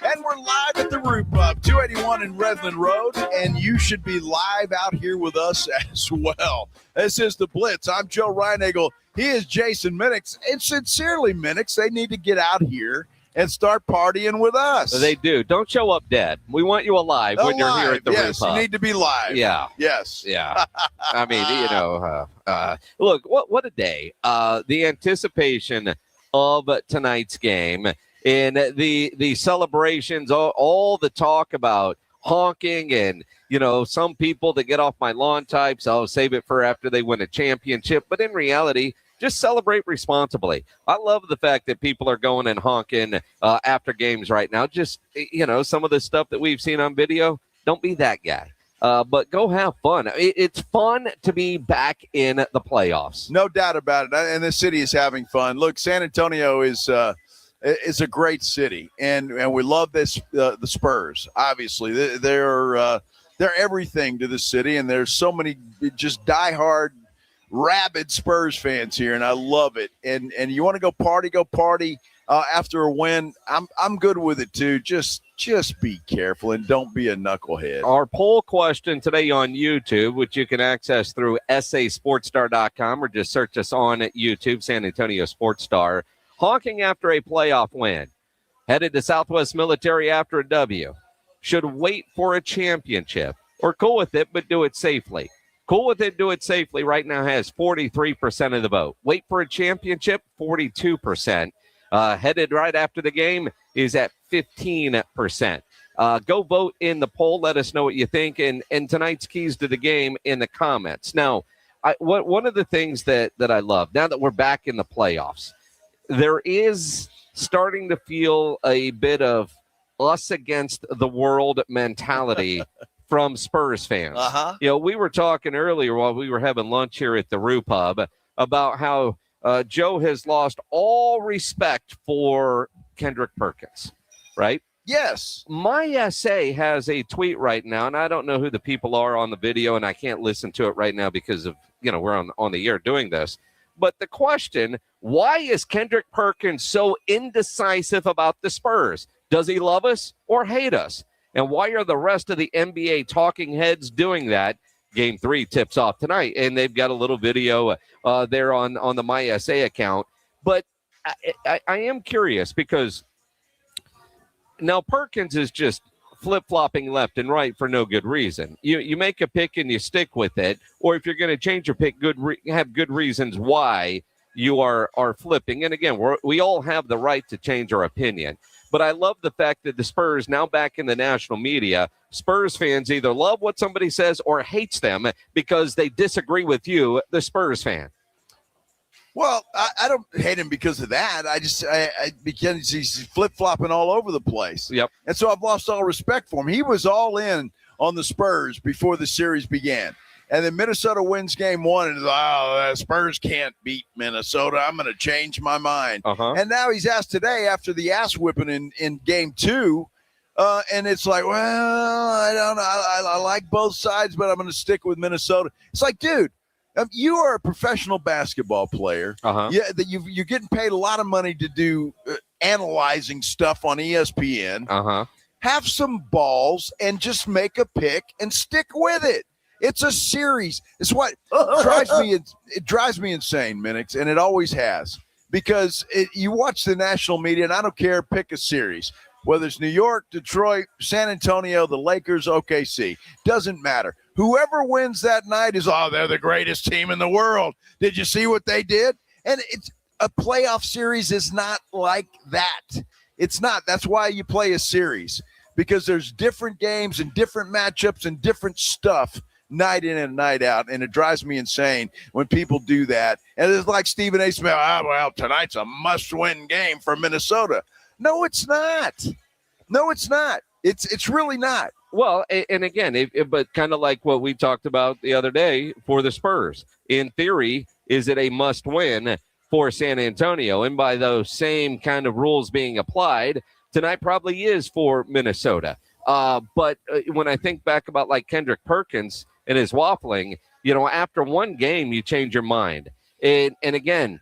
And we're live at the Roo Pub, 281 in Redland Rd, and you should be live out here with us as well. This is the Blitz. I'm Joe Reinagel. He is Jason Minix. And sincerely, Minix, they need to get out here and start partying with us. They do. Don't show up dead. We want you alive when you're here at the Roo Pub. Yes, you need to be live. Yeah. Yes. Yeah. I mean, look, what a day. The anticipation of tonight's game and the celebrations, all the talk about honking and, some people that get off my lawn types, I'll save it for after they win a championship. But in reality, just celebrate responsibly. I love the fact that people are going and honking after games right now. Just, some of the stuff that we've seen on video, don't be that guy. But go have fun. It's fun to be back in the playoffs. No doubt about it. And the city is having fun. Look, San Antonio is a great city, and we love this the Spurs. Obviously, they're everything to the city, and there's so many just diehard, rabid Spurs fans here, and I love it. And you want to go party after a win. I'm good with it too. Just be careful and don't be a knucklehead. Our poll question today on YouTube, which you can access through sasportstar.com or just search us on YouTube, San Antonio Sports Star. Honking after a playoff win. Headed to Southwest Military after a W. Should wait for a championship. Or cool with it, but do it safely. Cool with it, do it safely right now has 43% of the vote. Wait for a championship, 42%. Headed right after the game is at 15%. Go vote in the poll. Let us know what you think. And tonight's keys to the game in the comments. Now, one of the things that I love, now that we're back in the playoffs, there is starting to feel a bit of us against the world mentality from Spurs fans. You know, we were talking earlier while we were having lunch here at the Roo Pub about how Joe has lost all respect for Kendrick Perkins, right? Yes. My SA has a tweet right now, and I don't know who the people are on the video, and I can't listen to it right now because of, we're on the air doing this. But the question, why is Kendrick Perkins so indecisive about the Spurs? Does he love us or hate us? And why are the rest of the NBA talking heads doing that? Game 3 tips off tonight, and they've got a little video there on the MySA account. But I am curious because now Perkins is just flip-flopping left and right for no good reason. You make a pick and you stick with it, or if you're going to change your pick, have good reasons why you are flipping. And again, we all have the right to change our opinion. But I love the fact that the Spurs, now back in the national media, Spurs fans either love what somebody says or hates them because they disagree with you, the Spurs fan. Well, I don't hate him because of that. Because he's flip-flopping all over the place. Yep. And so I've lost all respect for him. He was all in on the Spurs before the series began. And then Minnesota wins game 1, and the Spurs can't beat Minnesota. I'm going to change my mind. And now he's asked today after the ass whipping in game 2, and it's like, well, I don't know. I like both sides, but I'm going to stick with Minnesota. It's like, dude, you are a professional basketball player. Yeah, that you're getting paid a lot of money to do analyzing stuff on ESPN. Have some balls and just make a pick and stick with it. It's a series. It's what drives me insane, Minix, and it always has. Because you watch the national media, and I don't care, pick a series. Whether it's New York, Detroit, San Antonio, the Lakers, OKC. Doesn't matter. Whoever wins that night is, they're the greatest team in the world. Did you see what they did? And it's a playoff series is not like that. It's not. That's why you play a series. Because there's different games and different matchups and different stuff night in and night out, and it drives me insane when people do that. And it's like Stephen A. Smith, tonight's a must-win game for Minnesota. No, it's not. No, it's not. It's really not. Well, and again, but kind of like what we talked about the other day for the Spurs. In theory, is it a must-win for San Antonio? And by those same kind of rules being applied, tonight probably is for Minnesota. But when I think back about like Kendrick Perkins and his waffling, after one game, you change your mind. And again,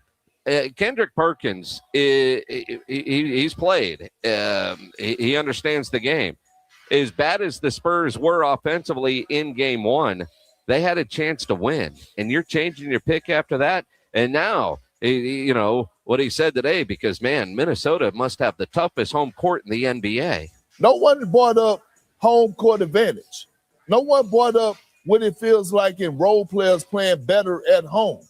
Kendrick Perkins, he's played. He understands the game. As bad as the Spurs were offensively in game 1, they had a chance to win. And you're changing your pick after that. And now, what he said today, because, man, Minnesota must have the toughest home court in the NBA. No one brought up home court advantage. No one brought up what it feels like in role players playing better at home.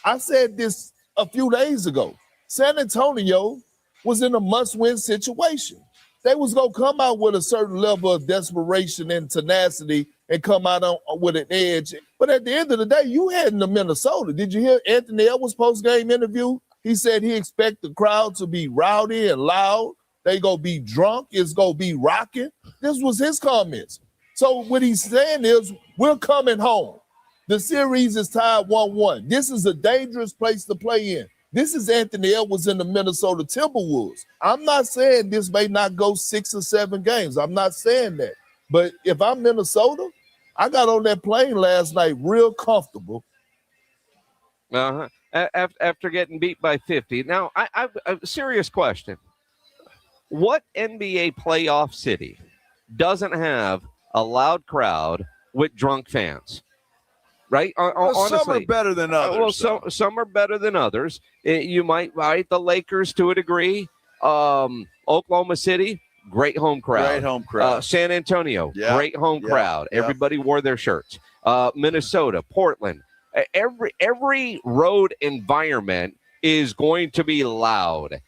I said this a few days ago. San Antonio was in a must-win situation. They was going to come out with a certain level of desperation and tenacity and come out with an edge. But at the end of the day, you heading to Minnesota. Did you hear Anthony Edwards' post-game interview? He said he expect the crowd to be rowdy and loud. They going to be drunk. It's going to be rocking. This was his comments. So what he's saying is we're coming home. The series is tied 1-1. This is a dangerous place to play in. This is Anthony Edwards in the Minnesota Timberwolves. I'm not saying this may not go 6 or 7 games. I'm not saying that. But if I'm Minnesota, I got on that plane last night real comfortable. Uh-huh. After getting beat by 50. Now, I a serious question. What NBA playoff city doesn't have a loud crowd with drunk fans? Right? Honestly, some are better than others. Some are better than others. You might, right? The Lakers to a degree. Oklahoma City, great home crowd. Great home crowd. San Antonio, great home crowd. Everybody wore their shirts. Minnesota, Portland. Every road environment is going to be loud.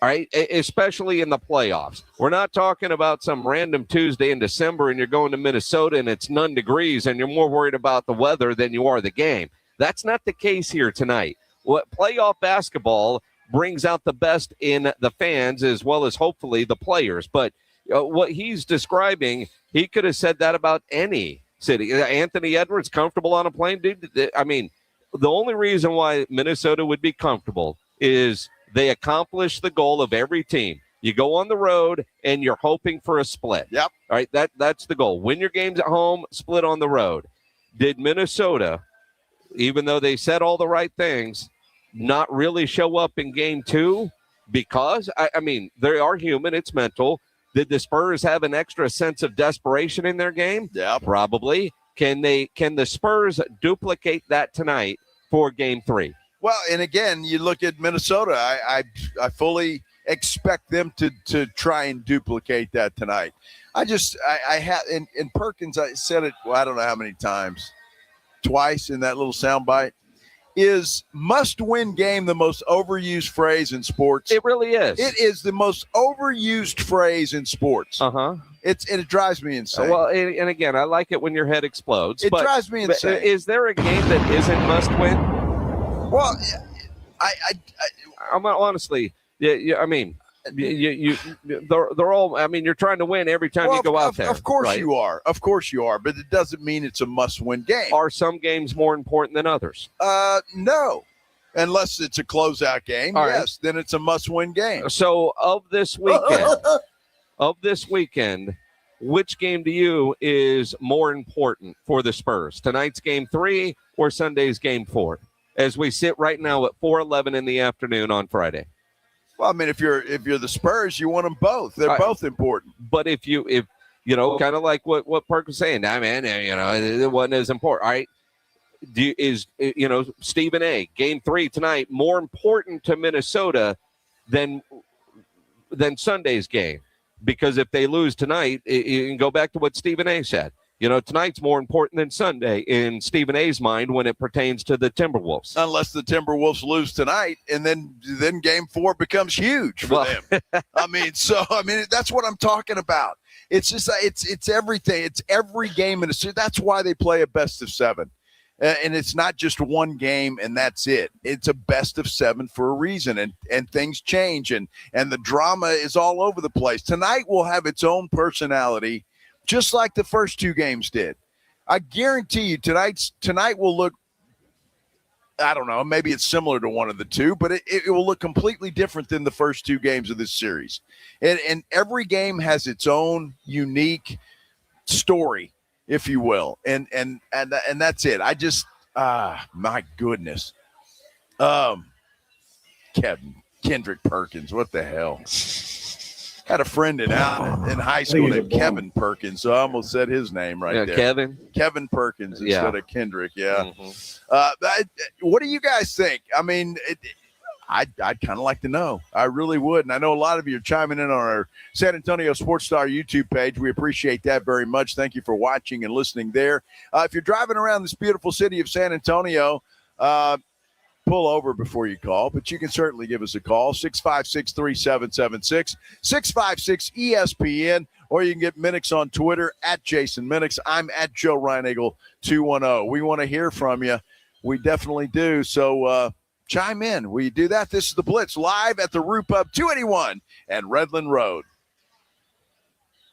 All right, especially in the playoffs. We're not talking about some random Tuesday in December and you're going to Minnesota and it's 9 degrees and you're more worried about the weather than you are the game. That's not the case here tonight. What playoff basketball brings out the best in the fans as well as hopefully the players. But what he's describing, he could have said that about any city. Anthony Edwards, comfortable on a plane, dude. I mean, the only reason why Minnesota would be comfortable is they accomplish the goal of every team. You go on the road and you're hoping for a split. Yep. All right, that's the goal. Win your games at home, split on the road. Did Minnesota, even though they said all the right things, not really show up in game 2? Because, I mean, they are human. It's mental. Did the Spurs have an extra sense of desperation in their game? Yeah. Probably. Can the Spurs duplicate that tonight for game 3? Well, and again, you look at Minnesota. I fully expect them to try and duplicate that tonight. I had in Perkins. I said it. Well, I don't know how many times, twice in that little soundbite. Is must-win game the most overused phrase in sports? It really is. It is the most overused phrase in sports. It drives me insane. Well, and again, I like it when your head explodes. It drives me insane. Is there a game that isn't must-win? Well, I'm honestly, I mean, they're all. I mean, you're trying to win every time you go out there. Of course right? you are. Of course you are. But it doesn't mean it's a must-win game. Are some games more important than others? No, unless it's a closeout game. All yes, then it's a must-win game. So of this weekend, which game to you is more important for the Spurs? Tonight's game 3 or Sunday's game 4? As we sit right now at 4:11 in the afternoon on Friday. Well, I mean, if you're the Spurs, you want them both. They're both important. But if you know, kind of like what Perk was saying, I mean, you know, it wasn't as important. All right, Stephen A. Game 3 tonight more important to Minnesota than Sunday's game, because if they lose tonight, you can go back to what Stephen A. said. You know, tonight's more important than Sunday in Stephen A.'s mind when it pertains to the Timberwolves. Unless the Timberwolves lose tonight, and then game 4 becomes huge for them. I mean, that's what I'm talking about. It's just it's everything. It's every game in a series. That's why they play a best of 7. And it's not just one game and that's it. It's a best of 7 for a reason, and things change, and the drama is all over the place. Tonight will have its own personality, just like the first 2 games did. I guarantee you tonight will look, I don't know, maybe it's similar to one of the 2, but it will look completely different than the first 2 games of this series. And every game has its own unique story, if you will. And that's it. I just, my goodness. Kendrick Perkins, what the hell? Had a friend in high school named Kevin Perkins, so I almost said his name right there. Kevin Perkins instead of Kendrick. Yeah. What do you guys think? I mean, I'd kind of like to know. I really would, and I know a lot of you are chiming in on our San Antonio Sports Star YouTube page. We appreciate that very much. Thank you for watching and listening there. If you're driving around this beautiful city of San Antonio, pull over before you call, but you can certainly give us a call, 656-3776, 656-ESPN, or you can get Minix on Twitter, at Jason Minix. I'm at Joe Reinagle 210. We want to hear from you. We definitely do. So chime in. We do that. This is the Blitz live at the Roo Pub 281 and Redland Road.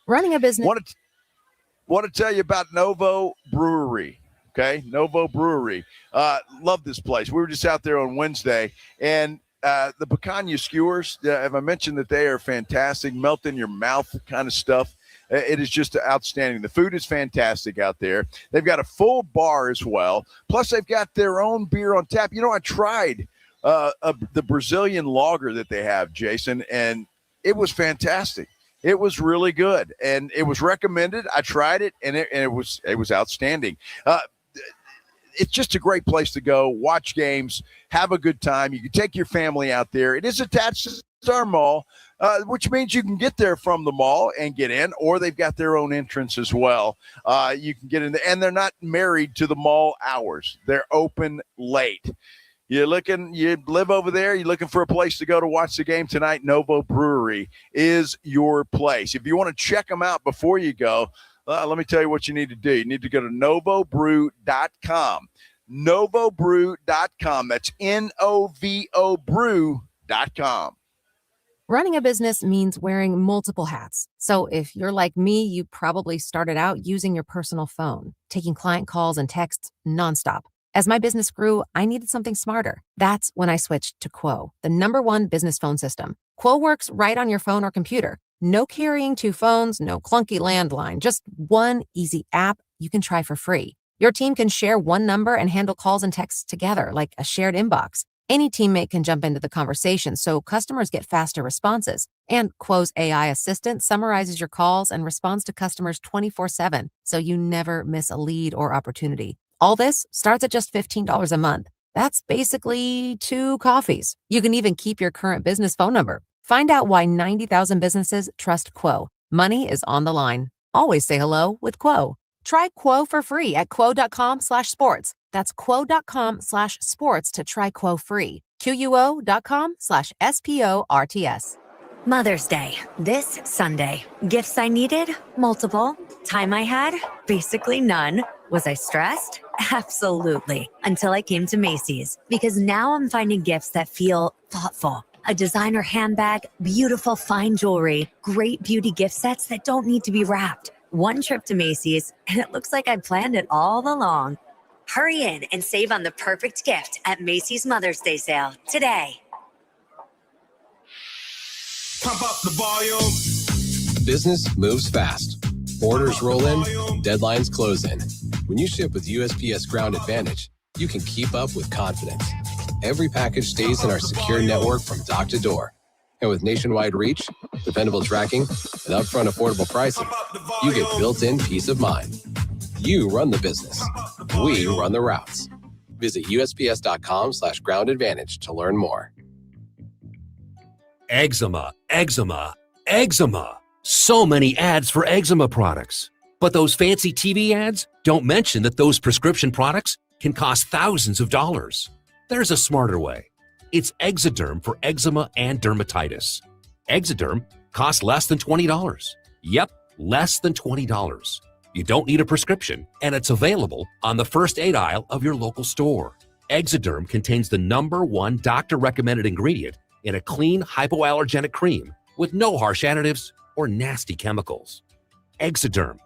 Running a business. Want to tell you about Novo Brewery. Okay, Novo Brewery. Love this place. We were just out there on Wednesday, and the picanha skewers, have I mentioned that they are fantastic, melt in your mouth kind of stuff. It is just outstanding. The food is fantastic out there. They've got a full bar as well. Plus, they've got their own beer on tap. You know, I tried the Brazilian lager that they have, Jason, and it was fantastic. It was really good, and it was recommended. I tried it, and it was outstanding. It's just a great place to go, watch games, have a good time. You can take your family out there. It is attached to Star Mall, which means you can get there from the mall and get in, or they've got their own entrance as well. You can get in there, and they're not married to the mall hours. They're open late. You live over there, you're looking for a place to go to watch the game tonight, Novo Brewery is your place. If you want to check them out before you go, let me tell you what you need to do. You need to go to novobrew.com. Novobrew.com. That's N-O-V-O brew.com. Running a business means wearing multiple hats. So if you're like me, you probably started out using your personal phone, taking client calls and texts nonstop. As my business grew, I needed something smarter. That's when I switched to Quo, the #1 business phone system. Quo works right on your phone or computer. No carrying 2 phones, no clunky landline, just one easy app you can try for free. Your team can share one number and handle calls and texts together like a shared inbox. Any teammate can jump into the conversation, so customers get faster responses. And Quo's AI assistant summarizes your calls and responds to customers 24/7, so you never miss a lead or opportunity. All this starts at just $15 a month. That's basically 2 coffees. You can even keep your current business phone number. Find out why 90,000 businesses trust Quo. Money is on the line. Always say hello with Quo. Try Quo for free at quo.com/sports. That's quo.com/sports to try Quo free. QUO.com/SPORTS. Mother's Day, this Sunday. Gifts I needed? Multiple. Time I had? Basically none. Was I stressed? Absolutely. Until I came to Macy's, because now I'm finding gifts that feel thoughtful. A designer handbag, beautiful fine jewelry, great beauty gift sets that don't need to be wrapped. One trip to Macy's, and it looks like I planned it all along. Hurry in and save on the perfect gift at Macy's Mother's Day sale today. Pump up the volume. Business moves fast. Orders roll in, deadlines close in. When you ship with USPS Ground Advantage, you can keep up with confidence. Every package stays in our secure network from dock to door. And with nationwide reach, dependable tracking, and upfront affordable pricing, you get built-in peace of mind. You run the business. We run the routes. Visit USPS.com/Ground Advantage to learn more. Eczema, eczema, eczema. So many ads for eczema products. But those fancy TV ads don't mention that those prescription products can cost thousands of dollars. There's a smarter way. It's Exoderm for eczema and dermatitis. Exoderm costs less than $20. Yep, less than $20. You don't need a prescription, and it's available on the first aid aisle of your local store. Exoderm contains the #1 doctor-recommended ingredient in a clean, hypoallergenic cream with no harsh additives or nasty chemicals. Exoderm,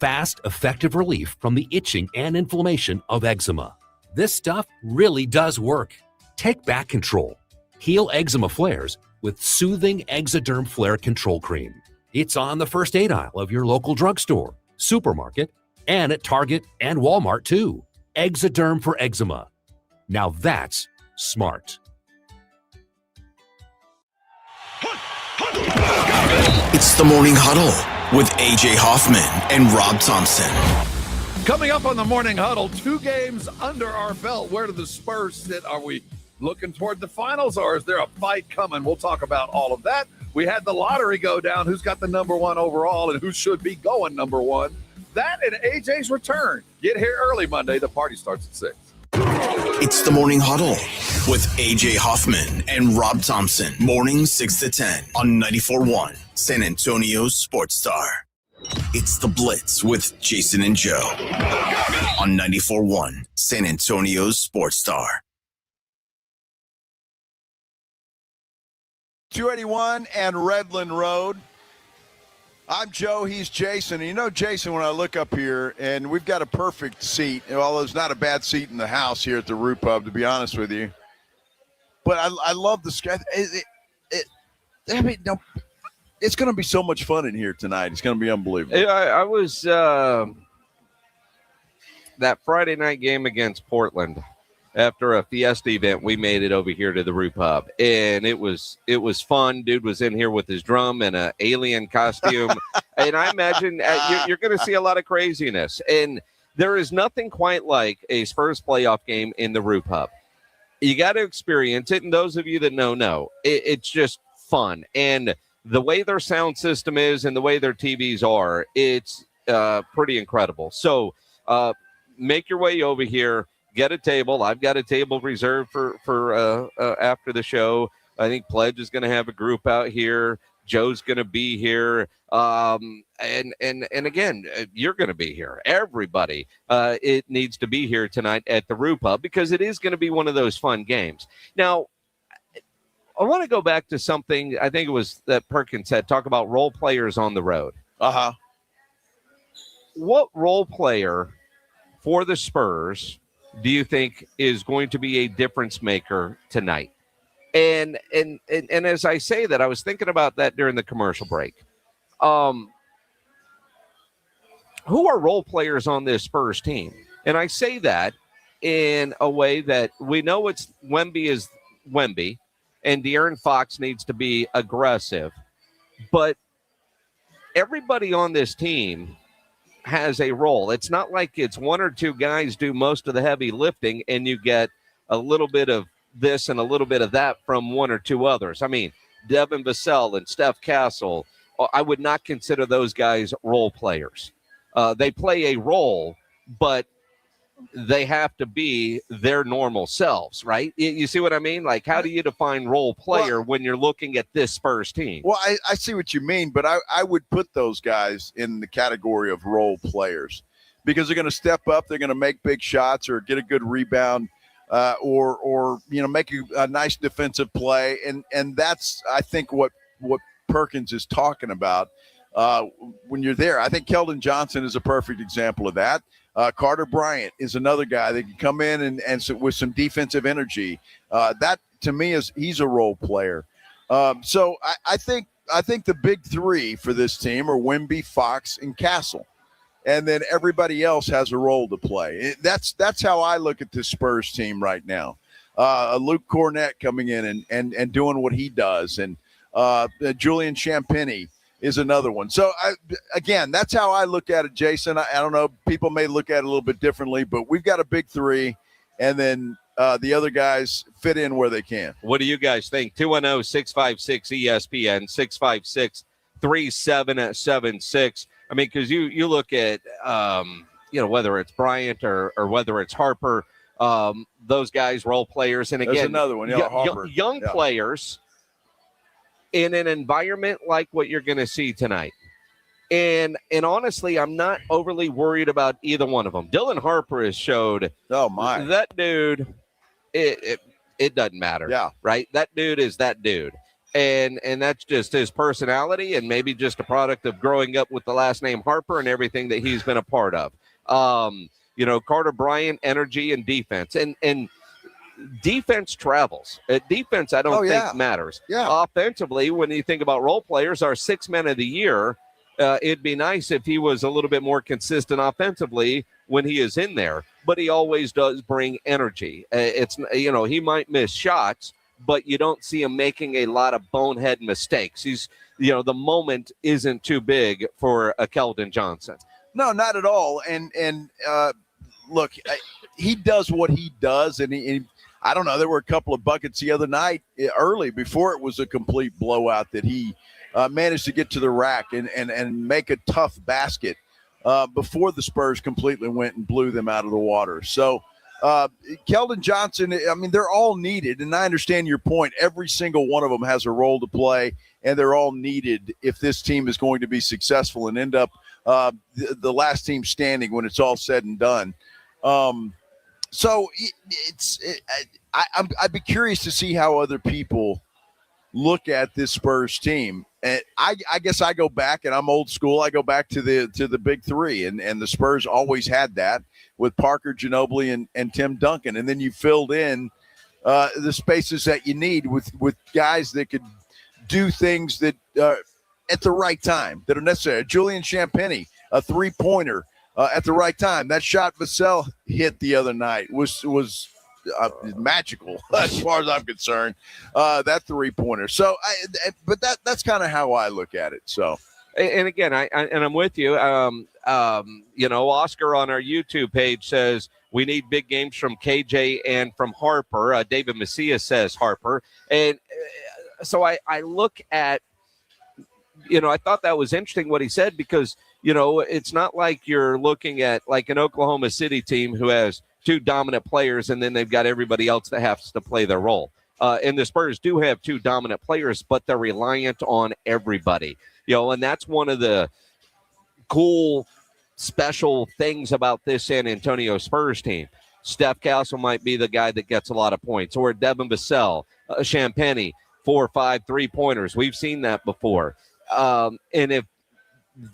fast, effective relief from the itching and inflammation of eczema. This stuff really does work. Take back control. Heal eczema flares with soothing Exoderm Flare Control Cream. It's on the first aid aisle of your local drugstore, supermarket, and at Target and Walmart too. Exoderm for eczema. Now that's smart. It's the Morning Huddle with AJ Hoffman and Rob Thompson. Coming up on the Morning Huddle, 2 games under our belt. Where do the Spurs sit? Are we looking toward the finals, or is there a fight coming? We'll talk about all of that. We had the lottery go down. Who's got the #1 overall and who should be going #1? That and AJ's return. Get here early Monday. The party starts at 6. It's the Morning Huddle with AJ Hoffman and Rob Thompson. Mornings 6 to 10 on 94.1 San Antonio's Sports Star. It's the Blitz with Jason and Joe on 94.1 San Antonio's Sports Star. 281 and Redland Road. I'm Joe. He's Jason. And you know, Jason, when I look up here, and we've got a perfect seat, although it's not a bad seat in the house here at the Roo Pub, to be honest with you. But I love the sky. No, it's going to be so much fun in here tonight. It's going to be unbelievable. I was that Friday night game against Portland. After a Fiesta event, we made it over here to the Roo Pub, and it was fun. Dude was in here with his drum and an alien costume, and I imagine you're going to see a lot of craziness. And there is nothing quite like a Spurs playoff game in the Roo Pub. You got to experience it, and those of you that know, it's just fun. And the way their sound system is and the way their TVs are, it's pretty incredible. So make your way over here. Get a table. I've got a table reserved for after the show. I think Pledge is going to have a group out here. Joe's going to be here. And again, you're going to be here. Everybody, it needs to be here tonight at the Roo Pub because it is going to be one of those fun games. Now, I want to go back to something I think it was that Perkins said, talk about role players on the road. Uh-huh. What role player for the Spurs do you think is going to be a difference maker tonight? And as I say that, I was thinking about that during the commercial break. Who are role players on this Spurs team? And I say that in a way that we know it's Wemby is Wemby, and De'Aaron Fox needs to be aggressive. But everybody on this team has a role. It's not like it's one or two guys do most of the heavy lifting and you get a little bit of this and a little bit of that from one or two others. I mean, Devin Vassell and Steph Castle, I would not consider those guys role players. They play a role, but they have to be their normal selves, right? You see what I mean? Like, how do you define role player when you're looking at this Spurs team? Well, I see what you mean, but I would put those guys in the category of role players because they're going to step up, they're going to make big shots or get a good rebound or make a nice defensive play, and that's I think what Perkins is talking about when you're there. I think Keldon Johnson is a perfect example of that. Carter Bryant is another guy that can come in and with some defensive energy. That to me he's a role player. So I think the big three for this team are Wemby, Fox, and Castle, and then everybody else has a role to play. That's how I look at this Spurs team right now. Luke Cornett coming in and doing what he does, and Julian Champagnie is another one. So, again, that's how I look at it, Jason. I don't know. People may look at it a little bit differently, but we've got a big three, and then the other guys fit in where they can. What do you guys think? 210-656-ESPN, 656-3776. I mean, because you look at, whether it's Bryant or whether it's Harper, those guys, role players. And again, there's another one, Harper. Young players in an environment like what you're going to see tonight. And honestly, I'm not overly worried about either one of them. Dylan Harper has showed, that dude, it doesn't matter. Yeah. Right? That dude is that dude. And that's just his personality and maybe just a product of growing up with the last name Harper and everything that he's been a part of. Carter Bryant, energy and defense. And defense travels. Defense, I don't think matters. Yeah. Offensively, when you think about role players, our 6 men of the year, it'd be nice if he was a little bit more consistent offensively when he is in there. But he always does bring energy. He might miss shots, but you don't see him making a lot of bonehead mistakes. He's, the moment isn't too big for a Keldon Johnson. No, not at all. And look, he does what he does, and he I don't know. There were a couple of buckets the other night early before it was a complete blowout that he managed to get to the rack and make a tough basket before the Spurs completely went and blew them out of the water. So Keldon Johnson, I mean, they're all needed. And I understand your point. Every single one of them has a role to play, and they're all needed if this team is going to be successful and end up the last team standing when it's all said and done. So I'd be curious to see how other people look at this Spurs team. And I guess I go back, and I'm old school. I go back to the big three, and the Spurs always had that with Parker, Ginobili, and Tim Duncan. And then you filled in the spaces that you need with guys that could do things that at the right time that are necessary. Julian Champagnie, a three-pointer at the right time. That shot Vassell hit the other night was magical as far as I'm concerned. That three-pointer. So, but that's kind of how I look at it. So, and again, I'm with you. Oscar on our YouTube page says we need big games from KJ and from Harper. David Macias says Harper, and so I look at. I thought that was interesting what he said because, it's not like you're looking at like an Oklahoma City team who has two dominant players and then they've got everybody else that has to play their role. And the Spurs do have two dominant players, but they're reliant on everybody, and that's one of the cool, special things about this San Antonio Spurs team. Steph Castle might be the guy that gets a lot of points, or Devin Vassell, Champagnie, 4 or 5 3-pointers. We've seen that before. And if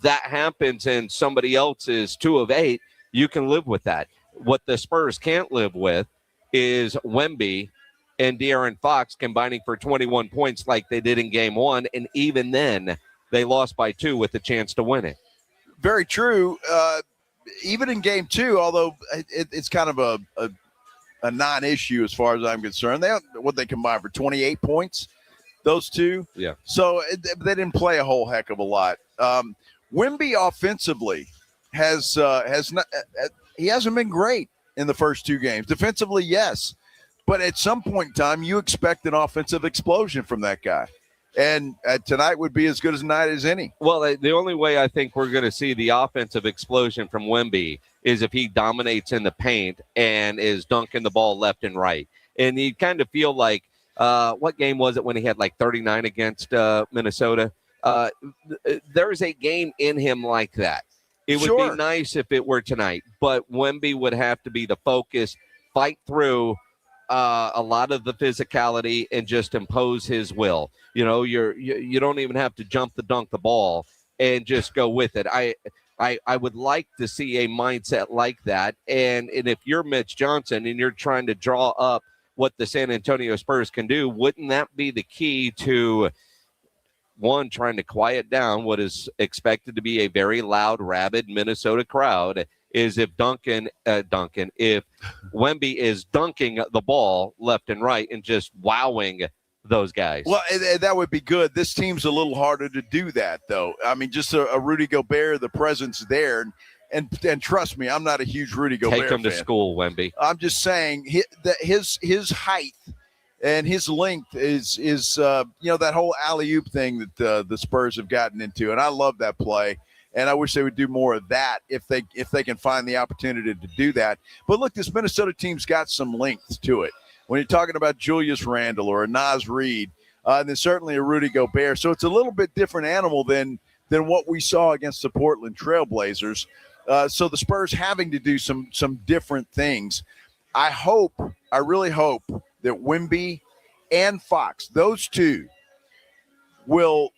that happens and somebody else is 2 of 8, you can live with that. What the Spurs can't live with is Wemby and De'Aaron Fox combining for 21 points like they did in game 1. And even then, they lost by 2 with a chance to win it. Very true. Even in game 2, although it's kind of a non-issue as far as I'm concerned, they combined for 28 points. Those two. Yeah. So they didn't play a whole heck of a lot. Wemby offensively has not. He hasn't been great in the first 2 games. Defensively, yes, but at some point in time, you expect an offensive explosion from that guy, and tonight would be as good as a night as any. Well, the only way I think we're going to see the offensive explosion from Wemby is if he dominates in the paint and is dunking the ball left and right, and you kind of feel like. What game was it when he had like 39 against Minnesota? There's a game in him like that. It would be nice if it were tonight, but Wemby would have to be the focus, fight through a lot of the physicality and just impose his will. You don't even have to jump to dunk the ball and just go with it. I would like to see a mindset like that. And if you're Mitch Johnson and you're trying to draw up what the San Antonio Spurs can do, wouldn't that be the key to, one, trying to quiet down what is expected to be a very loud, rabid Minnesota crowd, is if if Wemby is dunking the ball left and right and just wowing those guys. Well, that would be good. This team's a little harder to do that, though. I mean, just a Rudy Gobert, the presence there. And trust me, I'm not a huge Rudy Gobert fan. Take him to school, Wemby. I'm just saying his height and his length is that whole alley-oop thing that the Spurs have gotten into, and I love that play. And I wish they would do more of that if they can find the opportunity to do that. But look, this Minnesota team's got some length to it. When you're talking about Julius Randle or a Naz Reid, and then certainly a Rudy Gobert, so it's a little bit different animal than what we saw against the Portland Trailblazers. So the Spurs having to do some different things. I really hope that Wemby and Fox, those two, will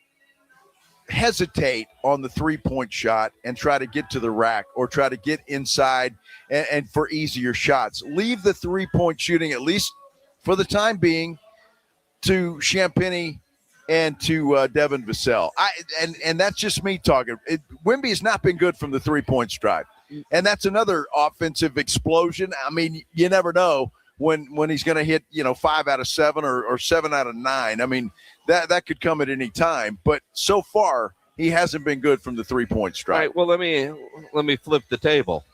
hesitate on the three-point shot and try to get to the rack or try to get inside and for easier shots. Leave the three-point shooting, at least for the time being, to Champagnie and to Devin Vassell. And that's just me talking. Wemby has not been good from the three-point stripe. And that's another offensive explosion. I mean, you never know when he's going to hit, 5 out of 7 or 7 out of 9. I mean, that could come at any time. But so far, he hasn't been good from the three-point stripe. All right, well, let me flip the table.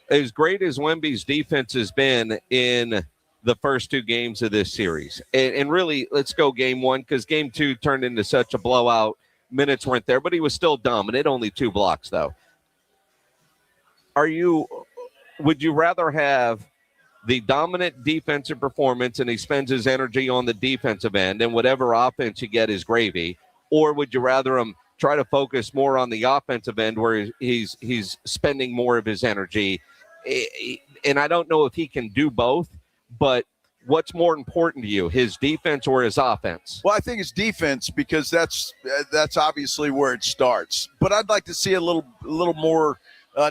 As great as Wemby's defense has been in the first 2 games of this series. And really, let's go game 1 because game 2 turned into such a blowout. Minutes weren't there, but he was still dominant. Only 2 blocks, though. Would you rather have the dominant defensive performance and he spends his energy on the defensive end and whatever offense you get is gravy, or would you rather him try to focus more on the offensive end where he's spending more of his energy? And I don't know if he can do both, but what's more important to you, his defense or his offense? Well, I think it's defense because that's obviously where it starts. But I'd like to see a little more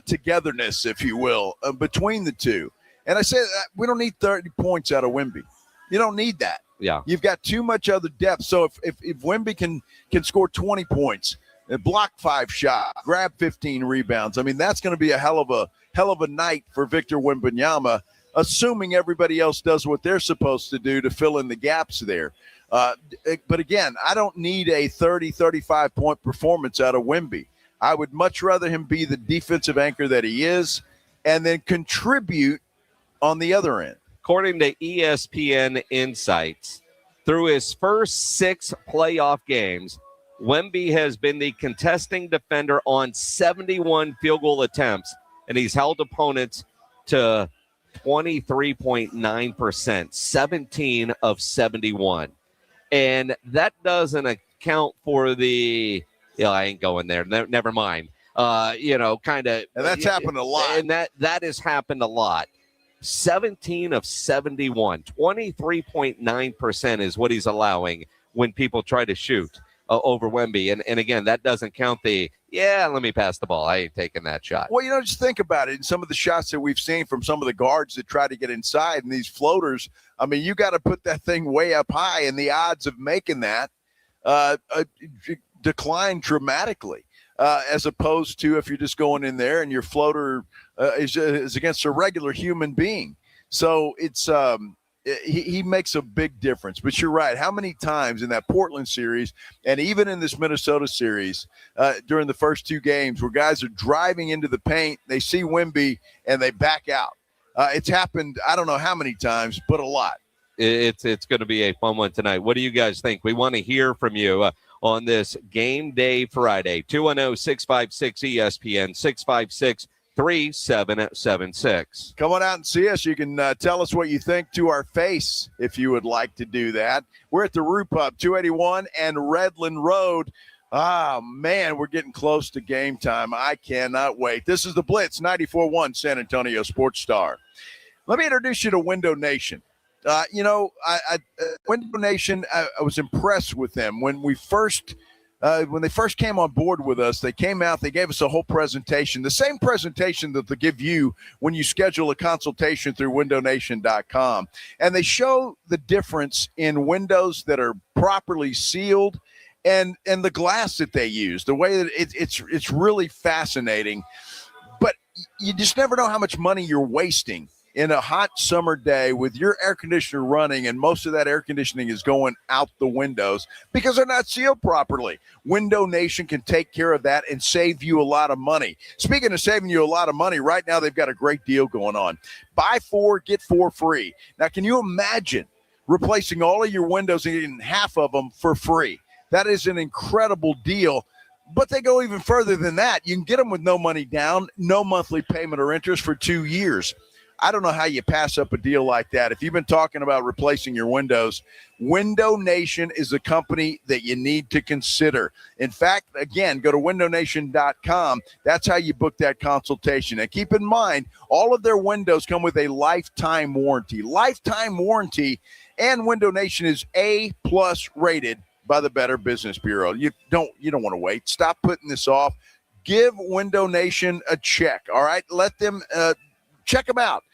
togetherness, if you will, between the two. And I said we don't need 30 points out of Wemby. You don't need that. Yeah. You've got too much other depth. So if Wemby can score 20 points, block 5 shots, grab 15 rebounds, I mean, that's going to be a hell of a night for Victor Wembanyama, assuming everybody else does what they're supposed to do to fill in the gaps there. But again, I don't need a 30, 35-point performance out of Wemby. I would much rather him be the defensive anchor that he is and then contribute on the other end. According to ESPN Insights, through his first 6 playoff games, Wemby has been the contesting defender on 71 field goal attempts, and he's held opponents to 23.9%, 17 of 71. And that doesn't account for the, I ain't going there. Never mind. And that's happened a lot. And that has happened a lot. 17 of 71, 23.9% is what he's allowing when people try to shoot over Wemby. And again, that doesn't count let me pass the ball. I ain't taking that shot. Well, just think about it. In some of the shots that we've seen from some of the guards that try to get inside and these floaters, I mean, you got to put that thing way up high, and the odds of making that decline dramatically. As opposed to if you're just going in there and your floater is against a regular human being. So it's he makes a big difference. But you're right. How many times in that Portland series and even in this Minnesota series during the first 2 games where guys are driving into the paint, they see Wemby, and they back out? It's happened I don't know how many times, but a lot. It's going to be a fun one tonight. What do you guys think? We want to hear from you on this Game Day Friday. 210-656-ESPN, 656-3776. Come on out and see us. You can tell us what you think to our face if you would like to do that. We're at the Roo Pub, 281 and Redland Road. Ah, man, we're getting close to game time. I cannot wait. This is the Blitz, 94.1 San Antonio Sports Star. Let me introduce you to Window Nation. Window Nation, I was impressed with them. When they first came on board with us, they came out, they gave us a whole presentation, the same presentation that they give you when you schedule a consultation through windownation.com. And they show the difference in windows that are properly sealed and the glass that they use, the way that it's really fascinating. But you just never know how much money you're wasting in a hot summer day with your air conditioner running, and most of that air conditioning is going out the windows because they're not sealed properly. Window Nation can take care of that and save you a lot of money. Speaking of saving you a lot of money, right now they've got a great deal going on. Buy 4, get 4 free. Now, can you imagine replacing all of your windows and getting half of them for free? That is an incredible deal. But they go even further than that. You can get them with no money down, no monthly payment or interest for 2 years. I don't know how you pass up a deal like that. If you've been talking about replacing your windows, Window Nation is a company that you need to consider. In fact, again, go to windownation.com. That's how you book that consultation. And keep in mind, all of their windows come with a lifetime warranty. Lifetime warranty, and Window Nation is A+ rated by the Better Business Bureau. You don't want to wait. Stop putting this off. Give Window Nation a check, all right? Let them check them out.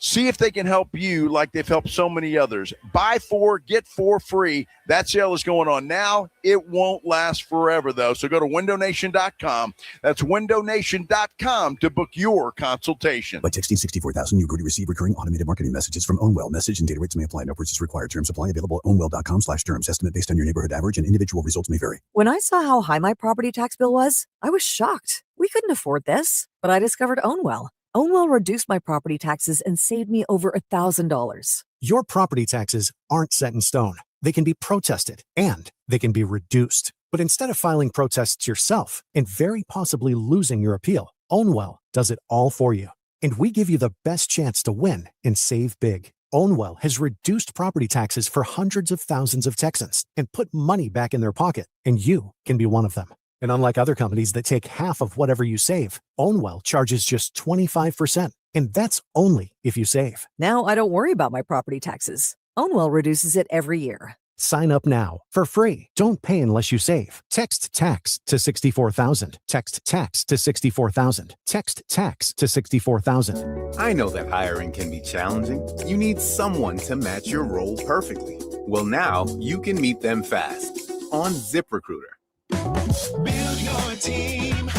See if they can help you like they've helped so many others. Buy 4, get 4 free. That sale is going on now. It won't last forever, though. So go to windownation.com. That's windownation.com to book your consultation. By texting 64,000, you agree to receive recurring automated marketing messages from Ownwell. Message and data rates may apply. No purchase required. Terms apply. Available at ownwell.com/terms. Estimate based on your neighborhood average and individual results may vary. When I saw how high my property tax bill was, I was shocked. We couldn't afford this, but I discovered Ownwell. Ownwell reduced my property taxes and saved me over $1,000. Your property taxes aren't set in stone. They can be protested and they can be reduced. But instead of filing protests yourself and very possibly losing your appeal, Ownwell does it all for you. And we give you the best chance to win and save big. Ownwell has reduced property taxes for hundreds of thousands of Texans and put money back in their pocket, and you can be one of them. And unlike other companies that take half of whatever you save, Ownwell charges just 25%. And that's only if you save. Now I don't worry about my property taxes. Ownwell reduces it every year. Sign up now for free. Don't pay unless you save. Text tax to 64,000. Text tax to 64,000. Text tax to 64,000. I know that hiring can be challenging. You need someone to match your role perfectly. Well, now you can meet them fast on ZipRecruiter. Build your team,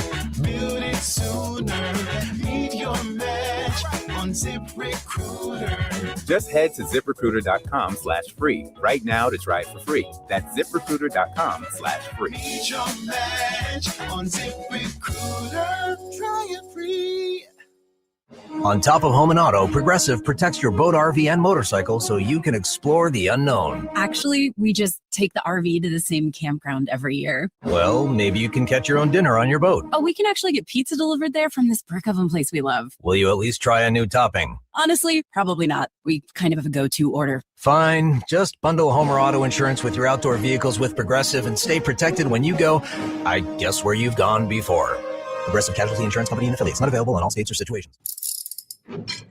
build it sooner. Meet your match on ZipRecruiter. Just head to ZipRecruiter.com/free right now to try it for free. That's ZipRecruiter.com/free. Meet your match on ZipRecruiter. Try it free. On top of home and auto, Progressive protects your boat, RV, and motorcycle so you can explore the unknown. Actually, we just take the RV to the same campground every year. Well, maybe you can catch your own dinner on your boat. Oh, we can actually get pizza delivered there from this brick oven place we love. Will you at least try a new topping? Honestly, probably not. We kind of have a go-to order. Fine. Just bundle home or auto insurance with your outdoor vehicles with Progressive and stay protected when you go, I guess, where you've gone before. Progressive Casualty Insurance Company and affiliates. Not available in all states or situations.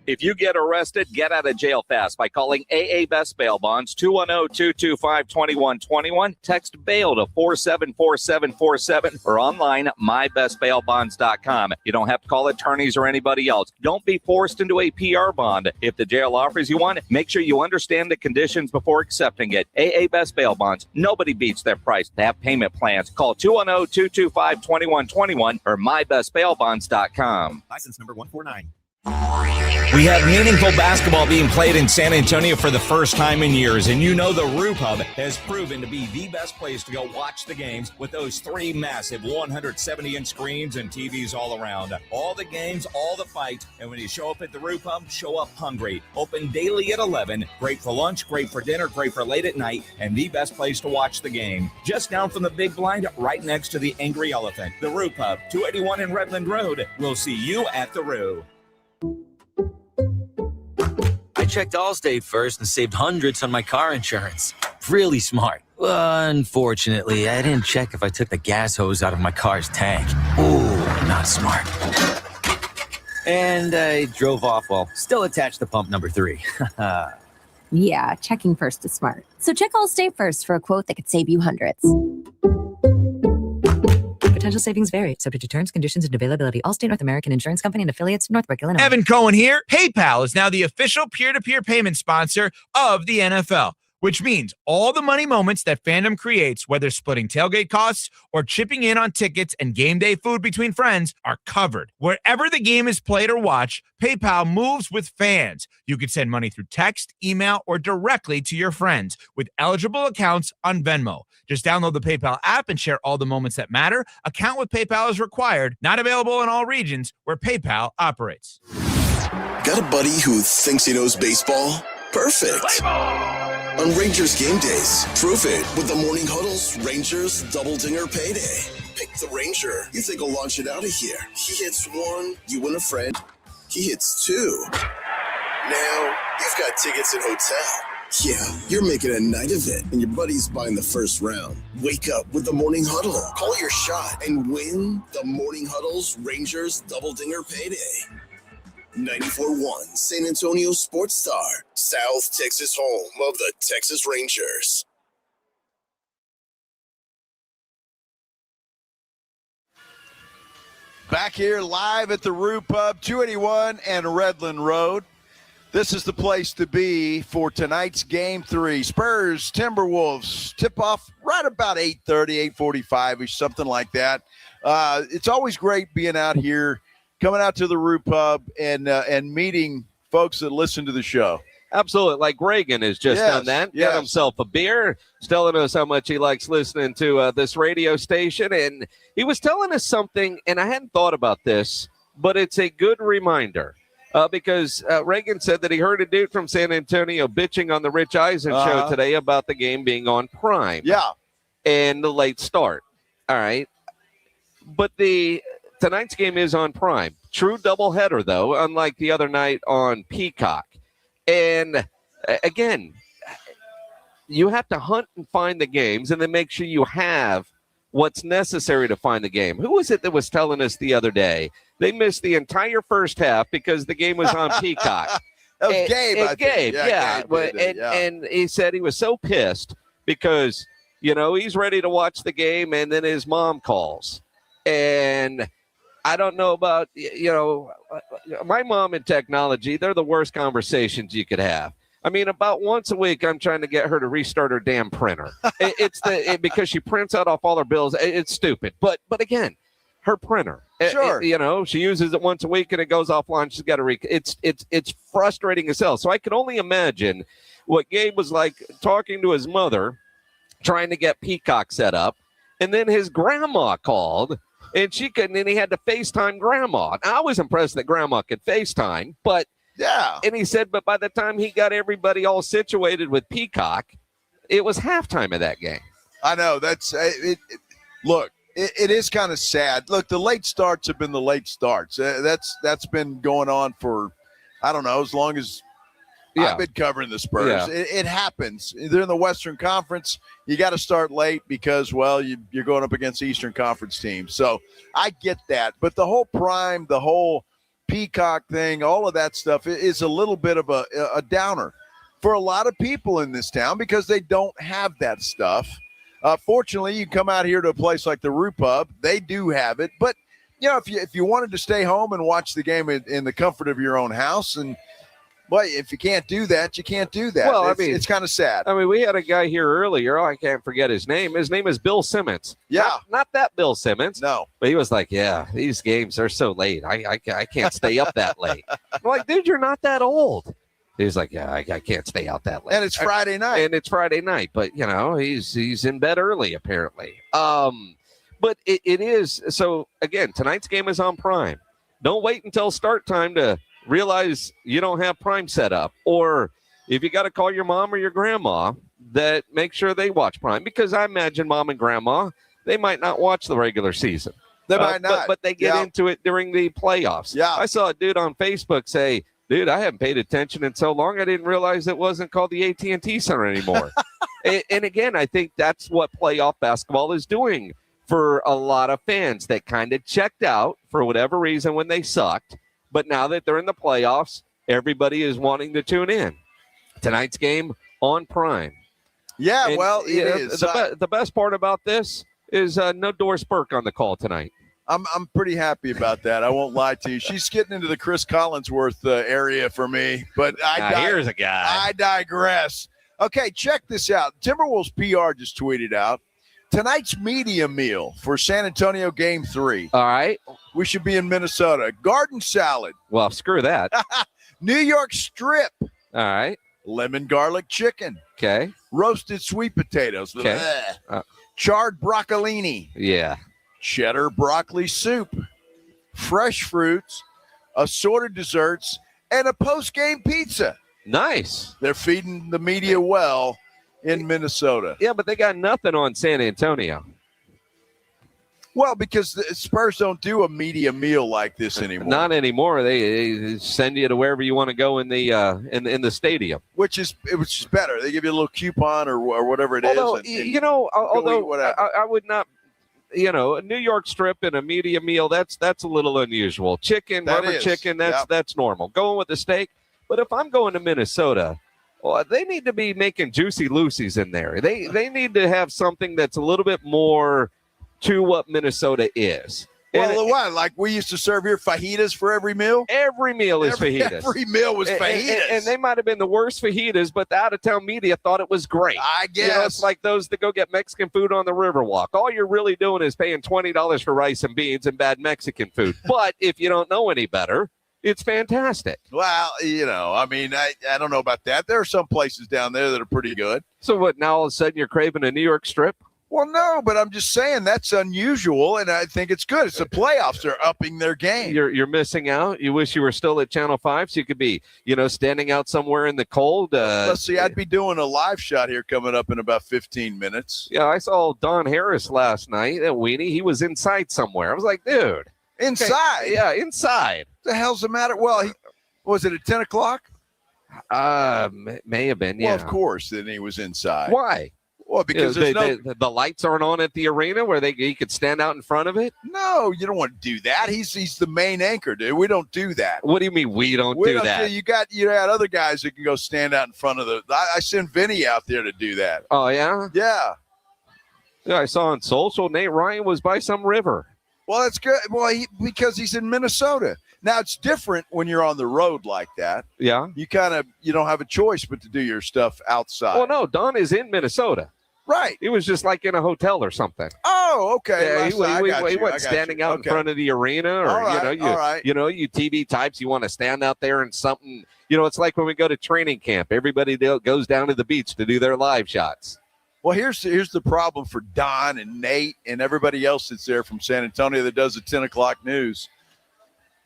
If you get arrested, get out of jail fast by calling AA Best Bail Bonds, 210-225-2121. Text bail to 474747 or online, mybestbailbonds.com. You don't have to call attorneys or anybody else. Don't be forced into a PR bond. If the jail offers you one, make sure you understand the conditions before accepting it. AA Best Bail Bonds. Nobody beats their price. They have payment plans. Call 210-225-2121 or mybestbailbonds.com. License number 149. We have meaningful basketball being played in San Antonio for the first time in years, and you know the Roo Pub has proven to be the best place to go watch the games with those 3 massive 170-inch screens and TVs all around. All the games, all the fights, and when you show up at the Roo Pub, show up hungry. Open daily at 11, great for lunch, great for dinner, great for late at night, and the best place to watch the game. Just down from the big blind, right next to the Angry Elephant. The Roo Pub, 281 in Redland Road. We'll see you at the Roo. I checked Allstate first and saved hundreds on my car insurance. Really smart. Unfortunately, I didn't check if I took the gas hose out of my car's tank. Ooh, not smart. And I drove off while still attached to pump number 3. Yeah, checking first is smart. So check Allstate first for a quote that could save you hundreds. Potential savings vary, subject to terms, conditions, and availability. Allstate North American Insurance Company and affiliates, Northbrook, Illinois. Evan Cohen here. PayPal is now the official peer-to-peer payment sponsor of the NFL, which means all the money moments that fandom creates, whether splitting tailgate costs or chipping in on tickets and game day food between friends, are covered. Wherever the game is played or watched, PayPal moves with fans. You can send money through text, email, or directly to your friends with eligible accounts on Venmo. Just download the PayPal app and share all the moments that matter. Account with PayPal is required. Not available in all regions where PayPal operates. Got a buddy who thinks he knows baseball? Perfect. On Rangers game days, prove it with the Morning Huddle's Rangers Double Dinger Payday. Pick the Ranger you think will launch it out of here. He hits 1, you win a friend. He hits 2. Now you've got tickets and hotel. Yeah, you're making a night of it, and your buddy's buying the first round. Wake up with the Morning Huddle. Call your shot and win the Morning Huddle's Rangers Double Dinger Payday. 94.1 San Antonio Sports Star, South Texas home of the Texas Rangers. Back here live at the Roo Pub, 281 and Redland Road. This is the place to be for tonight's Game 3. Spurs, Timberwolves, tip-off right about 8:30, 8:45-ish, something like that. It's always great being out here, coming out to the Roo Pub and meeting folks that listen to the show. Absolutely. Like Reagan has just done that. Got himself a beer. He's telling us how much he likes listening to this radio station. And he was telling us something, and I hadn't thought about this, but it's a good reminder. Because Reagan said that he heard a dude from San Antonio bitching on the Rich Eisen show today about the game being on Prime. Yeah. And the late start. All right. But tonight's game is on Prime. True doubleheader, though, unlike the other night on Peacock. And, again, you have to hunt and find the games and then make sure you have what's necessary to find the game. Who was it that was telling us the other day? They missed the entire first half because the game was on Peacock. That was Gabe, I think. Gabe, yeah. Gabe did it, And he said he was so pissed because, he's ready to watch the game, and then his mom calls. And I don't know about, my mom and technology, they're the worst conversations you could have. I mean, about once a week, I'm trying to get her to restart her damn printer. Because she prints out off all her bills. It's stupid. But again, her printer. Sure. She uses it once a week and it goes offline. She's got to it's frustrating as hell. So I can only imagine what Gabe was like talking to his mother, trying to get Peacock set up, and then his grandma called. And she couldn't, and he had to FaceTime grandma. I was impressed that grandma could FaceTime, but yeah. And he said, but by the time he got everybody all situated with Peacock, it was halftime of that game. I know. That's it. Look, it is kind of sad. Look, the late starts have been the late starts. That's been going on for, I don't know, as long as I've been covering the Spurs. Yeah. It happens. They're in the Western Conference. You got to start late because, well, you're going up against Eastern Conference teams. So I get that. But the whole prime, the whole Peacock thing, all of that stuff is a little bit of a downer for a lot of people in this town because they don't have that stuff. Fortunately, you come out here to a place like the Roo Pub. They do have it. But, if you wanted to stay home and watch the game in the comfort of your own house and Well, if you can't do that, you can't do that. Well, it's kind of sad. I mean, we had a guy here earlier. I can't forget his name. His name is Bill Simmons. Yeah. Not that Bill Simmons. No. But he was like, yeah, these games are so late. I can't stay up that late. I'm like, dude, you're not that old. He's like, yeah, I can't stay out that late. And it's Friday night. But, he's in bed early, apparently. But it is. So, again, tonight's game is on Prime. Don't wait until start time to realize you don't have Prime set up. Or if you got to call your mom or your grandma, that make sure they watch Prime. Because I imagine mom and grandma, they might not watch the regular season. They might not. But they get into it during the playoffs. Yeah. I saw a dude on Facebook say, dude, I haven't paid attention in so long, I didn't realize it wasn't called the AT&T Center anymore. and again, I think that's what playoff basketball is doing for a lot of fans that kind of checked out for whatever reason when they sucked. But now that they're in the playoffs, everybody is wanting to tune in. Tonight's game on Prime. Yeah, And, well, it is. The best part about this is no Doris Burke on the call tonight. I'm pretty happy about that. I won't lie to you. She's getting into the Chris Collinsworth area for me. But here's a guy. I digress. Okay, check this out. Timberwolves PR just tweeted out tonight's media meal for San Antonio Game 3. All right. We should be in Minnesota. Garden salad. Well, screw that. New York strip. All right. Lemon garlic chicken. Okay. Roasted sweet potatoes. Okay. Charred broccolini. Yeah. Cheddar broccoli soup. Fresh fruits. Assorted desserts. And a post-game pizza. Nice. They're feeding the media well in Minnesota. Yeah, but they got nothing on San Antonio. Well, because the Spurs don't do a media meal like this anymore. Not anymore. They send you to wherever you want to go in the stadium, which is better. They give you a little coupon or whatever it although, is. Although I would not. A New York strip and a media meal, that's a little unusual. Chicken, rubber chicken, that's normal. Going with the steak. But if I'm going to Minnesota, well, they need to be making Juicy Lucy's in there. They need to have something that's a little bit more to what Minnesota is. Well, what? Like we used to serve here fajitas for every meal? Every meal is fajitas. Every meal was fajitas. And they might have been the worst fajitas, but the out-of-town media thought it was great. I guess. It's like those that go get Mexican food on the Riverwalk. All you're really doing is paying $20 for rice and beans and bad Mexican food. But if you don't know any better, it's fantastic. Well, I don't know about that. There are some places down there that are pretty good. So what, now all of a sudden you're craving a New York strip? Well, no, but I'm just saying that's unusual, and I think it's good. It's the playoffs. They're upping their game. You're missing out. You wish you were still at Channel 5 so you could be, standing out somewhere in the cold. Let's see, I'd be doing a live shot here coming up in about 15 minutes. Yeah, I saw Don Harris last night at Weenie. He was inside somewhere. I was like, dude. Inside? Okay. Yeah, inside. What the hell's the matter? Well, was it at 10 o'clock? May have been, yeah. Well, of course, then he was inside. Why? Well, because the lights aren't on at the arena where you could stand out in front of it. No, you don't want to do that. He's the main anchor, dude. We don't do that. What do you mean we don't do that? You got other guys that can go stand out in front of the. I send Vinny out there to do that. Oh yeah, yeah. Yeah, I saw on social Nate Ryan was by some river. Well, that's good. Well, because he's in Minnesota. Now it's different when you're on the road like that. Yeah, you don't have a choice but to do your stuff outside. Well, no, Don is in Minnesota. Right. He was just like in a hotel or something. Oh, okay. Yeah, he wasn't standing out in front of the arena, or you TV types. You want to stand out there in something. It's like when we go to training camp. Everybody goes down to the beach to do their live shots. Well, here's the problem for Don and Nate and everybody else that's there from San Antonio that does the 10 o'clock news.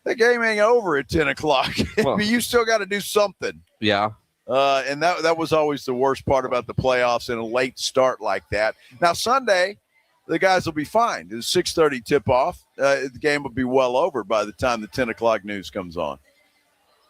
The game ain't over at 10 o'clock. Well, you still got to do something. Yeah. And that was always the worst part about the playoffs and a late start like that. Now, Sunday, the guys will be fine. It's 6:30 tip-off. The game will be well over by the time the 10 o'clock news comes on.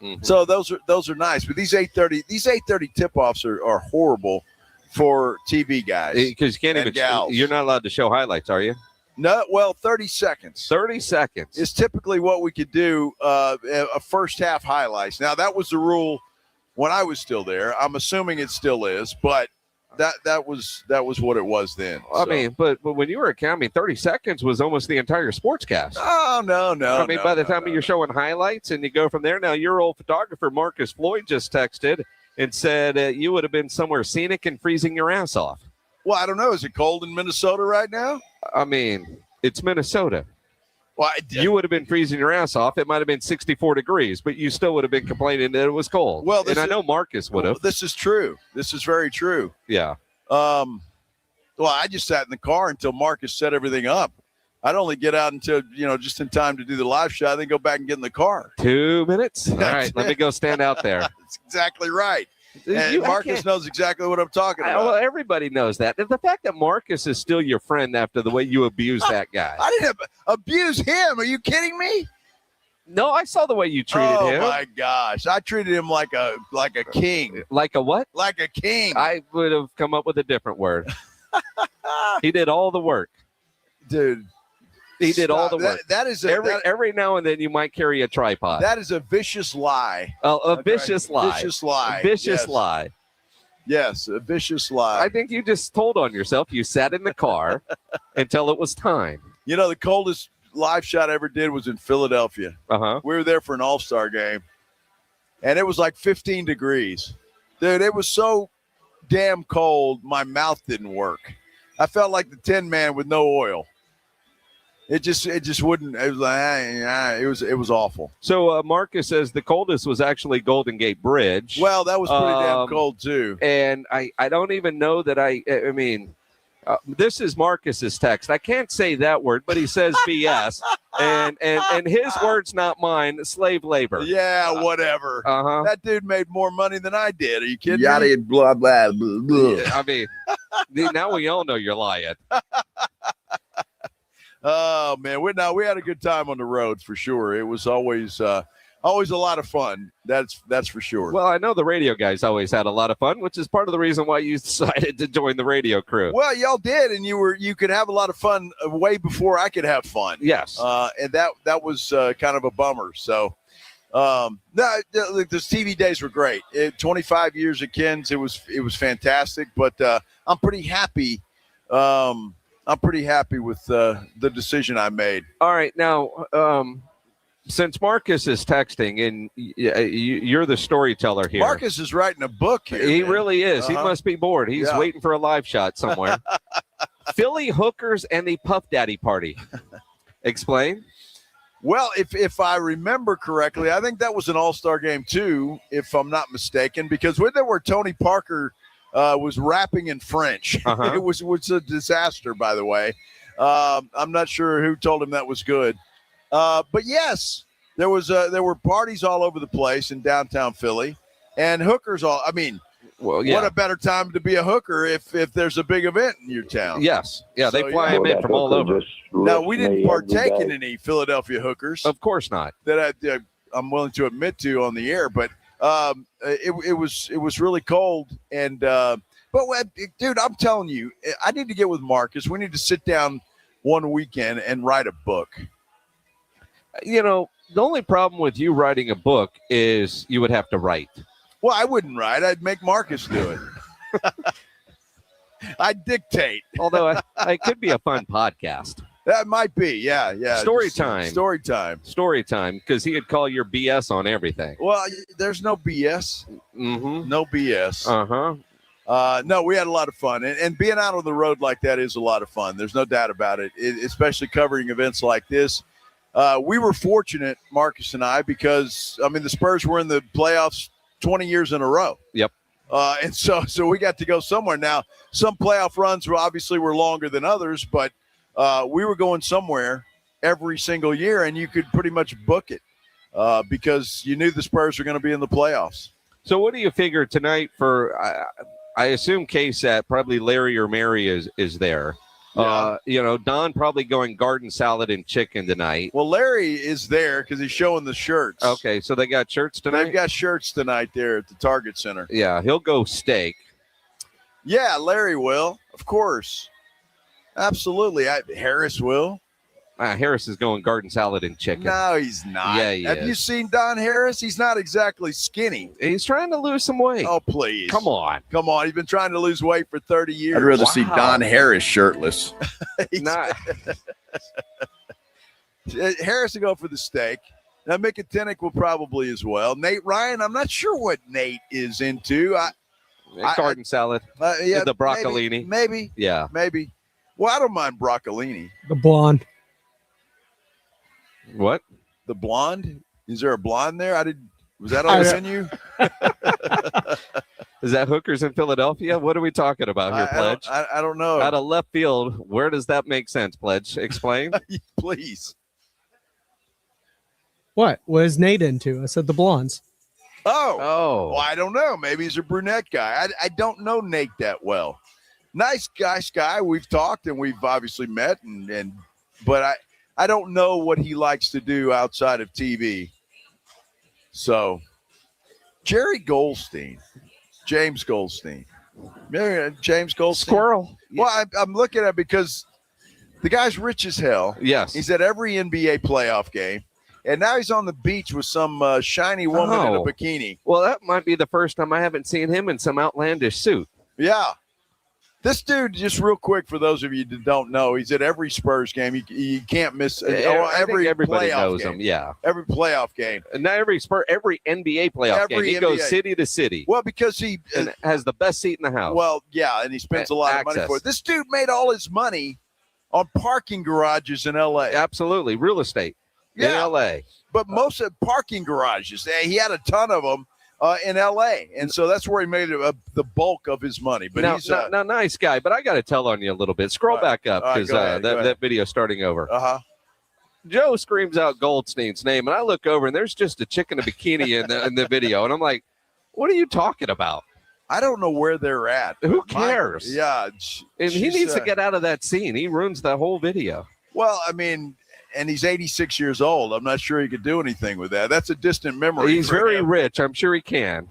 Mm-hmm. So those are nice. But these 8:30 tip-offs are horrible for TV guys. Because you can't even – you're not allowed to show highlights, are you? No, well, 30 seconds. 30 seconds is typically what we could do, a first half highlights. Now, that was the rule when I was still there. I'm assuming it still is, but that was what it was then. I mean, but when you were accounting, 30 seconds was almost the entire sportscast. Oh, no. I mean, by the time you're showing highlights and you go from there. Now, your old photographer, Marcus Floyd, just texted and said you would have been somewhere scenic and freezing your ass off. Well, I don't know. Is it cold in Minnesota right now? I mean, it's Minnesota. Well, you would have been freezing your ass off. It might have been 64 degrees, but you still would have been complaining that it was cold. Well, I know Marcus would have. This is true. This is very true. Yeah. Well, I just sat in the car until Marcus set everything up. I'd only get out until, just in time to do the live shot, then go back and get in the car. 2 minutes? All right, let me go stand out there. That's exactly right. And Marcus knows exactly what I'm talking about. Well, everybody knows that. The fact that Marcus is still your friend after the way you abused that guy. I didn't abuse him. Are you kidding me? No, I saw the way you treated him. Oh, my gosh. I treated him like a king. Like a what? Like a king. I would have come up with a different word. He did all the work. Dude. He did all the work. That is every now and then you might carry a tripod. That is a vicious lie. A vicious lie. Vicious lie. Vicious lie. Yes, a vicious lie. I think you just told on yourself. You sat in the car until it was time. The coldest live shot I ever did was in Philadelphia. Uh-huh. We were there for an all-star game, and it was like 15 degrees. Dude, it was so damn cold, my mouth didn't work. I felt like the Tin Man with no oil. It just wouldn't. It was like it was awful. So Marcus says the coldest was actually Golden Gate Bridge. Well, that was pretty damn cold too. And I don't even know that I mean, this is Marcus's text. I can't say that word, but he says BS, and his words, not mine. Slave labor. Yeah, whatever. That dude made more money than I did. Are you kidding me? Yada blah blah blah. Blah. I mean, now we all know you're lying. Oh man, we had a good time on the road for sure. It was always a lot of fun. That's for sure. Well, I know the radio guys always had a lot of fun, which is part of the reason why you decided to join the radio crew. Well, y'all did, and you could have a lot of fun way before I could have fun. Yes. And that was kind of a bummer. So, those TV days were great. 25 years at Ken's, it was fantastic. But I'm pretty happy. I'm pretty happy with the decision I made. All right. Now, since Marcus is texting and you're the storyteller here. Marcus is writing a book here. He man. really is. He must be bored. He's waiting for a live shot somewhere. Philly hookers and the Puff Daddy party. Explain. Well, if I remember correctly, I think that was an all-star game too, if I'm not mistaken, because when there were Tony Parker was rapping in French. It was a disaster, by the way. I'm not sure who told him that was good. But yes, there were parties all over the place in downtown Philly, and hookers all. I mean, well, yeah. What a better time to be a hooker if there's a big event in your town. Yes, yeah, they fly them in from all over. Now we didn't partake in any Philadelphia hookers. Of course not. That I'm willing to admit to on the air, but. It was really cold, and but But, dude, I'm telling you, I need to get with Marcus. We need to sit down one weekend and write a book. You know, the only problem with you writing a book is you would have to write. Well, I wouldn't write. I'd make Marcus do it. I'd dictate. Although it could be a fun podcast. That might be, yeah. Story time, because he would call your BS on everything. Well, there's no BS. Mm-hmm. No BS. Uh-huh. No, we had a lot of fun. And being out on the road like that is a lot of fun. There's no doubt about it, especially covering events like this. We were fortunate, Marcus and I, because, the Spurs were in the playoffs 20 years in a row. Yep. And so we got to go somewhere. Now, some playoff runs were longer than others, but we were going somewhere every single year, and you could pretty much book it because you knew the Spurs were going to be in the playoffs. So what do you figure tonight for I assume KSAT, probably Larry or Mary is there. Yeah. Don probably going garden salad and chicken tonight. Well, Larry is there because he's showing the shirts. Okay, so they got shirts tonight? They've got shirts tonight there at the Target Center. Yeah, he'll go steak. Yeah, Larry will, of course. Absolutely. Harris will. Harris is going garden salad and chicken. No, he's not. Yeah, he Have is. you seen Don Harris? He's not exactly skinny. He's trying to lose some weight. Oh, please. Come on. He's been trying to lose weight for 30 years. I'd rather see Don Harris shirtless. Not. Harris will go for the steak. Now, Mikatinic will probably as well. Nate Ryan, I'm not sure what Nate is into. Garden salad. Yeah, the broccolini. Maybe. Yeah. Maybe. Well, I don't mind broccolini. The blonde. What? The blonde? Is there a blonde there? Was that on the menu? Is that Hookers in Philadelphia? What are we talking about here, Pledge? I don't know. Out of left field, where does that make sense, Pledge? Explain. Please. What was Nate into? I said the blondes. Oh. Well, I don't know. Maybe he's a brunette guy. I don't know Nate that well. Nice guy. We've talked and we've obviously met, but I don't know what he likes to do outside of TV. So, James Goldstein. James Goldstein. Squirrel. Well, I'm looking at it because the guy's rich as hell. Yes. He's at every NBA playoff game. And now he's on the beach with some shiny woman in a bikini. Well, that might be the first time I haven't seen him in some outlandish suit. Yeah. This dude, just real quick, for those of you that don't know, he's at every Spurs game. You can't miss everybody knows game. him. Yeah, every playoff game. And not every NBA playoff game. He goes city to city. Well, because he has the best seat in the house. Well, yeah, and he spends a lot of money for it. This dude made all his money on parking garages in L.A. Absolutely, real estate in L.A. But most of parking garages, he had a ton of them. In L.A., and so that's where he made the bulk of his money. But now, he's now, nice guy. But I got to tell on you a little bit. Scroll back up because that video's starting over. Joe screams out Goldstein's name, and I look over, and there's just a chick in a bikini in the video, and I'm like, "What are you talking about?" I don't know where they're at. Who cares? Yeah, and he needs to get out of that scene. He ruins the whole video. Well, and he's 86 years old. I'm not sure he could do anything with that. That's a distant memory. He's very rich. I'm sure he can.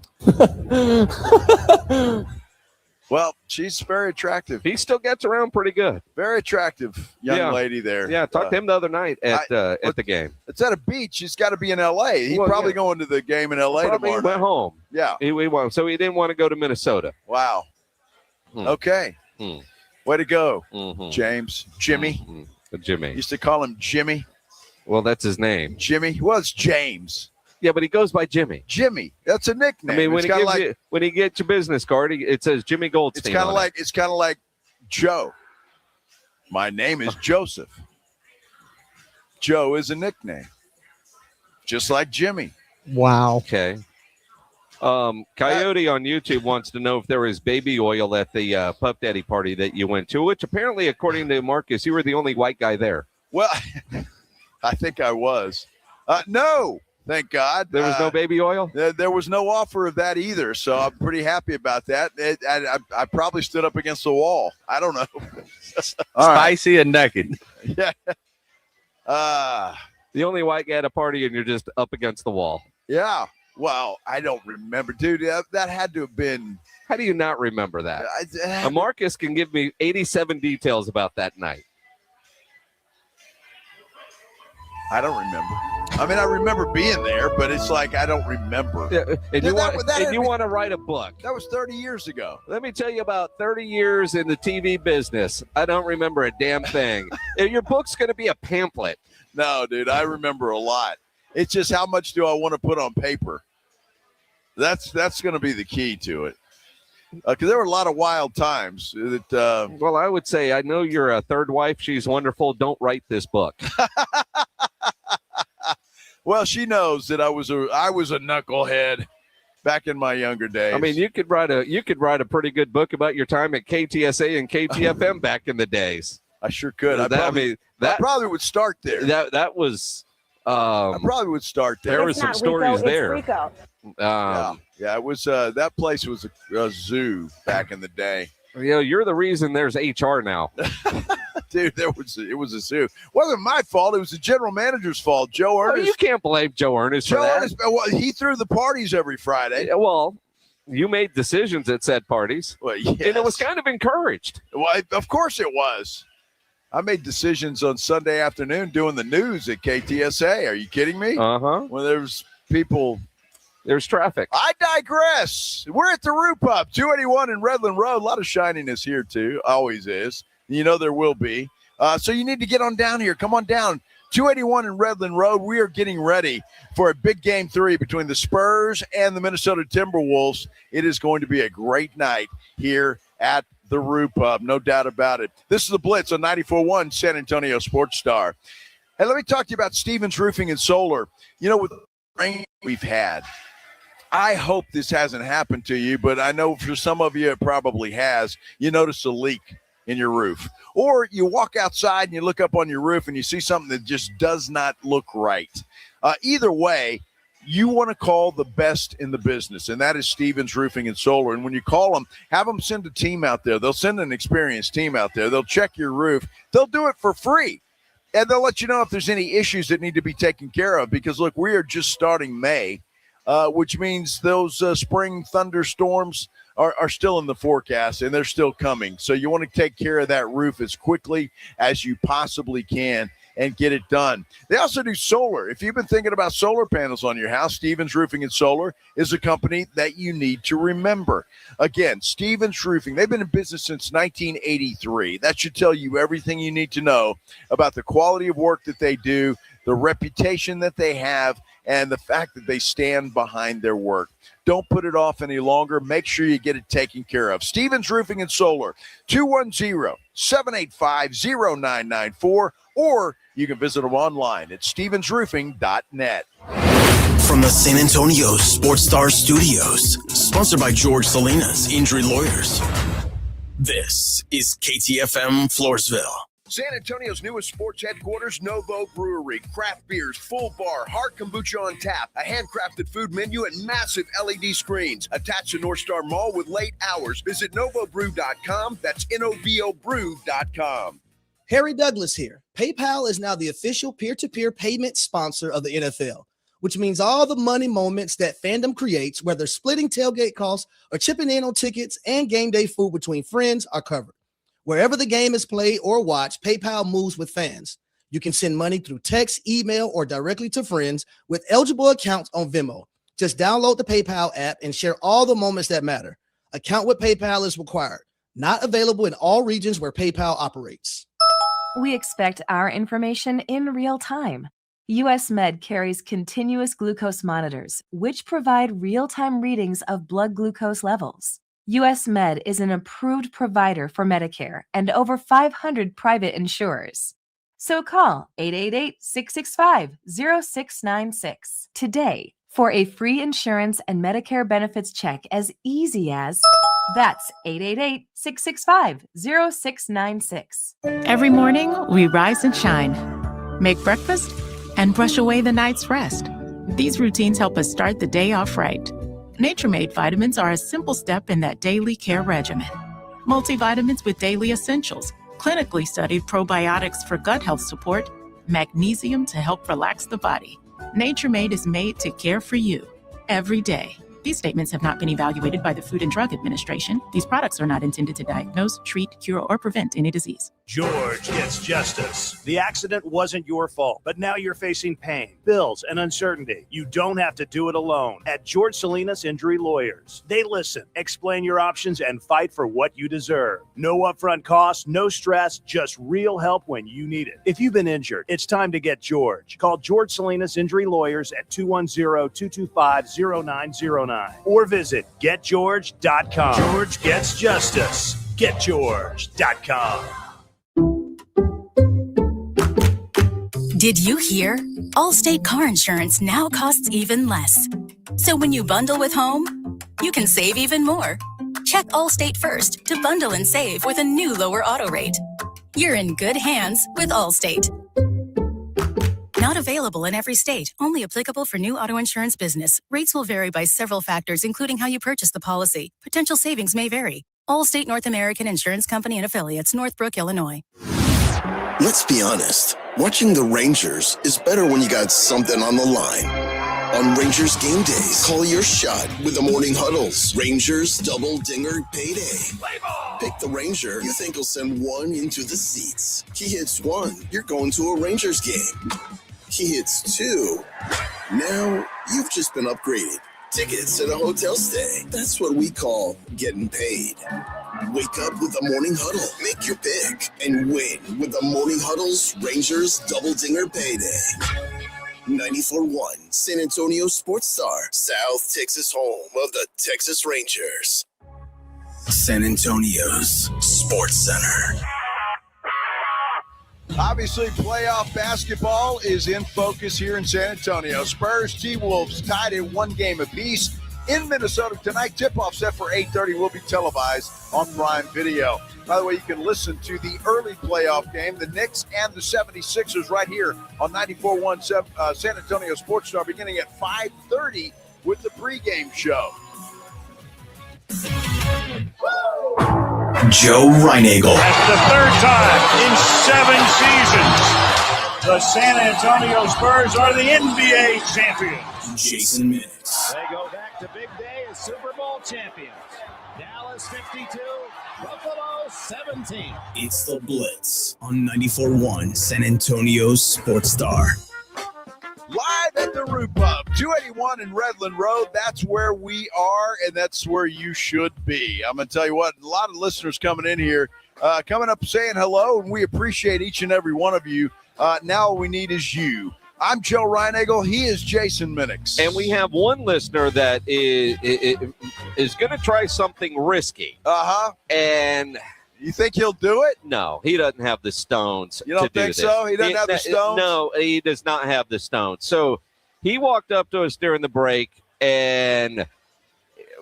Well, she's very attractive. He still gets around pretty good. Very attractive young lady there. Yeah, I talked to him the other night at the game. It's at a beach. He's got to be in L.A. He's probably going to the game in L.A. Probably tomorrow. Went home. Yeah. He won. So he didn't want to go to Minnesota. Wow. Okay. Way to go, James. Jimmy. Jimmy. Used to call him Jimmy. Well, that's his name. Jimmy. Well, it's James. Yeah, but he goes by Jimmy. Jimmy. That's a nickname. I mean, when he gets your business card, it says Jimmy Goldstein. It's kind of like Joe. My name is Joseph. Joe is a nickname, just like Jimmy. Wow. Okay. Coyote on YouTube wants to know if there was baby oil at the Puff Daddy party that you went to, which apparently, according to Marcus, you were the only white guy there. Well, I think I was. No, thank God. There was no baby oil? There was no offer of that either, so I'm pretty happy about that. I probably stood up against the wall. I don't know. Spicy and naked. Yeah. The only white guy at a party, and you're just up against the wall. Yeah. Well, I don't remember, dude. That had to have been How do you not remember that? Marcus can give me 87 details about that night. I don't remember. I mean, I remember being there, but it's like I don't remember. Yeah, and you want to write a book. That was 30 years ago. Let me tell you about 30 years in the TV business. I don't remember a damn thing. Your book's going to be a pamphlet. No, dude, I remember a lot. It's just how much do I want to put on paper? That's going to be the key to it. Because there were a lot of wild times. Well, I would say, I know you're a third wife. She's wonderful. Don't write this book. Well, she knows that I was a knucklehead back in my younger days. I mean, you could write a pretty good book about your time at KTSA and KTFM back in the days. I sure could. I probably would start there. That was. I probably would start there. There were some stories there. Yeah, it was. That place was a zoo back in the day. You're the reason there's HR now. Dude, it was a zoo. It wasn't my fault. It was the general manager's fault. Joe Ernest. Oh, you can't blame Joe Ernest for that. Well, he threw the parties every Friday. Yeah, well, you made decisions at said parties. Well, yes. And it was kind of encouraged. Well, of course it was. I made decisions on Sunday afternoon doing the news at KTSA. Are you kidding me? Uh-huh. When there's people. There's traffic. I digress. We're at the Roo Pub, 281 in Redland Road. A lot of shininess here, too. Always is. You know there will be. So you need to get on down here. Come on down. 281 in Redland Road. We are getting ready for a big game 3 between the Spurs and the Minnesota Timberwolves. It is going to be a great night here at the Roo Pub. No doubt about it. This is the Blitz on 94.1 San Antonio Sports Star. Hey, let me talk to you about Stevens Roofing and Solar. You know, with the rain we've had, I hope this hasn't happened to you, but I know for some of you it probably has. You notice a leak in your roof. Or you walk outside and you look up on your roof and you see something that just does not look right. Either way, you want to call the best in the business, and that is Stevens Roofing and Solar. And when you call them, have them send a team out there. They'll send an experienced team out there. They'll check your roof. They'll do it for free. And they'll let you know if there's any issues that need to be taken care of because, look, we are just starting May. Which means those spring thunderstorms are still in the forecast, and they're still coming. So you want to take care of that roof as quickly as you possibly can and get it done. They also do solar. If you've been thinking about solar panels on your house, Stevens Roofing and Solar is a company that you need to remember. Again, Stevens Roofing, they've been in business since 1983. That should tell you everything you need to know about the quality of work that they do, the reputation that they have, and the fact that they stand behind their work. Don't put it off any longer. Make sure you get it taken care of. Stevens Roofing and Solar, 210-785-0994, or you can visit them online at stevensroofing.net. From the San Antonio Sports Star Studios, sponsored by George Salinas Injury Lawyers, this is KTFM Floresville. San Antonio's newest sports headquarters, Novo Brewery. Craft beers, full bar, hard kombucha on tap, a handcrafted food menu, and massive LED screens. Attached to North Star Mall with late hours. Visit novobrew.com. That's NOVObrew.com. Harry Douglas here. PayPal is now the official peer-to-peer payment sponsor of the NFL, which means all the money moments that fandom creates, whether splitting tailgate costs or chipping in on tickets and game day food between friends, are covered. Wherever the game is played or watched, PayPal moves with fans. You can send money through text, email, or directly to friends with eligible accounts on Venmo. Just download the PayPal app and share all the moments that matter. Account with PayPal is required. Not available in all regions where PayPal operates. We expect our information in real time. US Med carries continuous glucose monitors, which provide real-time readings of blood glucose levels. US Med is an approved provider for Medicare and over 500 private insurers. So call 888-665-0696 today for a free insurance and Medicare benefits check as easy as that's 888-665-0696. Every morning, we rise and shine, make breakfast, and brush away the night's rest. These routines help us start the day off right. Nature-Made vitamins are a simple step in that daily care regimen. Multivitamins with daily essentials, clinically studied probiotics for gut health support, magnesium to help relax the body. Nature-Made is made to care for you every day. These statements have not been evaluated by the Food and Drug Administration. These products are not intended to diagnose, treat, cure, or prevent any disease. George gets justice. The accident wasn't your fault, but now you're facing pain, bills, and uncertainty. You don't have to do it alone. At George Salinas Injury Lawyers, they listen, explain your options, and fight for what you deserve. No upfront costs, no stress, just real help when you need it. If you've been injured, it's time to get George. Call George Salinas Injury Lawyers at 210-225-0909 or visit getgeorge.com. George gets justice. Getgeorge.com. Did you hear? Allstate car insurance now costs even less. So when you bundle with home, you can save even more. Check Allstate first to bundle and save with a new lower auto rate. You're in good hands with Allstate. Not available in every state. Only applicable for new auto insurance business. Rates will vary by several factors, including how you purchase the policy. Potential savings may vary. Allstate North American Insurance Company and Affiliates, Northbrook, Illinois. Let's be honest. Watching the Rangers is better when you got something on the line. On Rangers game days, call your shot with the morning huddles. Rangers double dinger payday. Pick the Ranger you think will send one into the seats. He hits one, you're going to a Rangers game. He hits two. Now you've just been upgraded. Tickets and a hotel stay. That's what we call getting paid. Wake up with the Morning Huddle. Make your pick and win with the Morning Huddle's Rangers Double Dinger Payday. 94.1 San Antonio Sports Star, South Texas home of the Texas Rangers. San Antonio's Sports Center. Obviously, playoff basketball is in focus here in San Antonio. Spurs, T-Wolves tied at one game apiece in Minnesota tonight. Tip-off set for 8:30 will be televised on Prime Video. By the way, you can listen to the early playoff game, the Knicks and the 76ers, right here on 94.1 San Antonio Sports Star, beginning at 5:30 with the pregame show. Joe Reinagel. That's the third time in 7 seasons, the San Antonio Spurs are the NBA champions. Jason Minix. They go back to big day as Super Bowl champions. Dallas 52, Buffalo 17. It's the Blitz on 94.1 San Antonio Sports Star. Live at the Roo Pub, 281 in Redland Road. That's where we are, and that's where you should be. I'm going to tell you what, a lot of listeners coming in here, coming up saying hello, and we appreciate each and every one of you. Now all we need is you. I'm Joe Reinagel. He is Jason Minix. And we have one listener that is going to try something risky. Uh-huh. And you think he'll do it? No, he doesn't have the stones. You don't think so? He doesn't have the stones? No, he does not have the stones. So he walked up to us during the break, and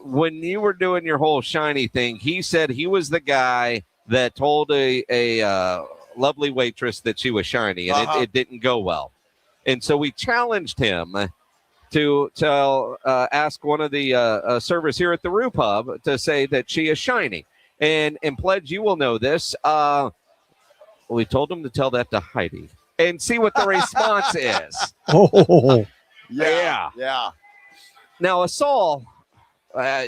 when you were doing your whole shiny thing, he said he was the guy that told a lovely waitress that she was shiny, and it didn't go well. And so we challenged him to ask one of the servers here at the Roo Pub to say that she is shiny. And Pledge, you will know this. We told him to tell that to Heidi and see what the response is. Oh, yeah. Now, Assault,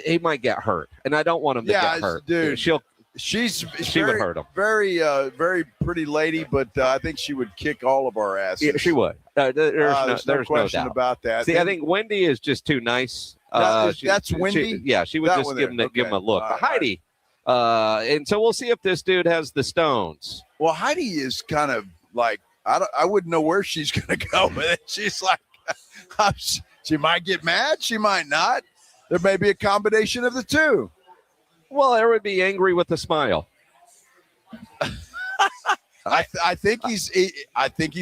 he might get hurt, and I don't want him to get hurt. Dude, she would hurt him. Very, very pretty lady, but I think she would kick all of our asses. Yeah, she would. There's no question doubt about that. See, I think Wendy is just too nice. That's Wendy? She would just give him a look. But Heidi, and so we'll see if this dude has the stones. Well, Heidi is kind of like, I wouldn't know where she's going to go with it. She's like, she might get mad. She might not. There may be a combination of the two. Well, there would be angry with a smile. I think he's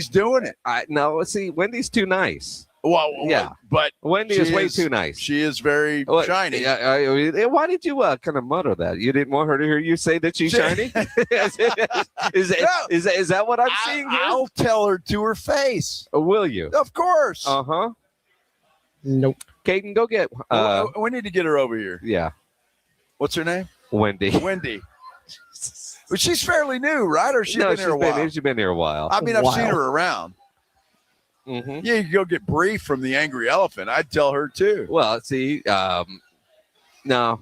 doing it. No, see, Wendy's too nice. Well, yeah, but Wendy is way too nice. She is very shiny. Yeah, why did you kind of mutter that? You didn't want her to hear you say that she's shiny? Is that what I'm seeing here? I'll tell her to her face. Will you? Of course. Uh-huh. Nope. Caden, go get. We need to get her over here. Yeah. What's her name? Wendy. Well, she's fairly new, right? Or she's been here a while? She's been here a while. I mean, I've seen her around. Mm-hmm. Yeah, you can go get Bree from the Angry Elephant. I'd tell her too. Well, see, No.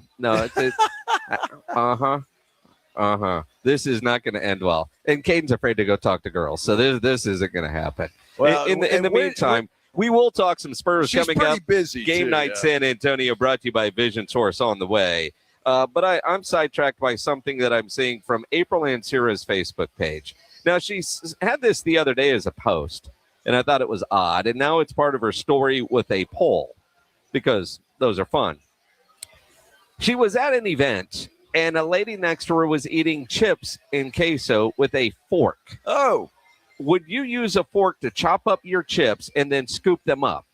This is not going to end well. And Caden's afraid to go talk to girls, so this isn't going to happen. Well, in the meantime, we will talk some Spurs she's coming up. Busy Game too, night San Antonio, brought to you by Vision Source on the way. But I'm sidetracked by something that I'm seeing from April Ansira's Facebook page. Now, she had this the other day as a post, and I thought it was odd. And now it's part of her story with a poll, because those are fun. She was at an event, and a lady next to her was eating chips and queso with a fork. Oh. Would you use a fork to chop up your chips and then scoop them up?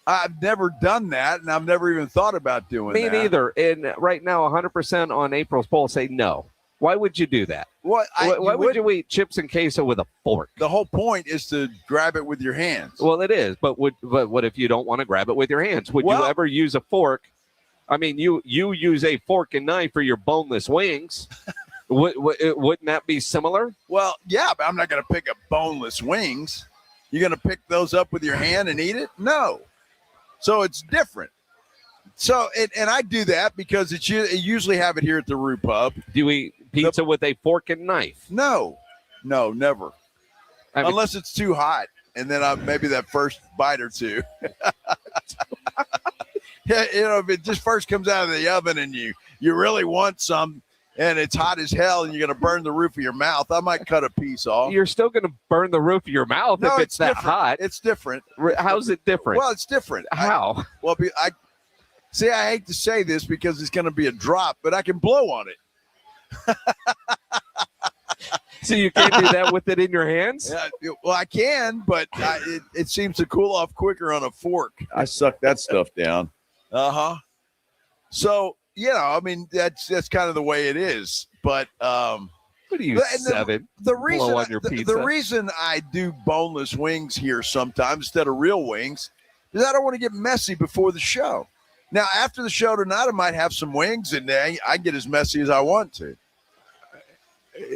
I've never done that, and I've never even thought about doing that. Me neither. And right now, 100% on April's poll say no. Why would you do that? Why would you eat chips and queso with a fork? The whole point is to grab it with your hands. Well, it is, but what if you don't want to grab it with your hands? Would you ever use a fork? I mean, you use a fork and knife for your boneless wings. Wouldn't that be similar? Well, yeah, but I'm not going to pick up boneless wings. You're going to pick those up with your hand and eat it? No. So it's different. So, and I do that because I usually have it here at the Roo Pub. Do you eat pizza with a fork and knife? No, never. Unless it's too hot, and then maybe that first bite or two. Yeah, if it just first comes out of the oven and you really want some, and it's hot as hell, and you're going to burn the roof of your mouth, I might cut a piece off. You're still going to burn the roof of your mouth if it's that hot. It's different. How's it different? Well, it's different. How? I hate to say this because it's going to be a drop, but I can blow on it. So you can't do that with it in your hands? Well, I can, but it seems to cool off quicker on a fork. I suck that stuff down. So, I mean, that's kind of the way it is. But what are you, 7? The reason blow on your pizza? The reason I do boneless wings here sometimes instead of real wings is I don't want to get messy before the show. Now, after the show tonight, I might have some wings, and I get as messy as I want to.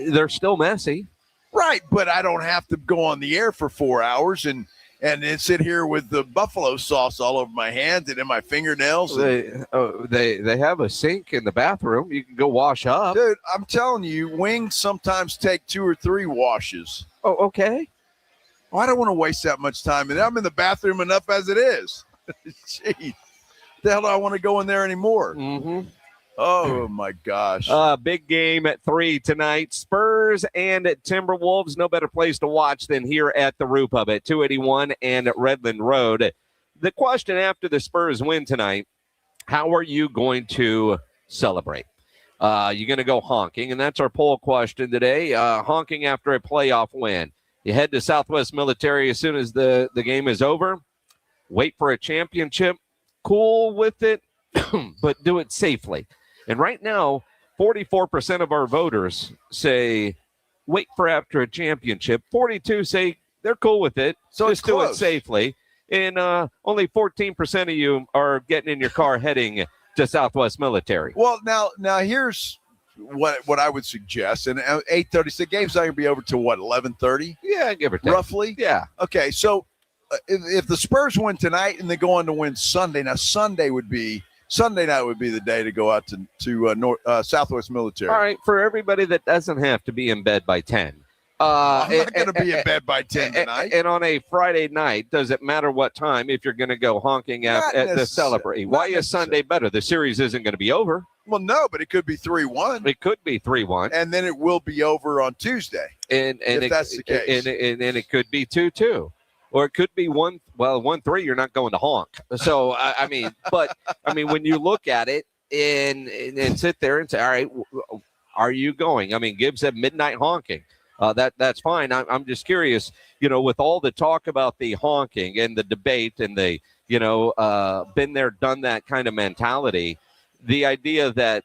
They're still messy. Right, but I don't have to go on the air for 4 hours and then sit here with the buffalo sauce all over my hands and in my fingernails. They have a sink in the bathroom. You can go wash up. Dude, I'm telling you, wings sometimes take 2 or 3 washes. Oh, okay. Well, I don't want to waste that much time. And I'm in the bathroom enough as it is. Jeez. The hell do I want to go in there anymore? Mm-hmm. Oh, my gosh. Big game at 3 tonight. Spurs and Timberwolves. No better place to watch than here at the Roo Pub at 281 and Redland Rd. The question after the Spurs win tonight, how are you going to celebrate? You're going to go honking, and that's our poll question today. Honking after a playoff win. You head to Southwest Military as soon as the game is over. Wait for a championship. Cool with it, but do it safely. And right now, 44% of our voters say wait for after a championship. 42 say they're cool with it, so just do it safely. And only 14% of you are getting in your car heading to Southwest Military. Well, now here's what I would suggest. And 8:30, the game's not going to be over till what, 11:30? Yeah, give or take. Roughly? Yeah. Okay, so if the Spurs win tonight and they go on to win Sunday, now Sunday night would be the day to go out to Southwest Military. All right, for everybody that doesn't have to be in bed by 10. I'm not going to be in bed by 10 tonight. And on a Friday night, does it matter what time if you're going to go honking at the celebrate? Why is Sunday better? The series isn't going to be over. Well, no, but it could be 3-1. It could be 3-1. And then it will be over on Tuesday. And if that's the case. And it could be 2-2. Or it could be 1-3. You're not going to honk. So when you look at it and sit there and say, all right, are you going? I mean, Gibbs said midnight honking. That's fine. I'm just curious. With all the talk about the honking and the debate and the been there, done that kind of mentality, the idea that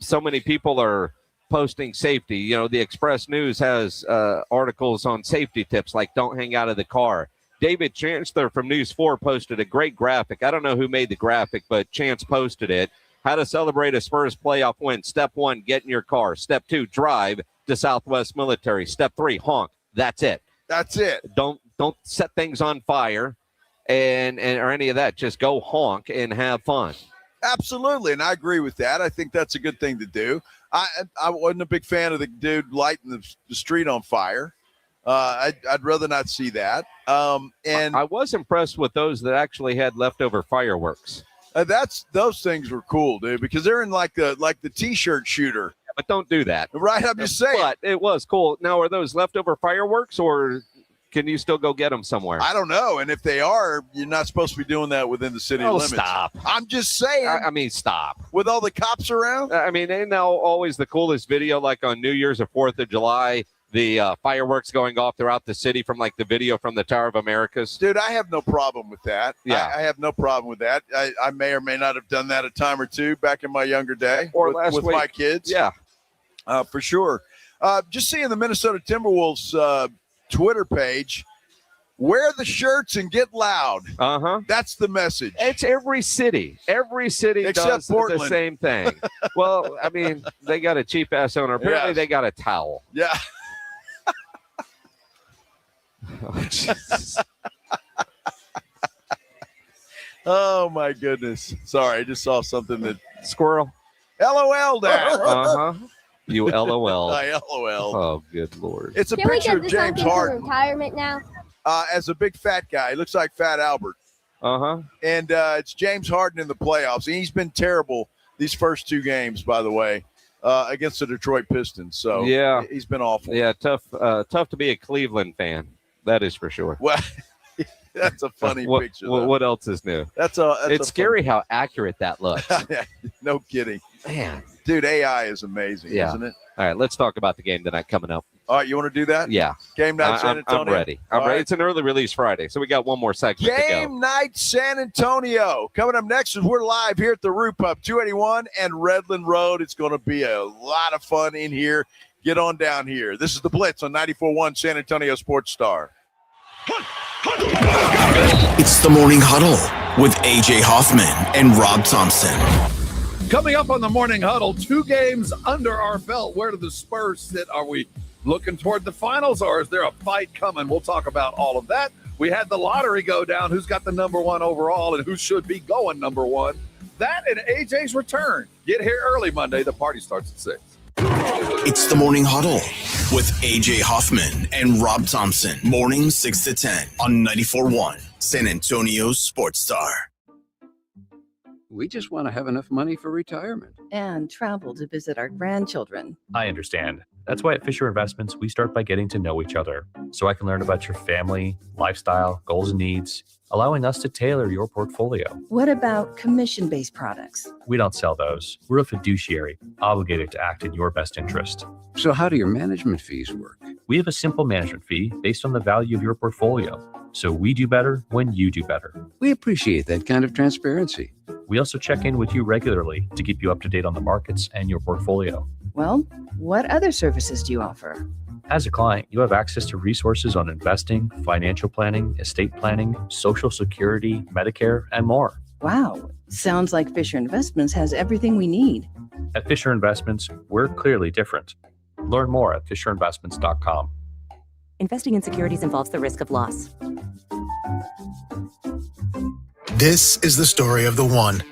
so many people are posting safety. The Express News has articles on safety tips like don't hang out of the car. David Chancellor from News 4 posted a great graphic. I don't know who made the graphic, but Chance posted it. How to celebrate a Spurs playoff win. Step 1, get in your car. Step 2, drive to Southwest Military. Step 3, honk. That's it. That's it. Don't set things on fire and or any of that. Just go honk and have fun. Absolutely, and I agree with that. I think that's a good thing to do. I wasn't a big fan of the dude lighting the street on fire. I'd rather not see that. And I was impressed with those that actually had leftover fireworks. Those things were cool, dude, because they're in like the T-shirt shooter. But don't do that. Right, I'm just saying. But it was cool. Now, are those leftover fireworks, or can you still go get them somewhere? I don't know. And if they are, you're not supposed to be doing that within the city limits. Stop. I'm just saying. I mean, stop. With all the cops around? I mean, ain't now always the coolest video, like on New Year's or 4th of July, the fireworks going off throughout the city from like the video from the Tower of Americas? Dude, I have no problem with that. Yeah. I have no problem with that. I may or may not have done that a time or two back in my younger day. Or with last week. My kids. Yeah. For sure. Just seeing the Minnesota Timberwolves Twitter page. Wear the shirts and get loud. Uh-huh. That's the message. It's every city. Every city Except does Portland. the same thing. Well, I mean, they got a cheap-ass owner. Apparently, Yes. they got a towel. Yeah. Oh, Jesus. Oh, my goodness. Sorry, I just saw something that... Squirrel. LOL that. Uh-huh. You LOL. I LOL. Oh, good Lord. It's a Can we picture get of this James Honking to Harden retirement now? as a big fat guy. He looks like Fat Albert. Uh-huh. And it's James Harden in the playoffs. And he's been terrible these first two games, by the way, against the Detroit Pistons. So yeah, he's been awful. Yeah, tough to be a Cleveland fan. That is for sure. Well, that's a funny picture. What else is new? It's scary how accurate that looks. No kidding. Man. Dude, AI is amazing, isn't it? All right, let's talk about the game tonight coming up. All right, you want to do that? Yeah. Game night San Antonio? I'm ready. I'm ready. It's an early release Friday, so we got one more segment to go. Game night San Antonio. Coming up next is we're live here at the Roo Pub, 281 and Redland Road. It's going to be a lot of fun in here. Get on down here. This is the Blitz on 94.1 San Antonio Sports Star. It's the Morning Huddle with A.J. Hoffman and Rob Thompson. Coming up on the Morning Huddle, 2 games under our belt. Where do the Spurs sit? Are we looking toward the finals, or is there a fight coming? We'll talk about all of that. We had the lottery go down. Who's got the number 1 overall and who should be going number 1? That and AJ's return. Get here early Monday. The party starts at 6. It's the Morning Huddle with A.J. Hoffman and Rob Thompson. Morning 6 to 10 on 94.1 San Antonio Sports Star. We just want to have enough money for retirement. And travel to visit our grandchildren. I understand. That's why at Fisher Investments, we start by getting to know each other so I can learn about your family, lifestyle, goals, and needs, allowing us to tailor your portfolio. What about commission-based products? We don't sell those. We're a fiduciary, obligated to act in your best interest. So how do your management fees work? We have a simple management fee based on the value of your portfolio. So we do better when you do better. We appreciate that kind of transparency. We also check in with you regularly to keep you up to date on the markets and your portfolio. Well, what other services do you offer? As a client, you have access to resources on investing, financial planning, estate planning, Social Security, Medicare, and more. Wow, sounds like Fisher Investments has everything we need. At Fisher Investments, we're clearly different. Learn more at fisherinvestments.com. Investing in securities involves the risk of loss. This is the story of the one.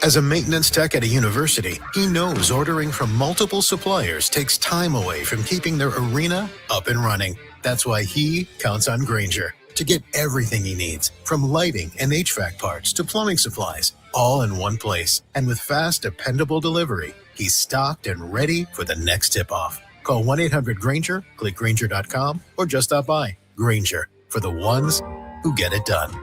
As a maintenance tech at a university, he knows ordering from multiple suppliers takes time away from keeping their arena up and running. That's why he counts on Grainger to get everything he needs, from lighting and HVAC parts to plumbing supplies, all in one place. And with fast, dependable delivery, he's stocked and ready for the next tip-off. Call 1-800-GRAINGER, click Grainger.com, or just stop by. Grainger, for the ones who get it done.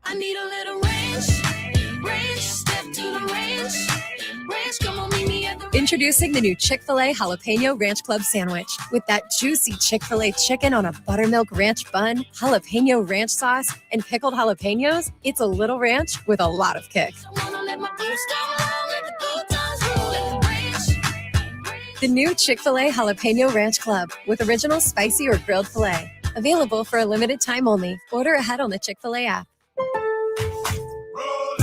I need a little ranch, step to the ranch, come on, meet me at the Introducing the new Chick-fil-A Jalapeno Ranch Club Sandwich. With that juicy Chick-fil-A chicken on a buttermilk ranch bun, jalapeno ranch sauce, and pickled jalapenos, it's a little ranch with a lot of kick. The new Chick-fil-A Jalapeno Ranch Club with original spicy or grilled filet. Available for a limited time only. Order ahead on the Chick-fil-A app.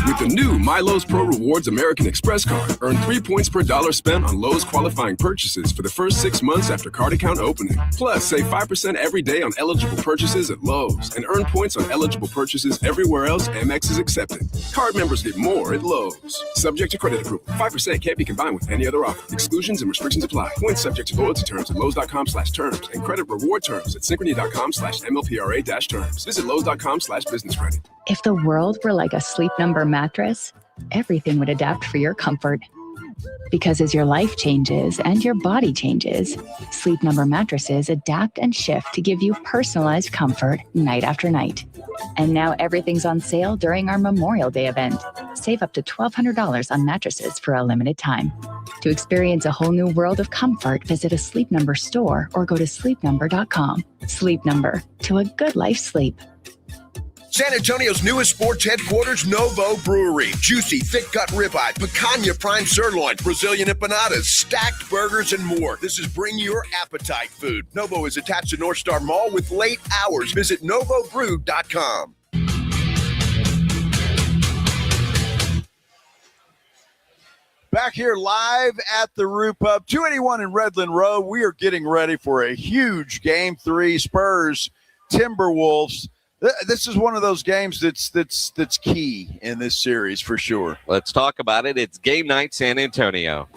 With the new My Lowe's Pro Rewards American Express card, earn 3 points per dollar spent on Lowe's qualifying purchases for the first 6 months after card account opening. Plus, save 5% every day on eligible purchases at Lowe's and earn points on eligible purchases everywhere else Amex is accepted. Card members get more at Lowe's. Subject to credit approval. 5% can't be combined with any other offer. Exclusions and restrictions apply. Points subject to loyalty terms at Lowe's.com/terms and credit reward terms at Synchrony.com/MLPRA-terms. Visit Lowe's.com/business credit. If the world were like a Sleep Number mattress, everything would adapt for your comfort. Because as your life changes and your body changes, Sleep Number mattresses adapt and shift to give you personalized comfort night after night. And now everything's on sale during our Memorial Day event. Save up to $1,200 on mattresses for a limited time. To experience a whole new world of comfort, visit a Sleep Number store or go to sleepnumber.com. Sleep Number, to a good life sleep. San Antonio's newest sports headquarters, Novo Brewery. Juicy, thick-cut ribeye, picanha prime sirloin, Brazilian empanadas, stacked burgers, and more. This is bring your appetite food. Novo is attached to North Star Mall with late hours. Visit novobrew.com. Back here live at the Roo Pub, 281 in Redland Rd. We are getting ready for a huge Game 3, Spurs, Timberwolves. This is one of those games that's key in this series for sure. Let's talk about it. It's game night, San Antonio.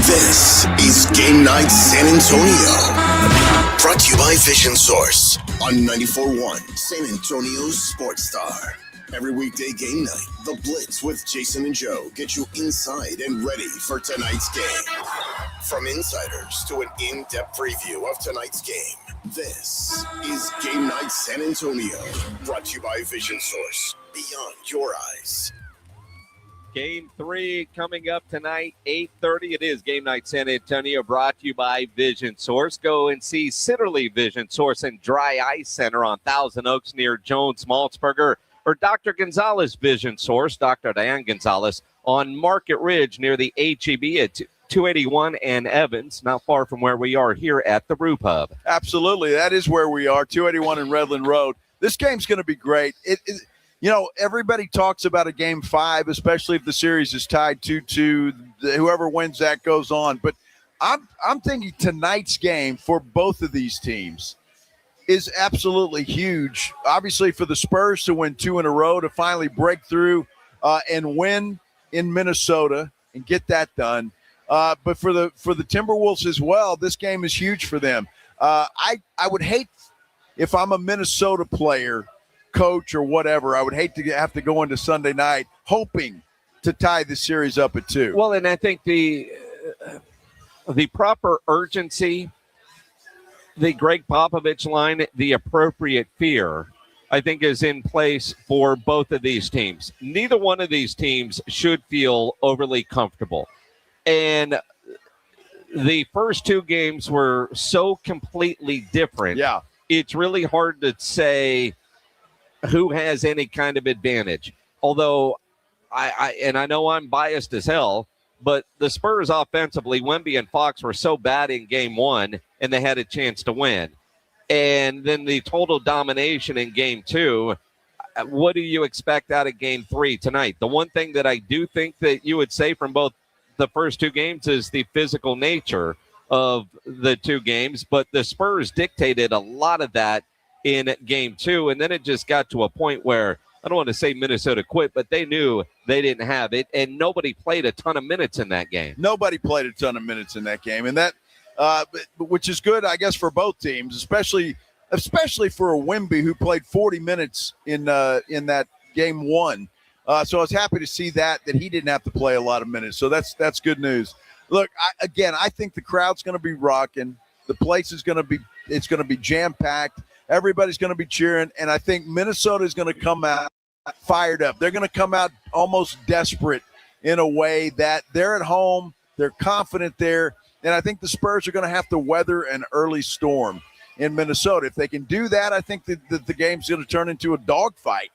This is Game Night San Antonio. Brought to you by Vision Source on 94.1 San Antonio's Sports Star. Every weekday game night, the Blitz with Jason and Joe get you inside and ready for tonight's game. From insiders to an in-depth preview of tonight's game, this is Game Night San Antonio. Brought to you by Vision Source. Beyond your eyes. Game 3 coming up tonight, 8:30. It is Game Night San Antonio, brought to you by Vision Source. Go and see Sitterly Vision Source and Dry Ice Center on Thousand Oaks near Jones Maltzberger, or Dr. Gonzalez Vision Source, Dr. Diane Gonzalez, on Market Ridge near the HEB at 281 and Evans, not far from where we are here at the Roo Pub. Absolutely. That is where we are, 281 in Redland Rd. This game's going to be great. Everybody talks about a Game 5, especially if the series is tied 2-2. Whoever wins that goes on. But I'm thinking tonight's game for both of these teams is absolutely huge. Obviously, for the Spurs to win 2 in a row, to finally break through and win in Minnesota and get that done. But for the Timberwolves as well, this game is huge for them. I would hate, if I'm a Minnesota player, coach, or whatever, I would hate to have to go into Sunday night hoping to tie the series up at 2. Well, and I think the proper urgency, the Greg Popovich line, the appropriate fear, I think is in place for both of these teams. Neither one of these teams should feel overly comfortable. And the first 2 games were so completely different. Yeah. It's really hard to say who has any kind of advantage. Although I know I'm biased as hell, but the Spurs offensively, Wemby and Fox were so bad in Game 1, and they had a chance to win. And then the total domination in Game 2, what do you expect out of Game 3 tonight? The one thing that I do think that you would say from both the first 2 games is the physical nature of the 2 games, but the Spurs dictated a lot of that in Game 2, and then it just got to a point where, I don't want to say Minnesota quit, but they knew they didn't have it, and nobody played a ton of minutes in that game. Nobody played a ton of minutes in that game, and that, which is good, I guess, for both teams, especially for a Wemby who played 40 minutes in that Game 1. So I was happy to see that he didn't have to play a lot of minutes. So that's good news. Look, I think the crowd's going to be rocking. The place is going to be jam-packed. Everybody's going to be cheering, and I think Minnesota is going to come out fired up. They're going to come out almost desperate in a way that they're at home, they're confident there, and I think the Spurs are going to have to weather an early storm in Minnesota. If they can do that, I think that the game's going to turn into a dogfight.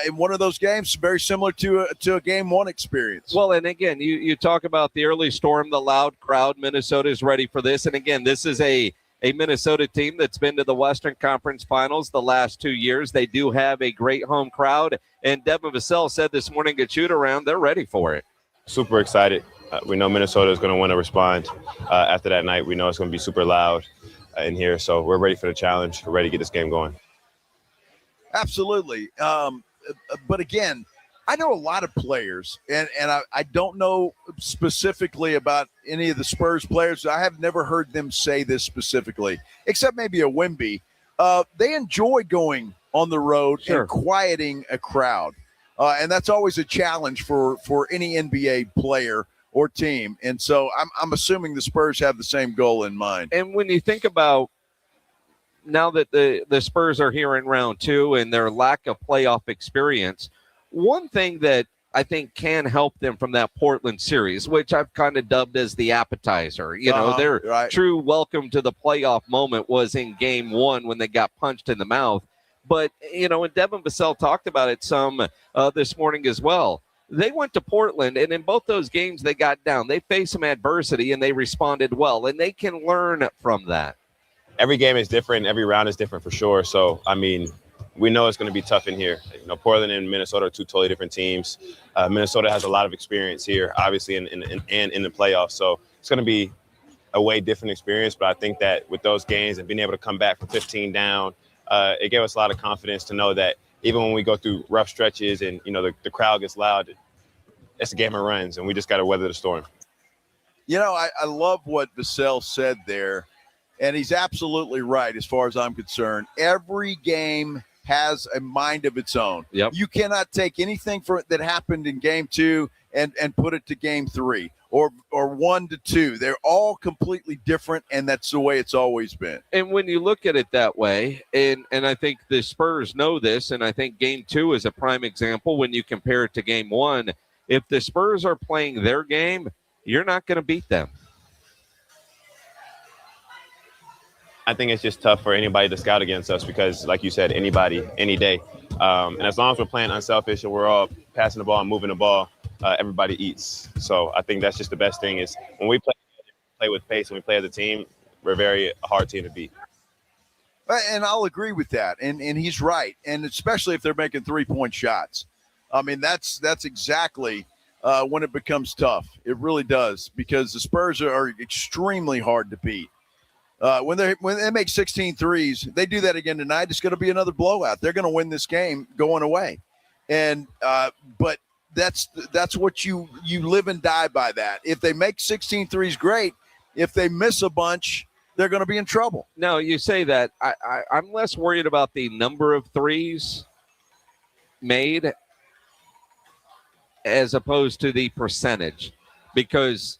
In one of those games, very similar to a Game 1 experience. Well, and again, you talk about the early storm, the loud crowd. Minnesota is ready for this, and again, this is a a Minnesota team that's been to the Western Conference Finals the last 2 years. They do have a great home crowd, and Devin Vassell said this morning at shoot-around, they're ready for it. Super excited. We know Minnesota is going to want to respond after that night. We know it's going to be super loud in here, so we're ready for the challenge. We're ready to get this game going. Absolutely. But again, I know a lot of players, and I don't know specifically about any of the Spurs players. I have never heard them say this specifically, except maybe a Wemby. They enjoy going on the road and quieting a crowd. And that's always a challenge for any NBA player or team. And so I'm assuming the Spurs have the same goal in mind. And when you think about now that the Spurs are here in round 2 and their lack of playoff experience, one thing that I think can help them from that Portland series, which I've kind of dubbed as the appetizer, their true welcome to the playoff moment was in game 1 when they got punched in the mouth. But, and Devin Vassell talked about it some this morning as well. They went to Portland, and in both those games they got down. They faced some adversity, and they responded well, and they can learn from that. Every game is different. Every round is different for sure. So, we know it's going to be tough in here. Portland and Minnesota are two totally different teams. Minnesota has a lot of experience here, obviously, in the playoffs. So it's going to be a way different experience. But I think that with those games and being able to come back from 15 down, it gave us a lot of confidence to know that even when we go through rough stretches and, the crowd gets loud, it's a game of runs, and we just got to weather the storm. I love what Vassell said there, and he's absolutely right as far as I'm concerned. Every game has a mind of its own. Yep. You cannot take anything that happened in game 2 and put it to game 3 or 1 to 2. They're all completely different, and that's the way it's always been. And when you look at it that way, and I think the Spurs know this, and I think game 2 is a prime example when you compare it to game 1. If the Spurs are playing their game, you're not going to beat them. I think it's just tough for anybody to scout against us because, like you said, anybody, any day. And as long as we're playing unselfish and we're all passing the ball and moving the ball, everybody eats. So I think that's just the best thing is when we play with pace and we play as a team, we're a very hard team to beat. And I'll agree with that. And he's right. And especially if they're making 3-point shots. That's exactly when it becomes tough. It really does because the Spurs are extremely hard to beat. When they make 16 threes, they do that again tonight. It's going to be another blowout. They're going to win this game going away, and but that's what you live and die by that. If they make 16 threes, great. If they miss a bunch, they're going to be in trouble. No, you say that. I'm less worried about the number of threes made as opposed to the percentage, because.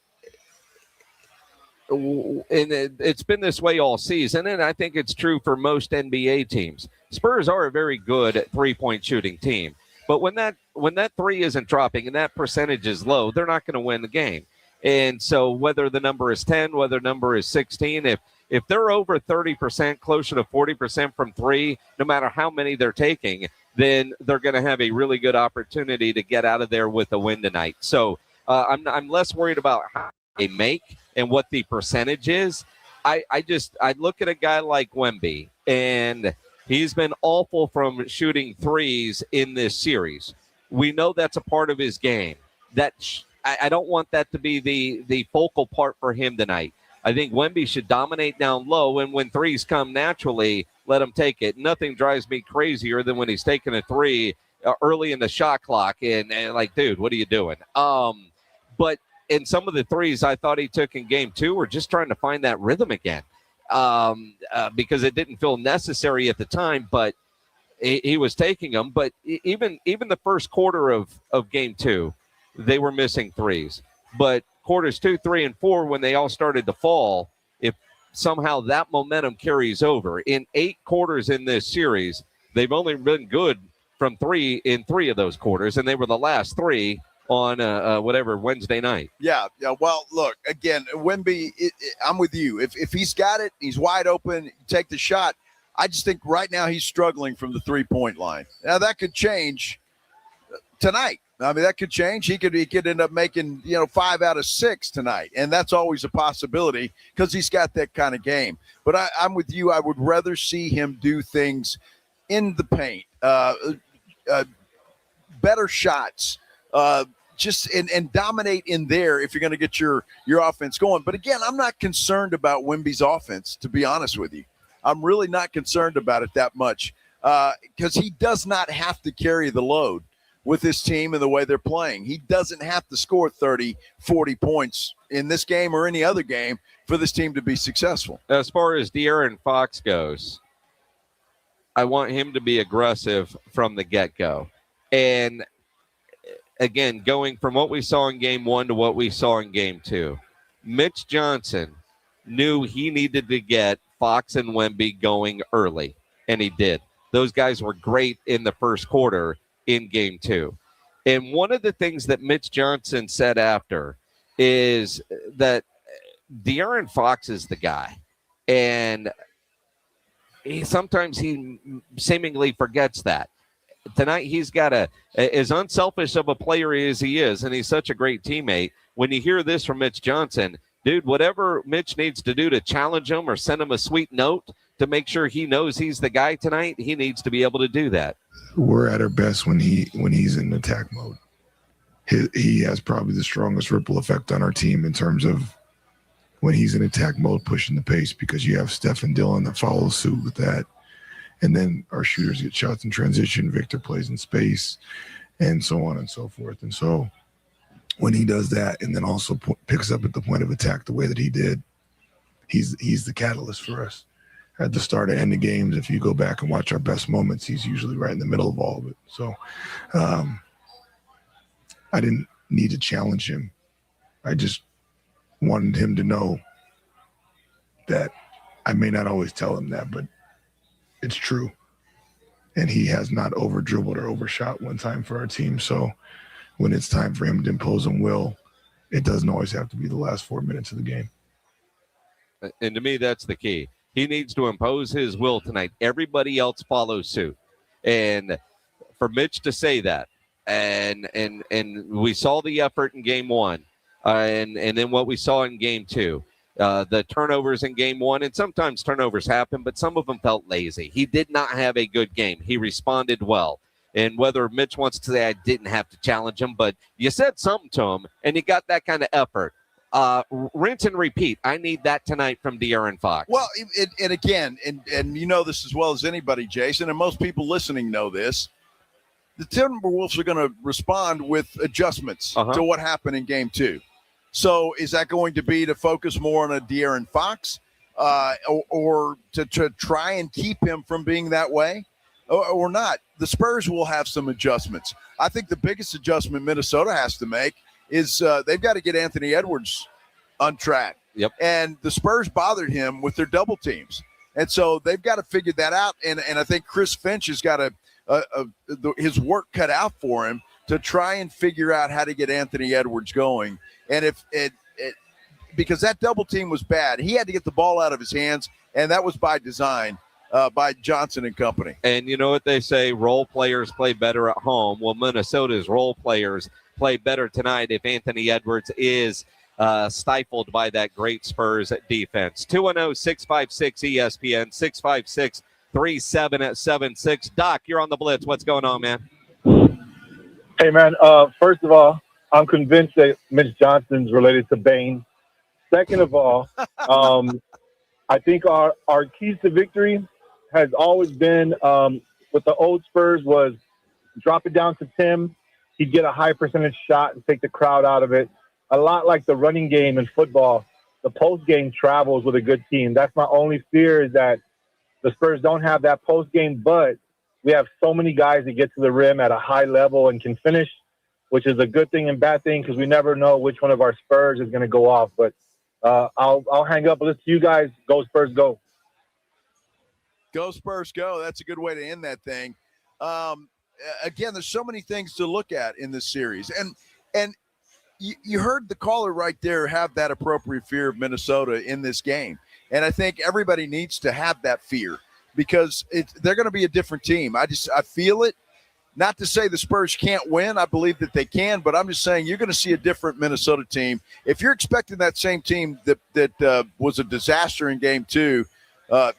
And it's been this way all season, and I think it's true for most NBA teams. Spurs are a very good three-point shooting team, but when that three isn't dropping and that percentage is low, they're not going to win the game. And so whether the number is 10, whether the number is 16, if they're over 30%, closer to 40% from three, no matter how many they're taking, then they're going to have a really good opportunity to get out of there with a win tonight. So I'm less worried about how they make and what the percentage is. I look at a guy like Wemby, and he's been awful from shooting threes in this series. We know that's a part of his game. I don't want that to be the focal part for him tonight. I think Wemby should dominate down low, and when threes come naturally, let him take it. Nothing drives me crazier than when he's taking a three early in the shot clock, and like, dude, what are you doing? But in some of the threes I thought he took in game 2 were just trying to find that rhythm again, because it didn't feel necessary at the time, but he was taking them. But even the first quarter of game 2, they were missing threes. But quarters 2, 3, and 4, when they all started to fall, if somehow that momentum carries over, in 8 quarters in this series, they've only been good from 3 in 3 of those quarters, and they were the last 3 on Wednesday night. Yeah. Well, look, again, Wemby, I'm with you. If he's got it, he's wide open, take the shot. I just think right now he's struggling from the 3-point line. Now, that could change tonight. I mean, that could change. He could end up making, 5 out of 6 tonight. And that's always a possibility because he's got that kind of game. But I'm with you. I would rather see him do things in the paint, better shots, just and dominate in there if you're going to get your offense going. But again, I'm not concerned about Wemby's offense, to be honest with you. I'm really not concerned about it that much because he does not have to carry the load with this team and the way they're playing. He doesn't have to score 30, 40 points in this game or any other game for this team to be successful. As far as De'Aaron Fox goes, I want him to be aggressive from the get-go. And, again, going from what we saw in Game 1 to what we saw in Game 2, Mitch Johnson knew he needed to get Fox and Wemby going early, and he did. Those guys were great in the first quarter in Game 2. And one of the things that Mitch Johnson said after is that De'Aaron Fox is the guy. And sometimes he seemingly forgets that. Tonight he's got as unselfish of a player as he is, and he's such a great teammate. When you hear this from Mitch Johnson, dude, whatever Mitch needs to do to challenge him or send him a sweet note to make sure he knows he's the guy tonight, he needs to be able to do that. We're at our best when he's in attack mode. He has probably the strongest ripple effect on our team in terms of when he's in attack mode, pushing the pace, because you have Steph and Dylan that follow suit with that. And then our shooters get shots in transition. Victor plays in space and so on and so forth. And so when he does that and then also picks up at the point of attack the way that he did, he's the catalyst for us. At the start and end of games, if you go back and watch our best moments, he's usually right in the middle of all of it. So I didn't need to challenge him. I just wanted him to know that I may not always tell him that, but it's true. And he has not over-dribbled or overshot one time for our team. So when it's time for him to impose on Will, it doesn't always have to be the last 4 minutes of the game. And to me, that's the key. He needs to impose his will tonight. Everybody else follows suit. And for Mitch to say that, and we saw the effort in Game 1, and then what we saw in Game 2, the turnovers in Game 1, and sometimes turnovers happen, but some of them felt lazy. He did not have a good game. He responded well. And whether Mitch wants to say I didn't have to challenge him, but you said something to him, and he got that kind of effort. Rinse and repeat. I need that tonight from De'Aaron Fox. Well, and again, and you know this as well as anybody, Jason, and most people listening know this, the Timberwolves are going to respond with adjustments to what happened in Game 2. So is that going to be to focus more on a De'Aaron Fox or to try and keep him from being that way or not? The Spurs will have some adjustments. I think the biggest adjustment Minnesota has to make is they've got to get Anthony Edwards on track. Yep. And the Spurs bothered him with their double teams. And so they've got to figure that out. And I think Chris Finch has got his work cut out for him to try and figure out how to get Anthony Edwards going. And because that double team was bad, he had to get the ball out of his hands, and that was by design by Johnson and company. And you know what they say, role players play better at home. Well, Minnesota's role players play better tonight if Anthony Edwards is stifled by that great Spurs defense. 210-656-ESPN, 656-3776. Doc, you're on the Blitz. What's going on, man? Hey, man, first of all, I'm convinced that Mitch Johnson's related to Bane. Second of all, I think our keys to victory has always been with the old Spurs was drop it down to Tim. He'd get a high percentage shot and take the crowd out of it. A lot like the running game in football, the post-game travels with a good team. That's my only fear, is that the Spurs don't have that post-game, but we have so many guys that get to the rim at a high level and can finish, which is a good thing and bad thing because we never know which one of our Spurs is going to go off. But I'll hang up. Listen to you guys. Go Spurs, go. Go Spurs, go. That's a good way to end that thing. Again, there's so many things to look at in this series. And you heard the caller right there have that appropriate fear of Minnesota in this game. And I think everybody needs to have that fear because they're going to be a different team. I feel it. Not to say the Spurs can't win. I believe that they can, but I'm just saying you're going to see a different Minnesota team. If you're expecting that same team that was a disaster in Game 2,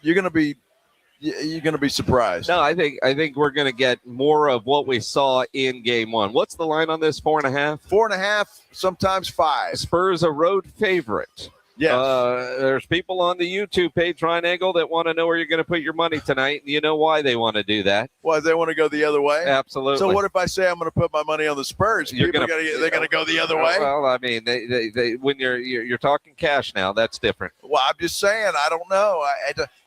you're going to be surprised. No, I think we're going to get more of what we saw in Game 1. What's the line on this? 4.5? 4.5, sometimes 5. Spurs a road favorite. Yes. There's people on the YouTube page, Ryan Eggle, that want to know where you're going to put your money tonight. You know why they want to do that? Why, they want to go the other way? Absolutely. So what if I say I'm going to put my money on the Spurs? They're going to go the other way? Well, I mean, they when you're talking cash now, that's different. Well, I'm just saying, I don't know.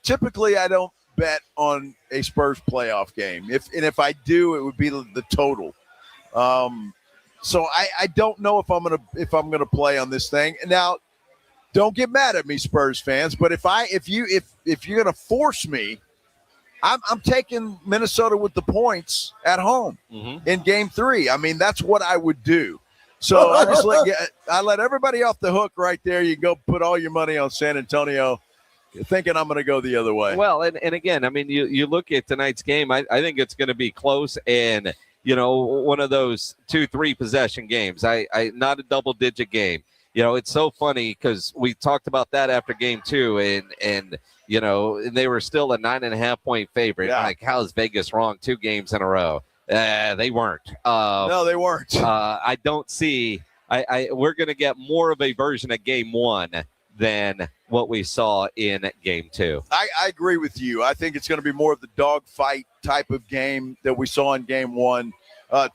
Typically, I don't bet on a Spurs playoff game. If I do, it would be the total. So I don't know if I'm gonna play on this thing. Now, don't get mad at me, Spurs fans, but if you're gonna force me, I'm taking Minnesota with the points at home in Game 3. I mean, that's what I would do. So I let everybody off the hook right there. You go put all your money on San Antonio, thinking I'm going to go the other way. Well, and again, I mean, you look at tonight's game, I think it's going to be close and, one of those 2-3 possession games. I not a double-digit game. It's so funny because we talked about that after Game 2, and they were still a 9.5-point favorite. Yeah. Like, how is Vegas wrong 2 games in a row? They weren't. No, they weren't. I don't see we're going to get more of a version of Game 1 than what we saw in Game 2. I agree with you. I think it's going to be more of the dogfight type of game that we saw in Game 1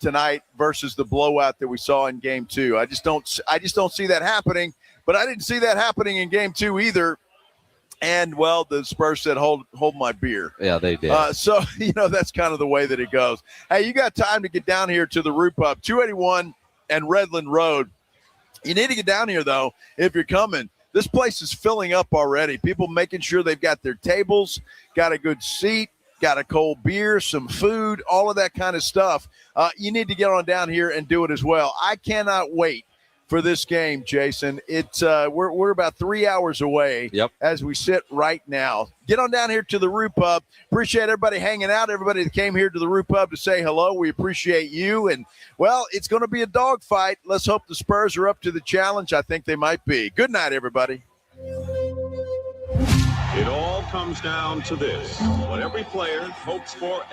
tonight versus the blowout that we saw in Game 2. I just don't see that happening. But I didn't see that happening in Game 2 either. And, well, the Spurs said, hold my beer. Yeah, they did. So, that's kind of the way that it goes. Hey, you got time to get down here to the Roo Pub, 281 and Redland Road. You need to get down here, though, if you're coming. This place is filling up already. People making sure they've got their tables, got a good seat, got a cold beer, some food, all of that kind of stuff. You need to get on down here and do it as well. I cannot wait for this game, Jason. It's we're about 3 hours away as we sit right now. Get on down here to the Roo Pub. Appreciate everybody hanging out, everybody that came here to the Roo Pub to say hello. We appreciate you. And, well, it's going to be a dogfight. Let's hope the Spurs are up to the challenge. I think they might be. Good night, everybody. It all comes down to this. What every player hopes for